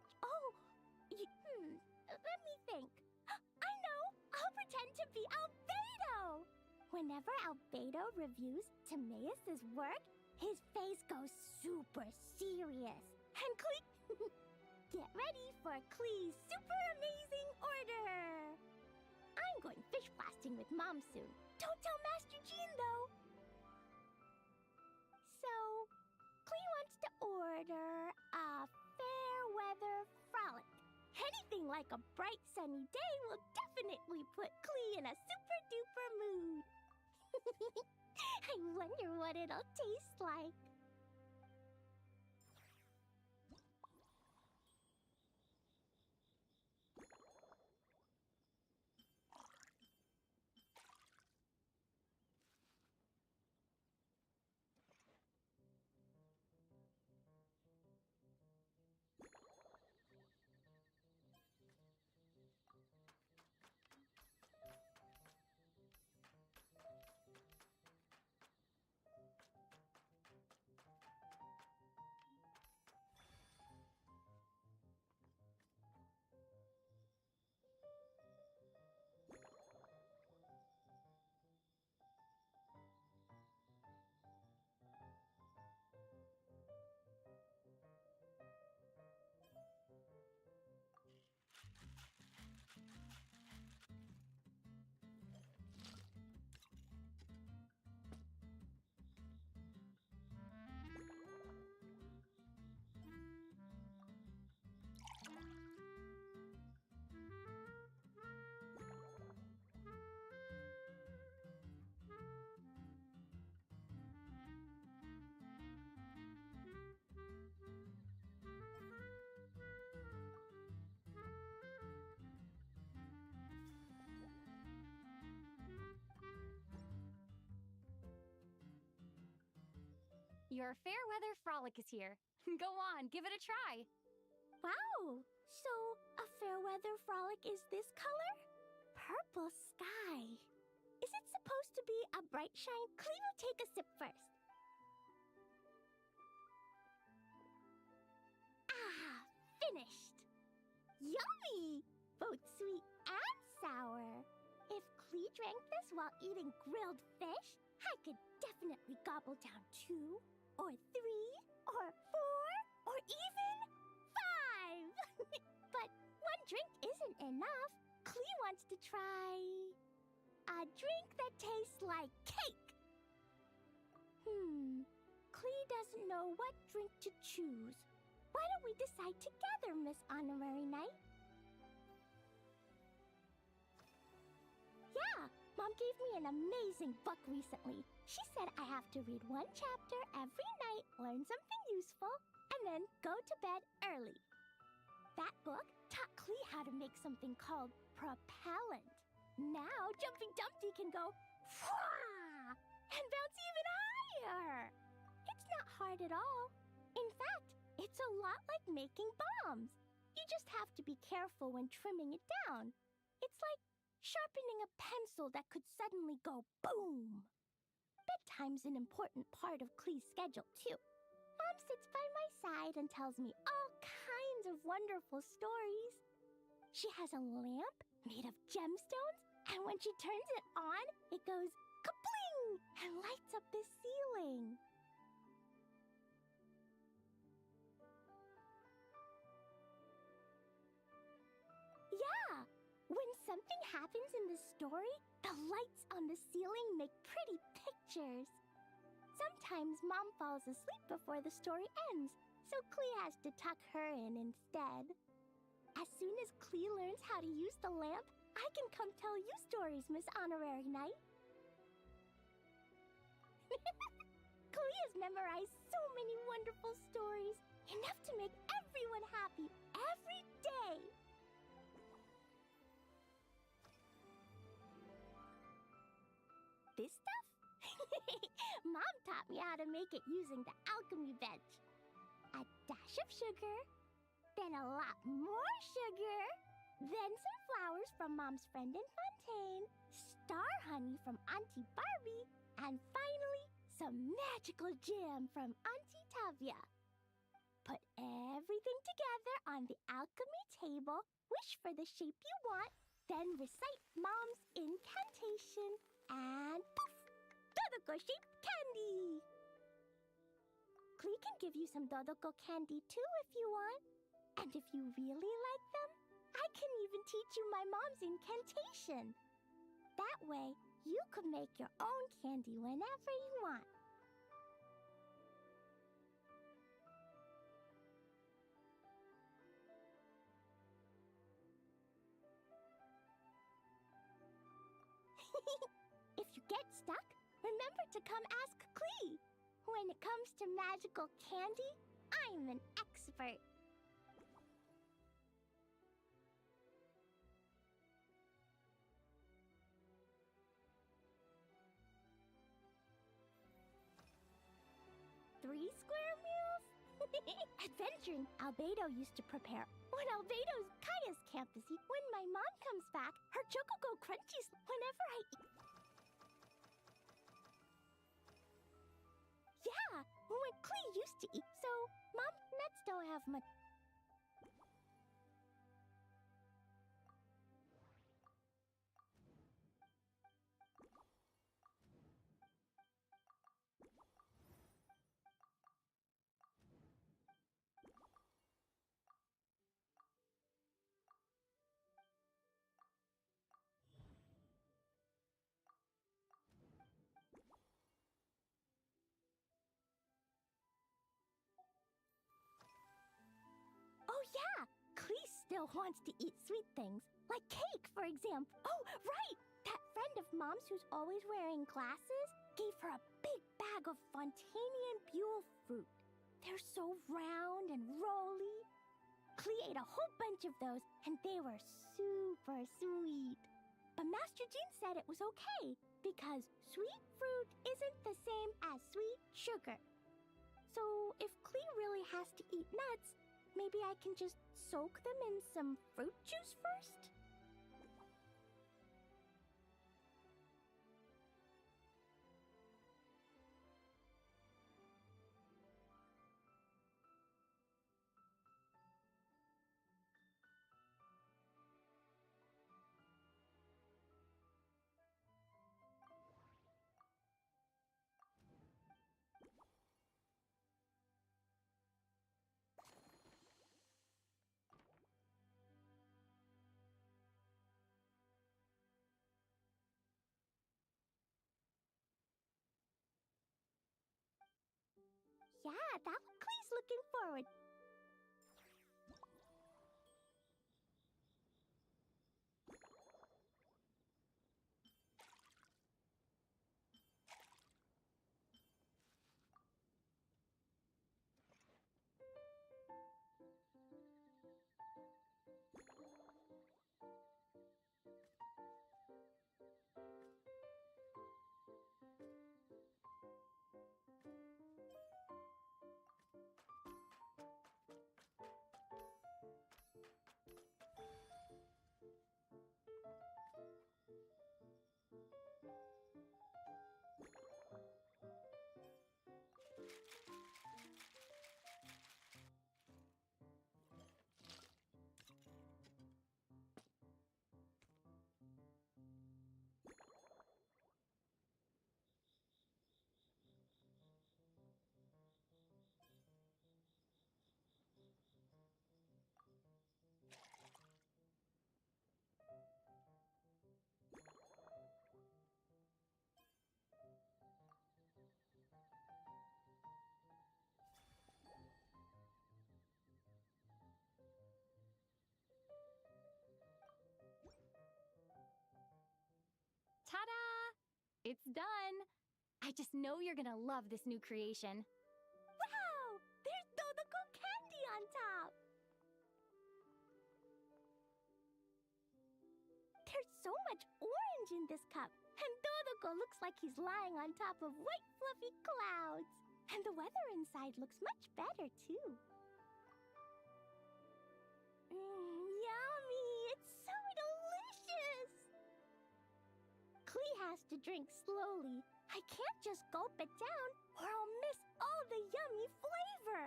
let me think. I know! I'll pretend to be Albedo! Whenever Albedo reviews Timaeus' work, his face goes super serious. And Klee... Get ready for Klee's super amazing order! I'm going fish blasting with Mom soon. Don't tell Master Jean, though! So, Klee wants to order a fair weather frolic. Anything like a bright sunny day will definitely put Klee in a super duper mood. I wonder what it'll taste like. Your Fairweather Frolic is here. Go on, give it a try. Wow! So, a Fairweather Frolic is this color? Purple sky. Is it supposed to be a bright shine? Clee will take a sip first. Ah, finished. Yummy! Both sweet and sour. If Clee drank this while eating grilled fish, I could definitely gobble down 2, or 3, or 4, or even 5! But one drink isn't enough. Clee wants to try a drink that tastes like cake. Clee doesn't know what drink to choose. Why don't we decide together, Miss Honorary Knight? Yeah, Mom gave me an amazing book recently. She said I have to read 1 chapter every night, learn something useful, and then go to bed early. That book taught Clee how to make something called propellant. Now Jumpy Dumpty can go Fwah! And bounce even higher. It's not hard at all. In fact, it's a lot like making bombs. You just have to be careful when trimming it down. It's like sharpening a pencil that could suddenly go boom. Bedtime's an important part of Clee's schedule, too. Mom sits by my side and tells me all kinds of wonderful stories. She has a lamp made of gemstones, and when she turns it on, it goes kabling and lights up the ceiling. Yeah, when something happens in the story, the lights on the ceiling make pretty pictures. Sometimes Mom falls asleep before the story ends, so Clee has to tuck her in instead. As soon as Clee learns how to use the lamp, I can come tell you stories, Miss Honorary Knight. Clee has memorized so many wonderful stories, enough to make everyone happy every day. This stuff? Mom taught me how to make it using the alchemy bench. A dash of sugar, then a lot more sugar, then some flowers from Mom's friend in Fontaine, star honey from Auntie Barbie, and finally, some magical jam from Auntie Tavia. Put everything together on the alchemy table, wish for the shape you want, then recite Mom's incantation, and poof! Dodoko-shaped candy! Clee can give you some Dodoko candy too if you want. And if you really like them, I can even teach you my mom's incantation. That way, you could make your own candy whenever you want. If you get stuck, remember to come ask Clee. When it comes to magical candy, I'm an expert. Three square meals? Adventuring Albedo used to prepare when Albedo's Kaya's campus. When my mom comes back, her Chocogo Crunchies whenever I eat. Yeah, when Clee used to eat. So, Mom, nuts don't have much. Oh yeah, Clee still wants to eat sweet things, like cake, for example. Oh, right! That friend of Mom's who's always wearing glasses gave her a big bag of Fontanian Buell fruit. They're so round and rolly. Clee ate a whole bunch of those, and they were super sweet. But Master Jean said it was okay, because sweet fruit isn't the same as sweet sugar. So, if Klee really has to eat nuts, maybe I can just soak them in some fruit juice first? Yeah, that what Klee's looking forward. Ta-da! It's done! I just know you're gonna love this new creation. Wow! There's Dodoko candy on top! There's so much orange in this cup, and Dodoko looks like he's lying on top of white fluffy clouds. And the weather inside looks much better, too. Yummy! It's so delicious! Klee has to drink slowly. I can't just gulp it down, or I'll miss all the yummy flavor.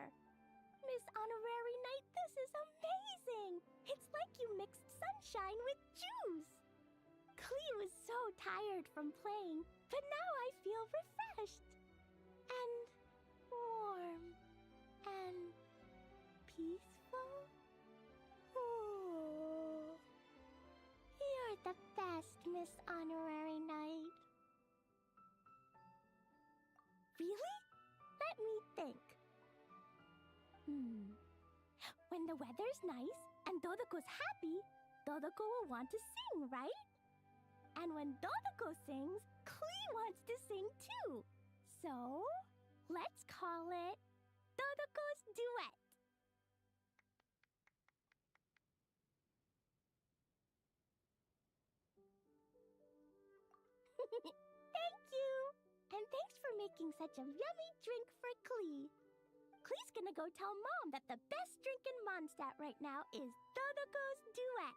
Miss Honorary Knight, this is amazing! It's like you mixed sunshine with juice. Klee was so tired from playing, but now I feel refreshed. And warm. And peaceful. Ooh. You're the best, Miss Honorary Knight. Really? Let me think. When the weather's nice and Dodoko's happy, Dodoko will want to sing, right? And when Dodoko sings, Klee wants to sing too. So, let's call it Dodoko's Duet. Thank you! And thanks for making such a yummy drink for Klee. Klee's gonna go tell Mom that the best drink in Mondstadt right now is Dodoko's Duet.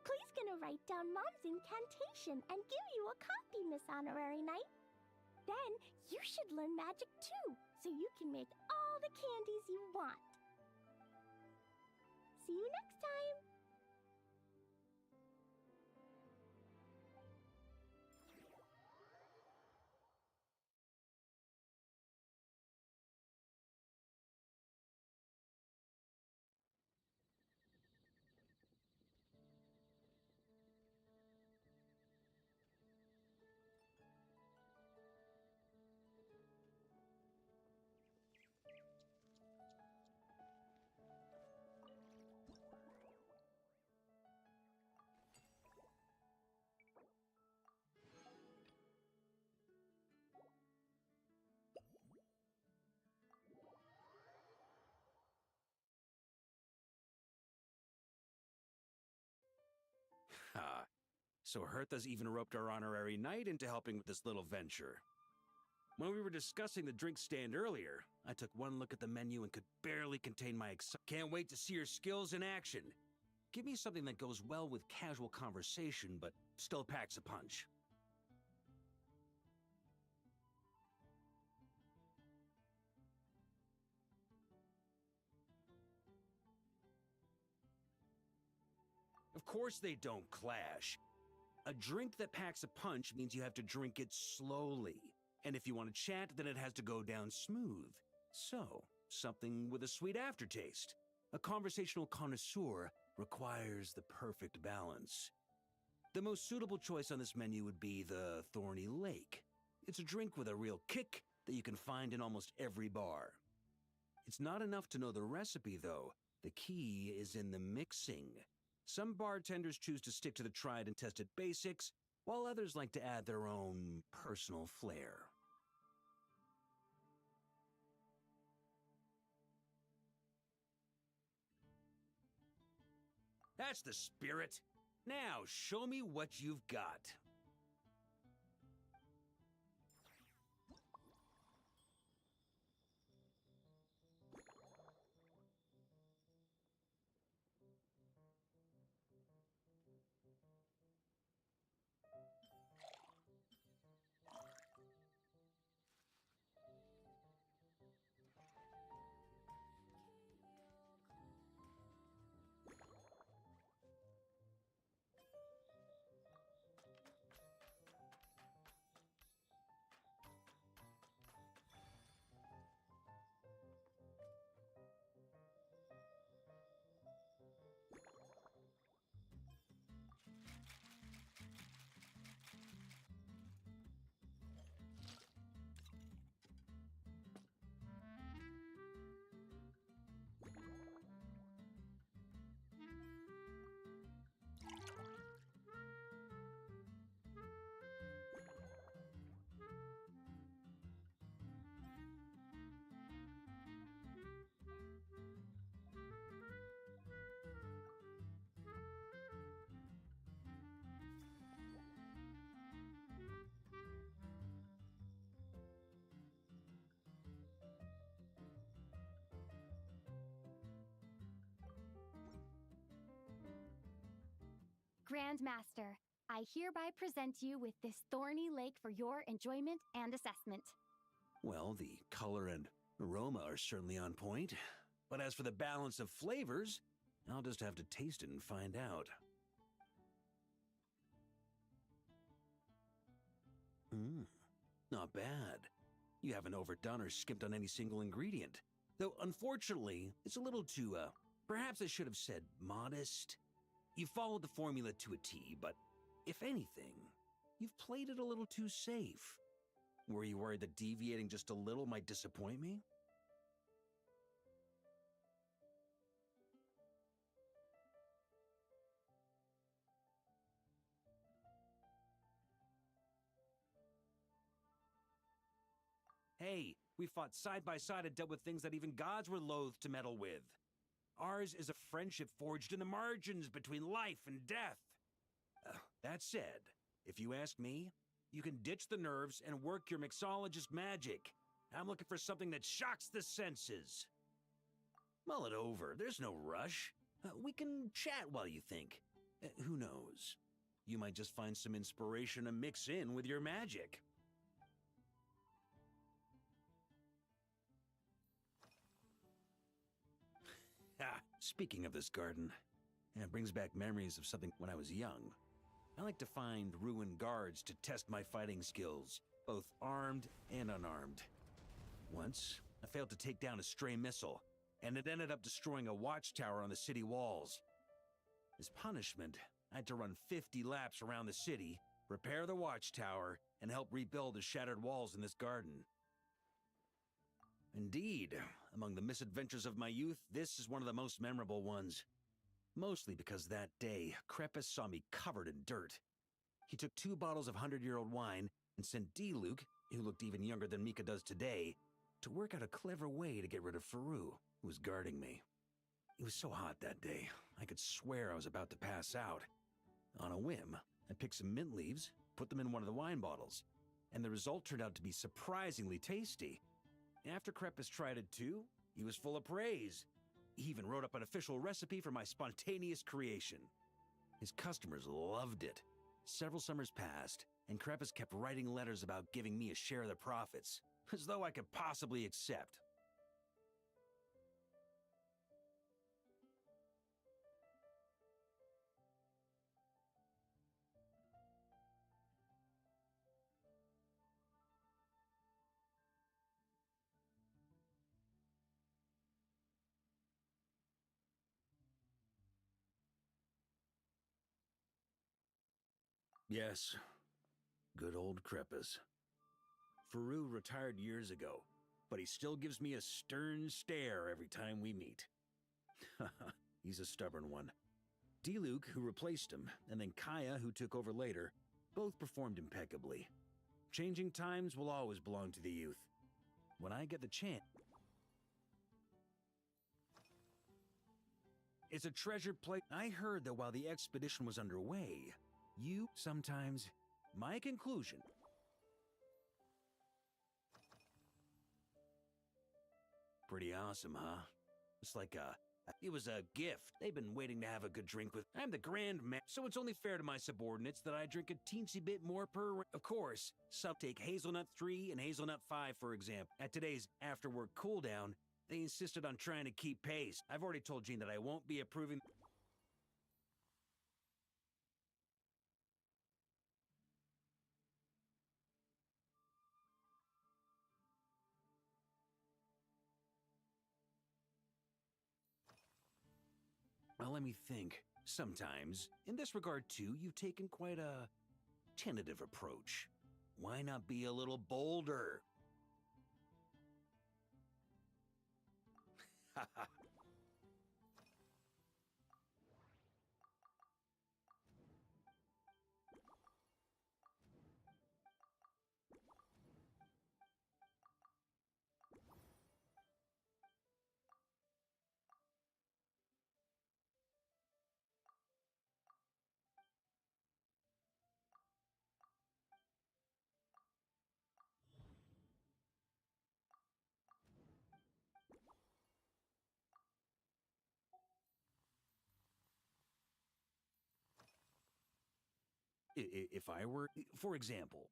Klee's gonna write down Mom's incantation and give you a copy, Miss Honorary Knight. Then you should learn magic too, so you can make all the candies you want. See you next time! So Hertha's even roped our honorary knight into helping with this little venture. When we were discussing the drink stand earlier, I took one look at the menu and could barely contain my excitement. Can't wait to see your skills in action. Give me something that goes well with casual conversation, but still packs a punch. Of course they don't clash. A drink that packs a punch means you have to drink it slowly. And if you want to chat, then it has to go down smooth. So, something with a sweet aftertaste. A conversational connoisseur requires the perfect balance. The most suitable choice on this menu would be the Thorny Lake. It's a drink with a real kick that you can find in almost every bar. It's not enough to know the recipe, though. The key is in the mixing. Some bartenders choose to stick to the tried and tested basics, while others like to add their own personal flair. That's the spirit. Now, show me what you've got. Grandmaster, I hereby present you with this Thorny Lake for your enjoyment and assessment. Well, the color and aroma are certainly on point. But as for the balance of flavors, I'll just have to taste it and find out. Not bad. You haven't overdone or skimped on any single ingredient. Though, unfortunately, it's a little too, perhaps I should have said modest. You followed the formula to a T, but if anything, you've played it a little too safe. Were you worried that deviating just a little might disappoint me? Hey, we fought side by side and dealt with things that even gods were loath to meddle with. Ours is a friendship forged in the margins between life and death. That said, if you ask me, you can ditch the nerves and work your mixologist magic. I'm looking for something that shocks the senses. Mull it over, there's no rush. We can chat while you think. Who knows? You might just find some inspiration to mix in with your magic. Speaking of this garden, it brings back memories of something when I was young. I like to find ruined guards to test my fighting skills, both armed and unarmed. Once, I failed to take down a stray missile, and it ended up destroying a watchtower on the city walls. As punishment, I had to run 50 laps around the city, repair the watchtower, and help rebuild the shattered walls in this garden. Indeed, among the misadventures of my youth, this is one of the most memorable ones. Mostly because that day, Crepus saw me covered in dirt. He took 2 bottles of 100-year-old wine and sent D-Luke, who looked even younger than Mika does today, to work out a clever way to get rid of Faru, who was guarding me. It was so hot that day, I could swear I was about to pass out. On a whim, I picked some mint leaves, put them in one of the wine bottles, and the result turned out to be surprisingly tasty. After Krepis tried it too, he was full of praise. He even wrote up an official recipe for my spontaneous creation. His customers loved it. Several summers passed, and Krepis kept writing letters about giving me a share of the profits, as though I could possibly accept. Yes, good old Krepis. Faru retired years ago, but he still gives me a stern stare every time we meet. He's a stubborn one. D-Luke, who replaced him, and then Kaya, who took over later, both performed impeccably. Changing times will always belong to the youth. When I get the chance... It's a treasure plate. I heard that while the expedition was underway, you sometimes... My conclusion... Pretty awesome, huh? It's like it was a gift. They've been waiting to have a good drink with... I'm the Grand Master, so it's only fair to my subordinates that I drink a teensy bit more per... Of course, some take Hazelnut 3 and Hazelnut 5, for example. At today's after-work cooldown, they insisted on trying to keep pace. I've already told Jean that I won't be approving... Well, let me think. Sometimes, in this regard too, you've taken quite a tentative approach. Why not be a little bolder? Haha. If I were, for example,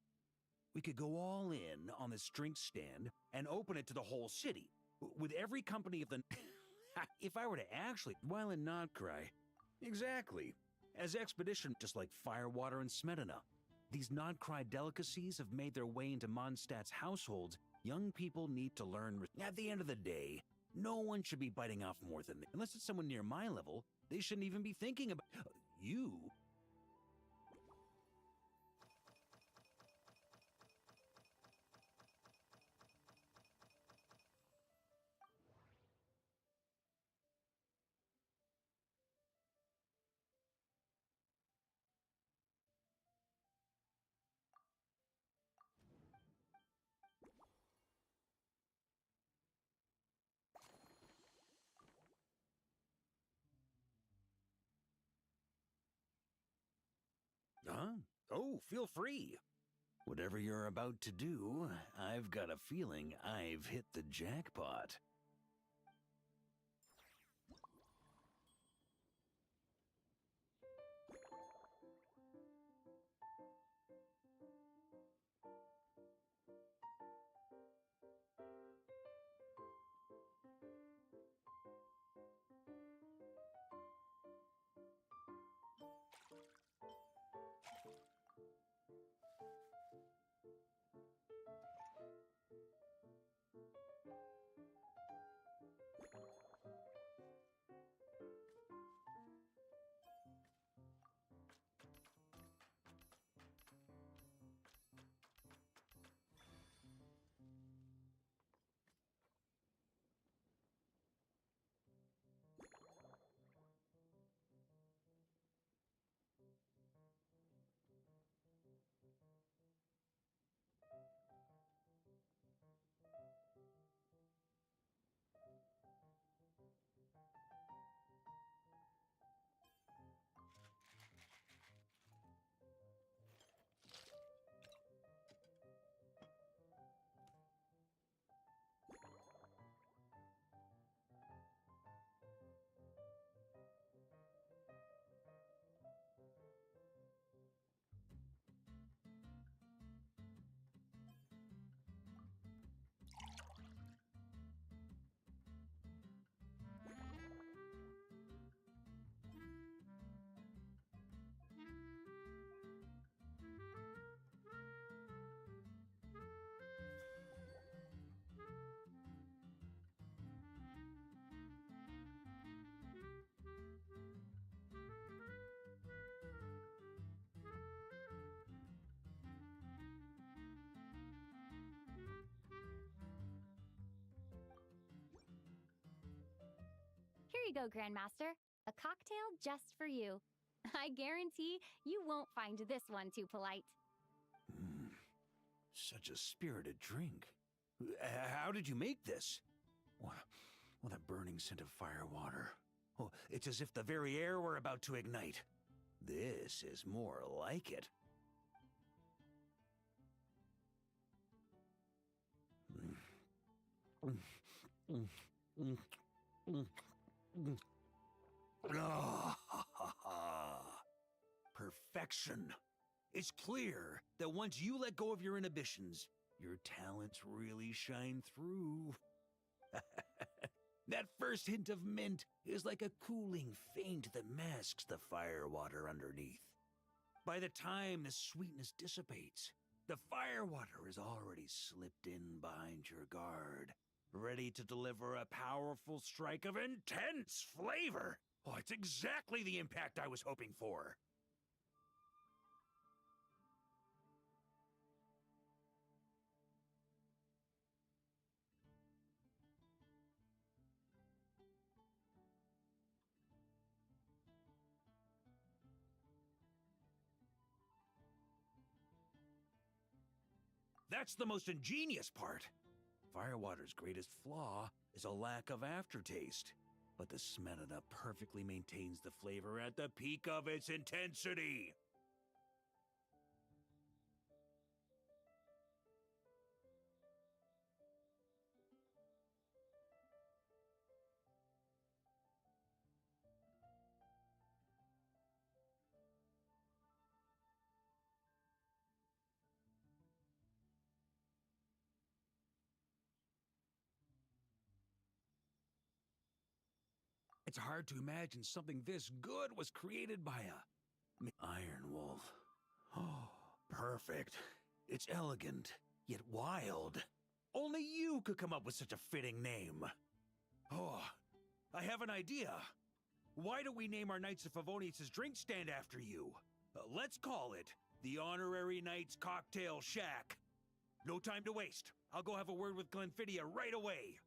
we could go all in on this drink stand and open it to the whole city, with every company of the... If I were to actually, while in Nodcry, exactly, as expedition, just like Firewater and Smedina. These Nodcry delicacies have made their way into Mondstadt's households. Young people need to learn... At the end of the day, no one should be biting off more than... Unless it's someone near my level, they shouldn't even be thinking about... You... Huh? Oh, feel free. Whatever you're about to do, I've got a feeling I've hit the jackpot. go, Grandmaster. A cocktail just for you. I guarantee you won't find this one too polite. Such a spirited drink. How did you make this? What a burning scent of firewater. Oh, it's as if the very air were about to ignite. This is more like it. Perfection. It's clear that once you let go of your inhibitions, your talents really shine through. That first hint of mint is like a cooling feint that masks the firewater underneath. By the time the sweetness dissipates, the firewater has already slipped in behind your guard, ready to deliver a powerful strike of intense flavor. Oh, it's exactly the impact I was hoping for. That's the most ingenious part. Firewater's greatest flaw is a lack of aftertaste, but the Smetana perfectly maintains the flavor at the peak of its intensity. It's hard to imagine something this good was created by a Iron Wolf. Oh, perfect. It's elegant, yet wild. Only you could come up with such a fitting name. Oh, I have an idea. Why don't we name our Knights of Favonius' drink stand after you? Let's call it the Honorary Knights Cocktail Shack. No time to waste. I'll go have a word with Glenfidia right away.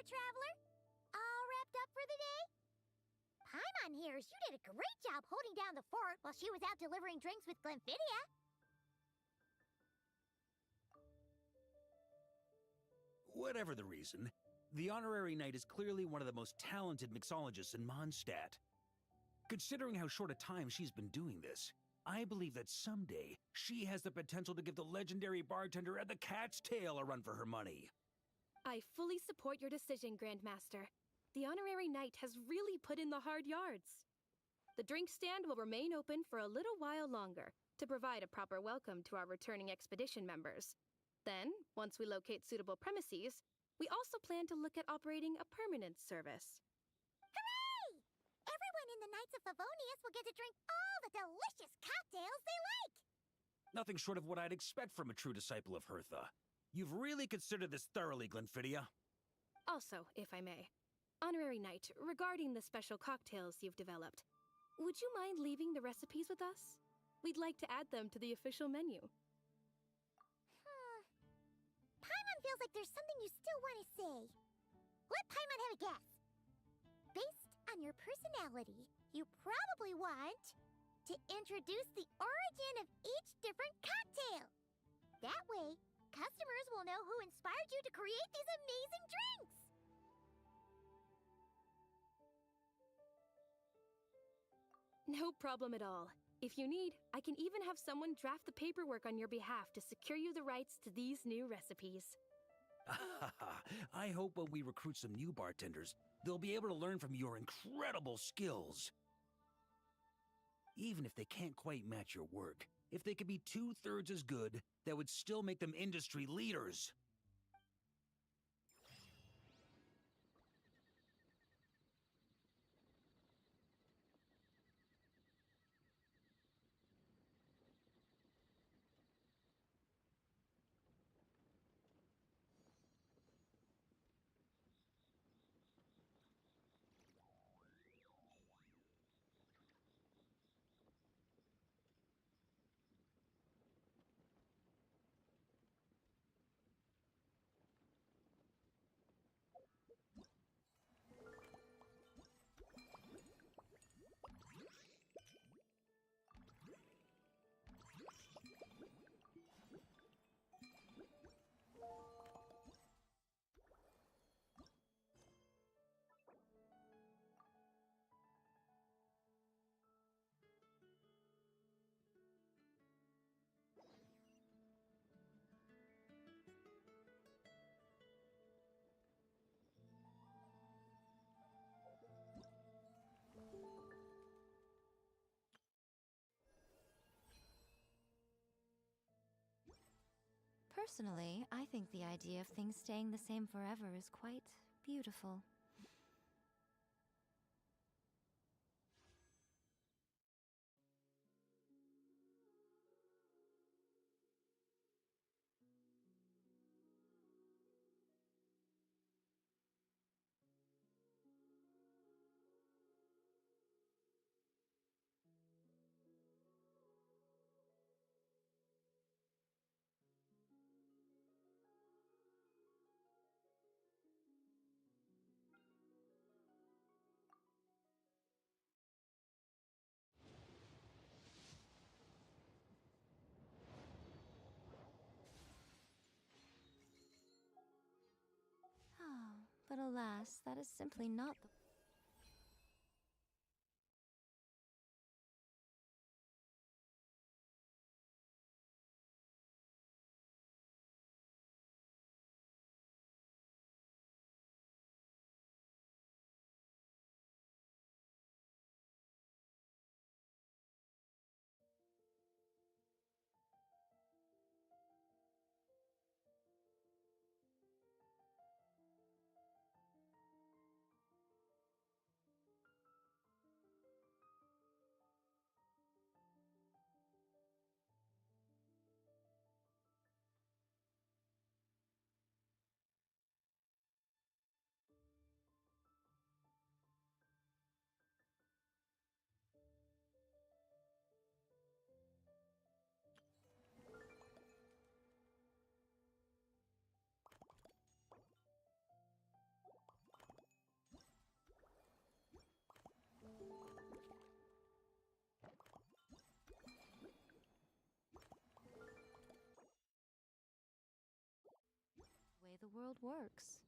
Traveler. All wrapped up for the day? Paimon hears you did a great job holding down the fort while she was out delivering drinks with Glenfidia. Whatever the reason, the Honorary Knight is clearly one of the most talented mixologists in Mondstadt. Considering how short a time she's been doing this, I believe that someday she has the potential to give the legendary bartender at the Cat's Tail a run for her money. I fully support your decision, Grandmaster. The Honorary Knight has really put in the hard yards. The drink stand will remain open for a little while longer to provide a proper welcome to our returning expedition members. Then, once we locate suitable premises, we also plan to look at operating a permanent service. Hooray! Everyone in the Knights of Favonius will get to drink all the delicious cocktails they like! Nothing short of what I'd expect from a true disciple of Hertha. You've really considered this thoroughly, Glenfidia. Also, if I may, Honorary Knight, regarding the special cocktails you've developed, would you mind leaving the recipes with us? We'd like to add them to the official menu. Paimon feels like there's something you still want to say. Let Paimon have a guess. Based on your personality, you probably want to introduce the origin of each different cocktail. That way, customers will know who inspired you to create these amazing drinks. No problem at all. If you need, I can even have someone draft the paperwork on your behalf to secure you the rights to these new recipes. I hope when we recruit some new bartenders, they'll be able to learn from your incredible skills. Even if they can't quite match your work, if they could be 2/3 as good, that would still make them industry leaders. Personally, I think the idea of things staying the same forever is quite beautiful. But alas, that is simply not the... way the world works.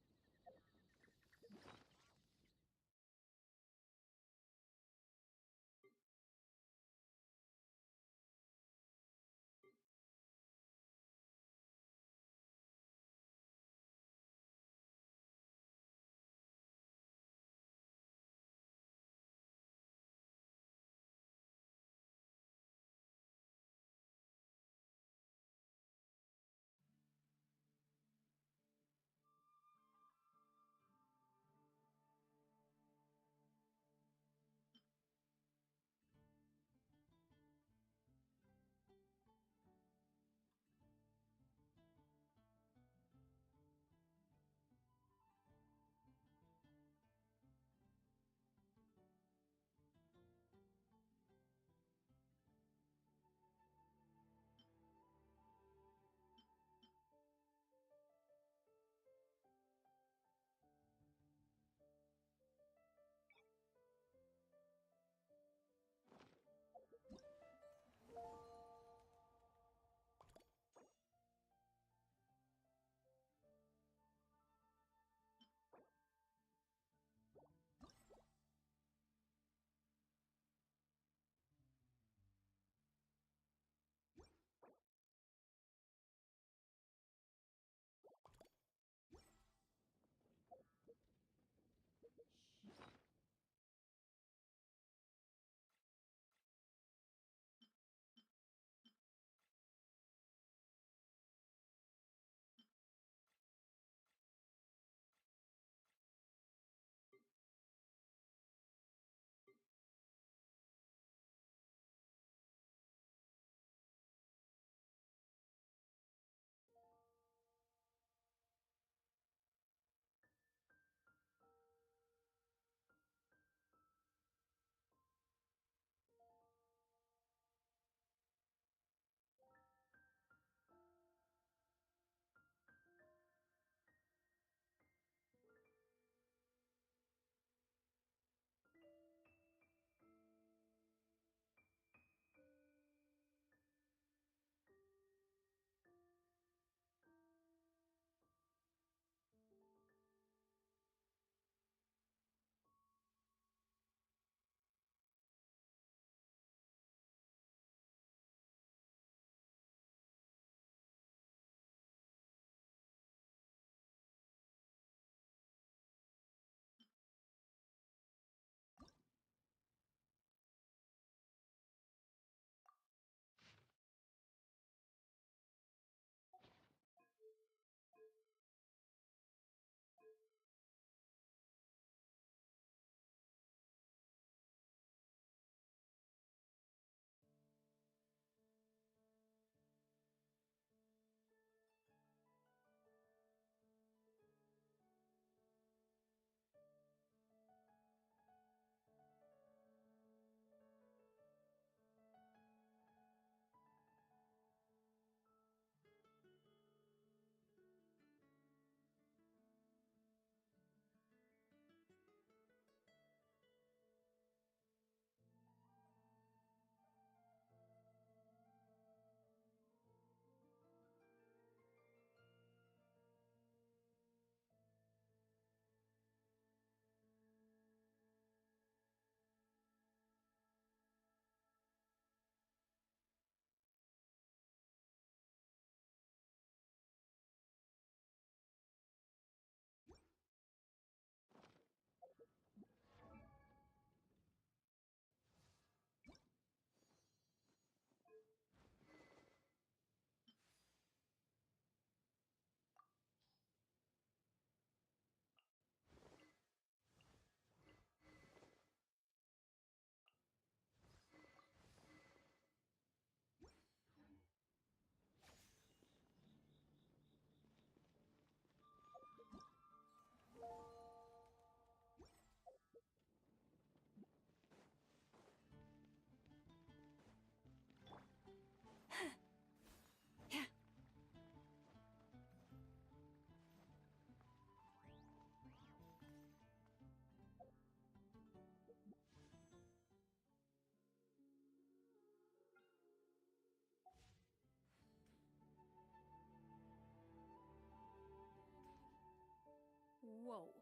Whoa,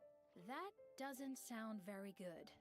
that doesn't sound very good.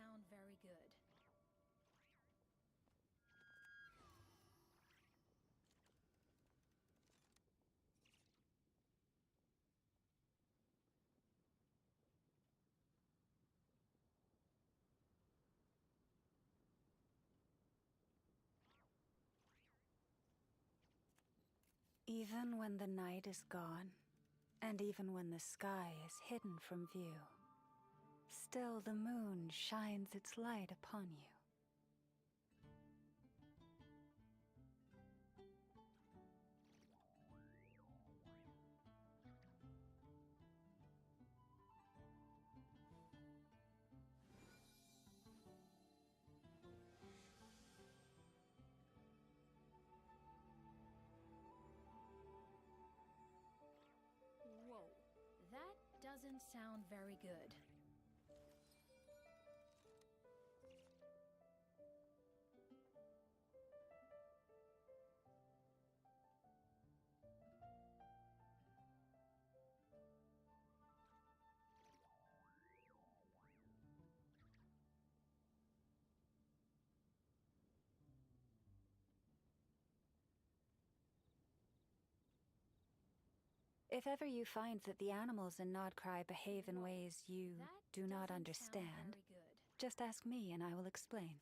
sound very good. Even when the night is gone, and even when the sky is hidden from view, still the moon shines its light upon you. Whoa, that doesn't sound very good. If ever you find that the animals in Nodcry behave in ways you do not understand, just ask me and I will explain.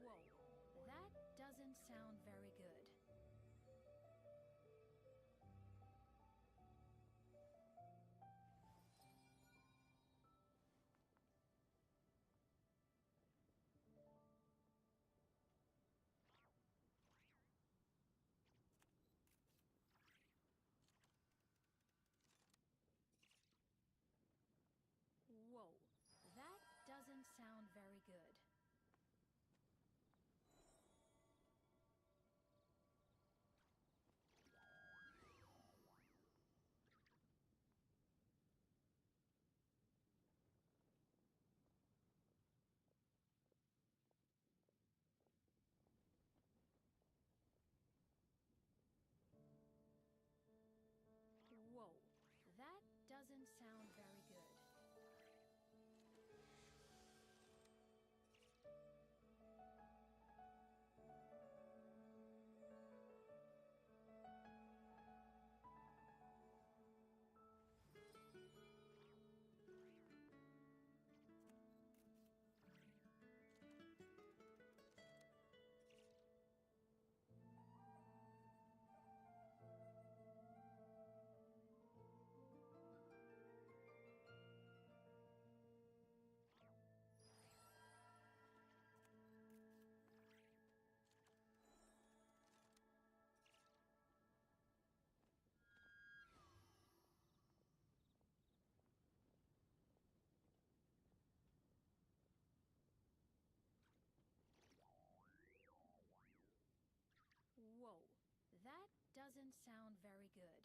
Whoa, that doesn't sound very good. Whoa, that doesn't sound very good. Whoa, that doesn't sound very good. Whoa, that doesn't sound very good.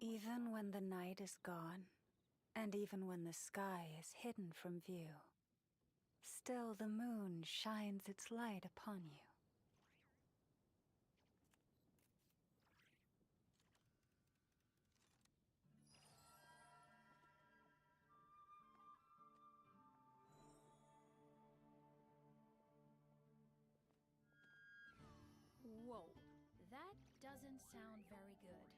Even when the night is gone, and even when the sky is hidden from view, still the moon shines its light upon you. Whoa, that doesn't sound very good.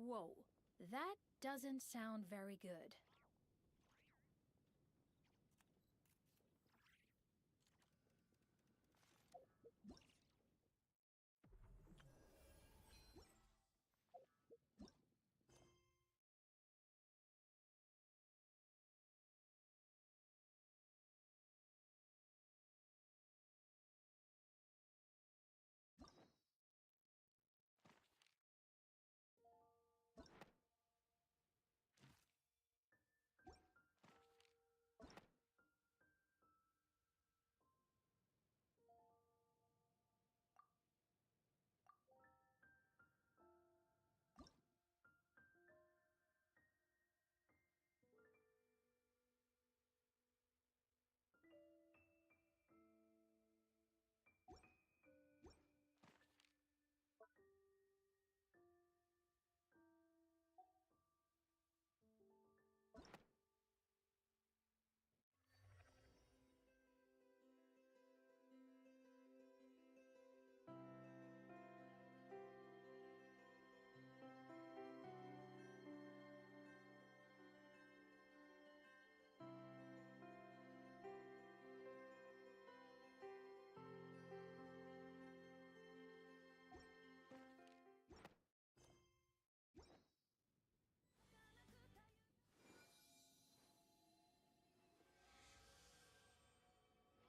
Whoa, that doesn't sound very good.